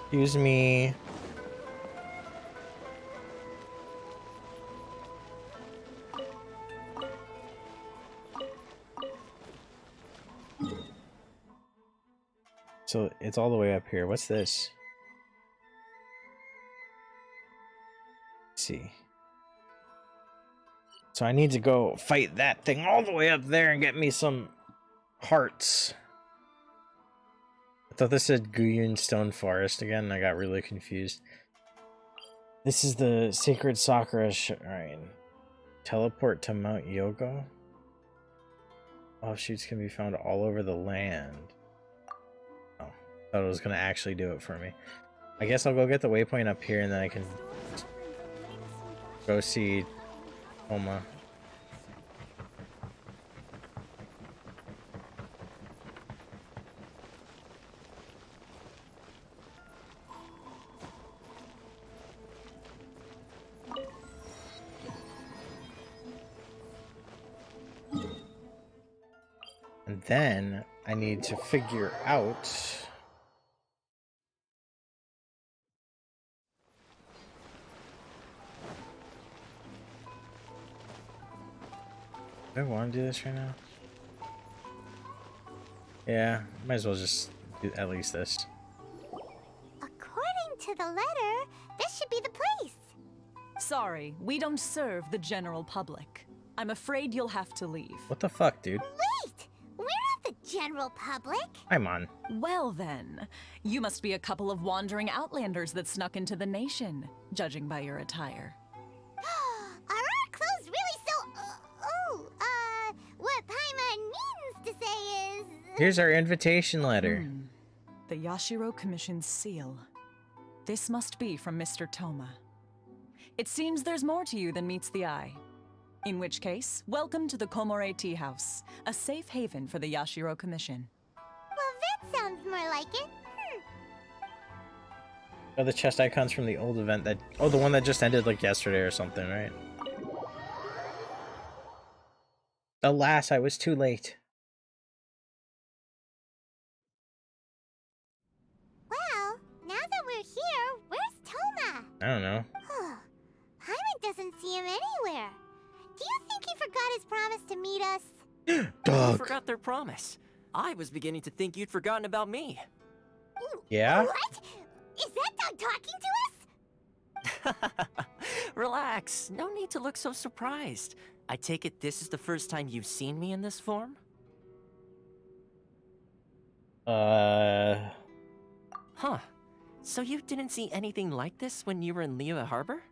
Excuse me. So it's all the way up here. What's this? Let's see. So I need to go fight that thing all the way up there and get me some hearts. I thought this said Guyun Stone Forest again, and I got really confused. This is the Sacred Sakura Shrine. Teleport to Mount Yogo? Offshoots can be found all over the land. Oh, thought it was going to actually do it for me. I guess I'll go get the waypoint up here, and then I can go see Khoma. And then I need to figure out do I want to do this right now? Yeah, might as well just do at least this. According to the letter, this should be the place. Sorry, we don't serve the general public. I'm afraid you'll have to leave. What the fuck, dude? Wait! We're not the general public. I'm on. Well then, you must be a couple of wandering outlanders that snuck into the nation, judging by your attire. Are our clothes really so... what Paimon means to say is... Here's our invitation letter. The Yashiro Commission's seal. This must be from Mr. Toma. It seems there's more to you than meets the eye. In which case, welcome to the Komore Tea House, a safe haven for the Yashiro Commission. Well, that sounds more like it. Oh, the chest icons from the old event that... Oh, the one that just ended like yesterday or something, right? Alas, I was too late. Well, now that we're here, where's Toma? I don't know. Paimon doesn't see him anywhere. Do you think he forgot his promise to meet us? Who forgot their promise? I was beginning to think you'd forgotten about me. Yeah? What? Is that dog talking to us? Relax. No need to look so surprised. I take it this is the first time you've seen me in this form? Huh. So you didn't see anything like this when you were in Liyue Harbor?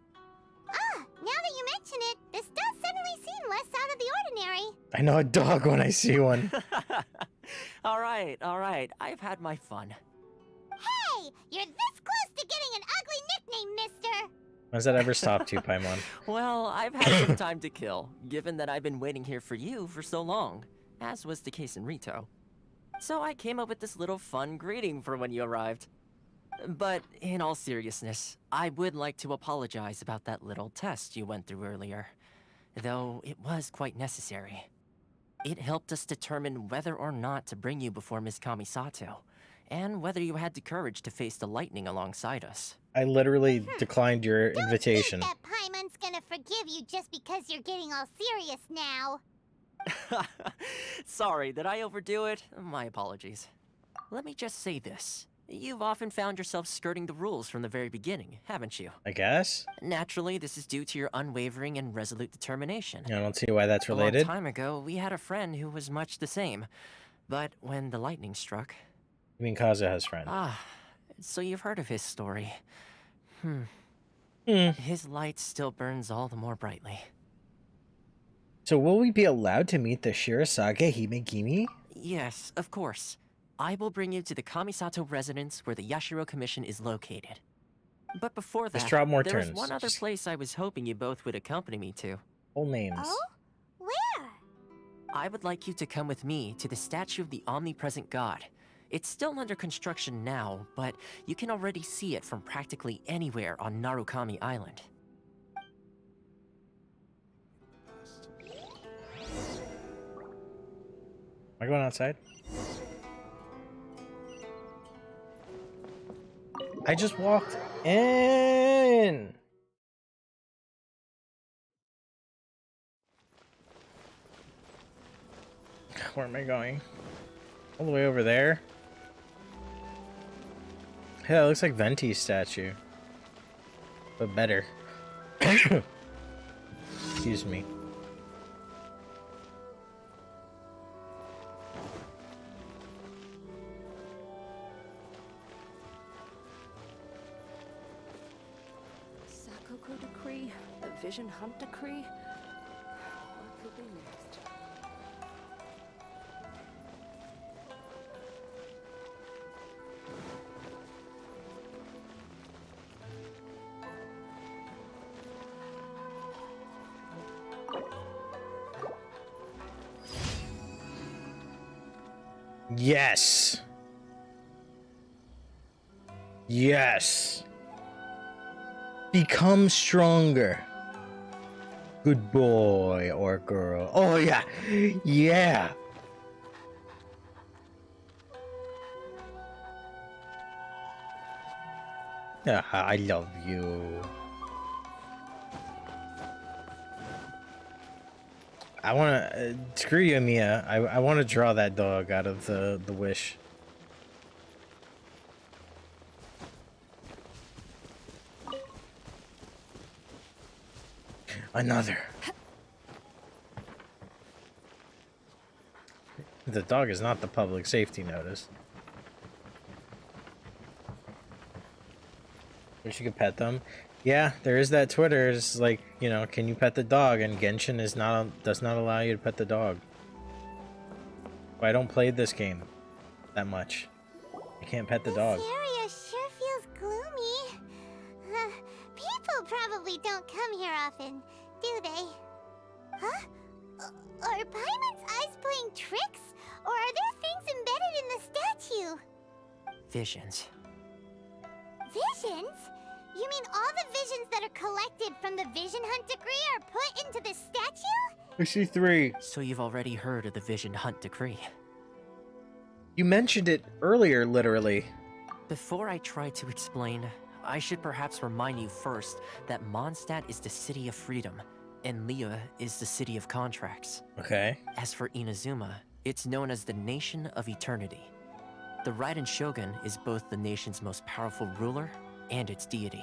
Ah, now that you mention it, this does suddenly seem less out of the ordinary. I know a dog when I see one. All right. I've had my fun. Hey, you're this close to getting an ugly nickname, mister. When does that ever stop you, Paimon? Well, I've had some time to kill, given that I've been waiting here for you for so long, as was the case in Rito. So I came up with this little fun greeting for when you arrived. But in all seriousness, I would like to apologize about that little test you went through earlier, though it was quite necessary. It helped us determine whether or not to bring you before Miss Kamisato, and whether you had the courage to face the lightning alongside us. I literally declined your invitation. That Paimon's gonna forgive you just because you're getting all serious now. Sorry, did I overdo it? My apologies. Let me just say this. You've often found yourself skirting the rules from the very beginning, haven't you? I guess? Naturally, this is due to your unwavering and resolute determination. I don't see why that's related. A long time ago, we had a friend who was much the same. But when the lightning struck... You mean Kaza has friends? Ah, so you've heard of his story. His light still burns all the more brightly. So will we be allowed to meet the Shirasage Himegimi? Yes, of course. I will bring you to the Kamisato residence where the Yashiro Commission is located. But before that, there was one other place I was hoping you both would accompany me to. Full names. Oh? Where? I would like you to come with me to the statue of the omnipresent god. It's still under construction now, but you can already see it from practically anywhere on Narukami Island. Am I going outside? I just walked in. Where am I going? All the way over there? Yeah, it looks like Venti's statue. But better. Excuse me. Sakoku Decree, the Vision Hunt Decree. What could be next? Yes. Yes. Become stronger. Good boy or girl. Oh yeah. Yeah. I love you. I want to screw you, Mia. I want to draw that dog out of the wish. Another. The dog is not the public safety notice. Wish you could pet them. Yeah, there is that Twitter. It's like, you know, can you pet the dog? And Genshin is does not allow you to pet the dog. I don't play this game that much. I can't pet the dog. This area sure feels gloomy. People probably don't come here often, do they? Huh? Are Paimon's eyes playing tricks? Or are there things embedded in the statue? Visions. Visions? You mean all the visions that are collected from the Vision Hunt Decree are put into this statue? I see 3. So you've already heard of the Vision Hunt Decree? You mentioned it earlier, literally. Before I try to explain, I should perhaps remind you first that Mondstadt is the city of freedom, and Liyue is the city of contracts. Okay. As for Inazuma, It's known as the Nation of Eternity. The Raiden Shogun is both the nation's most powerful ruler and its deity.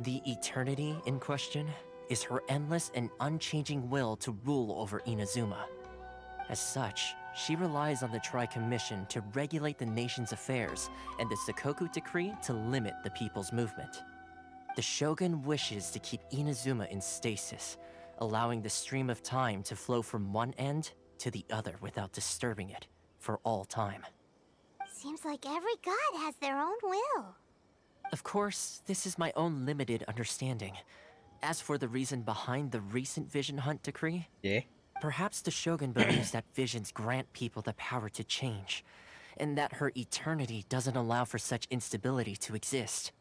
The Eternity in question is her endless and unchanging will to rule over Inazuma. As such, she relies on the Tri-Commission to regulate the nation's affairs and the Sakoku Decree to limit the people's movement. The Shogun wishes to keep Inazuma in stasis, allowing the stream of time to flow from one end to the other without disturbing it for all time. Seems like every god has their own will. Of course, this is my own limited understanding. As for the reason behind the recent Vision Hunt decree, perhaps the Shogun believes that visions grant people the power to change, and that her eternity doesn't allow for such instability to exist.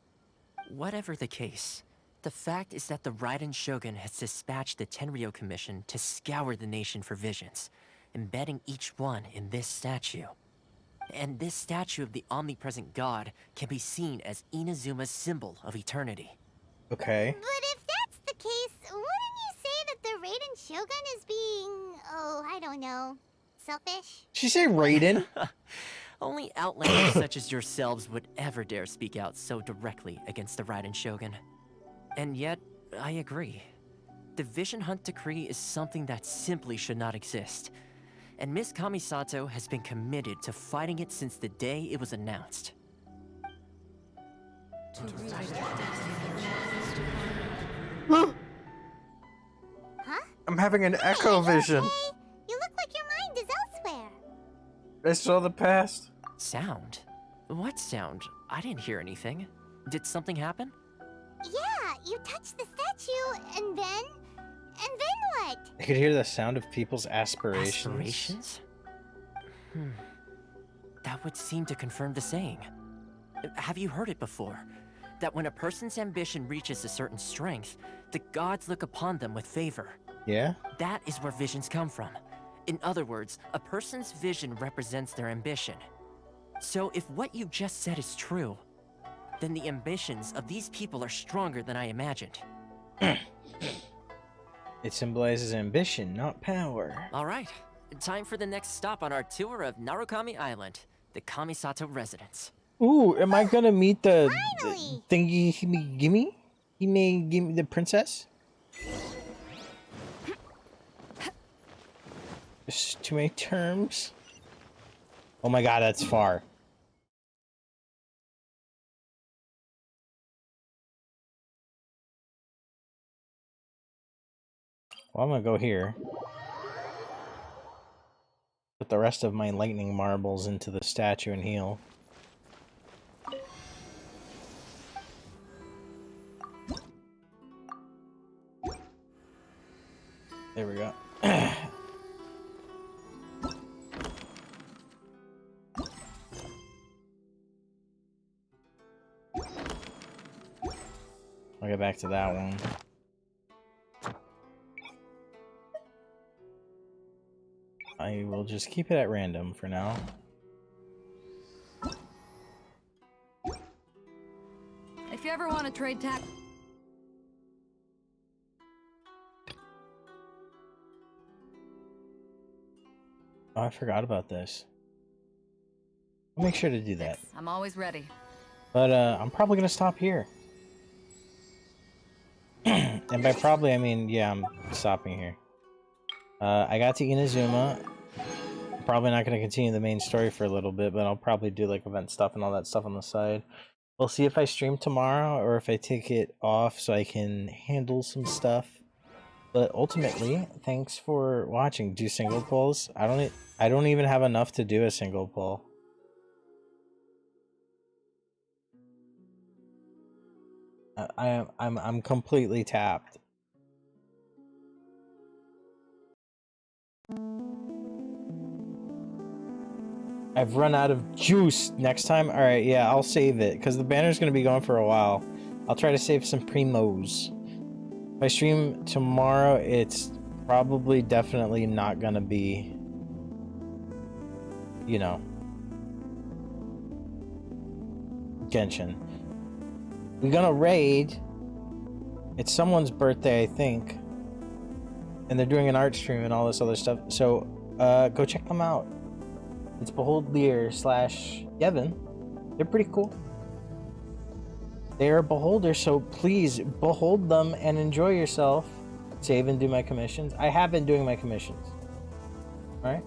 Whatever the case, the fact is that the Raiden Shogun has dispatched the Tenryo Commission to scour the nation for visions, embedding each one in this statue. And this statue of the omnipresent god can be seen as Inazuma's symbol of eternity. Okay. But if that's the case, wouldn't you say that the Raiden Shogun is being, I don't know, selfish? She say Raiden? Only outlanders such as yourselves would ever dare speak out so directly against the Raiden Shogun. And yet, I agree. The Vision Hunt decree is something that simply should not exist. And Miss Kamisato has been committed to fighting it since the day it was announced. Huh? I'm having an echo vision. You look like your mind is elsewhere. I saw the past. Sound? What sound? I didn't hear anything. Did something happen? Yeah, you touched the statue, and then what? I could hear the sound of people's aspirations. Aspirations? That would seem to confirm the saying. Have you heard it before? That when a person's ambition reaches a certain strength, the gods look upon them with favor. Yeah? That is where visions come from. In other words, a person's vision represents their ambition. So if what you just said is true, then the ambitions of these people are stronger than I imagined. It symbolizes ambition, not power. All right, time for the next stop on our tour of Narukami Island, the Kamisato residence. Ooh, am I gonna meet the thingy gimme? He may give me the princess? Just to make terms. Oh my god, that's far. Well, I'm gonna go here. Put the rest of my lightning marbles into the statue and heal. There we go. I'll get back to that one. I will just keep it at random for now. If you ever want to trade tack... Oh, I forgot about this. I'll make sure to do that. I'm always ready. But I'm probably gonna stop here. And by probably, I mean, yeah, I'm stopping here. I got to Inazuma. I'm probably not gonna continue the main story for a little bit, but I'll probably do like event stuff and all that stuff on the side. We'll see if I stream tomorrow or if I take it off so I can handle some stuff. But ultimately, thanks for watching. Do single polls? I don't even have enough to do a single poll. I'm completely tapped. I've run out of juice. Next time, all right, yeah, I'll save it because the banner's gonna be going for a while. I'll try to save some primos. If I stream tomorrow, it's probably definitely not gonna be, you know, Genshin. We're gonna raid. It's someone's birthday, I think. And they're doing an art stream and all this other stuff. So go check them out. It's Behold Lear / Yevon. They're pretty cool. They are beholders, so please behold them and enjoy yourself. Save and do my commissions. I have been doing my commissions. Alright?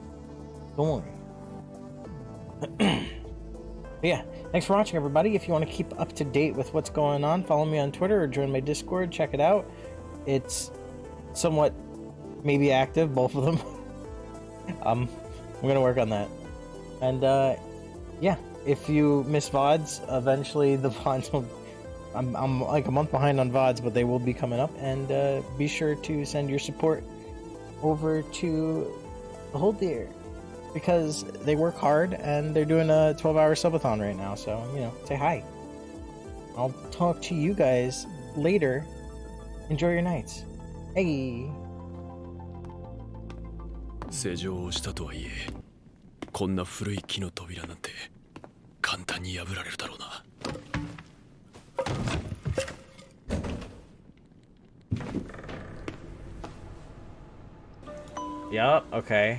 Don't worry. But yeah, thanks for watching, everybody. If you want to keep up to date with what's going on, follow me on Twitter or join my Discord. Check it out. It's somewhat maybe active, both of them. I'm gonna work on that. And yeah, if you miss VODs, eventually the VODs will... I'm like a month behind on VODs, but they will be coming up. And be sure to send your support over to Behold Lear, because they work hard and they're doing a 12-hour subathon right now. So, you know, say hi. I'll talk to you guys later. Enjoy your nights. Hey. 施錠をしたとはいえ、こんな古い木の扉なんて簡単に破られるだろうな。Yup, okay.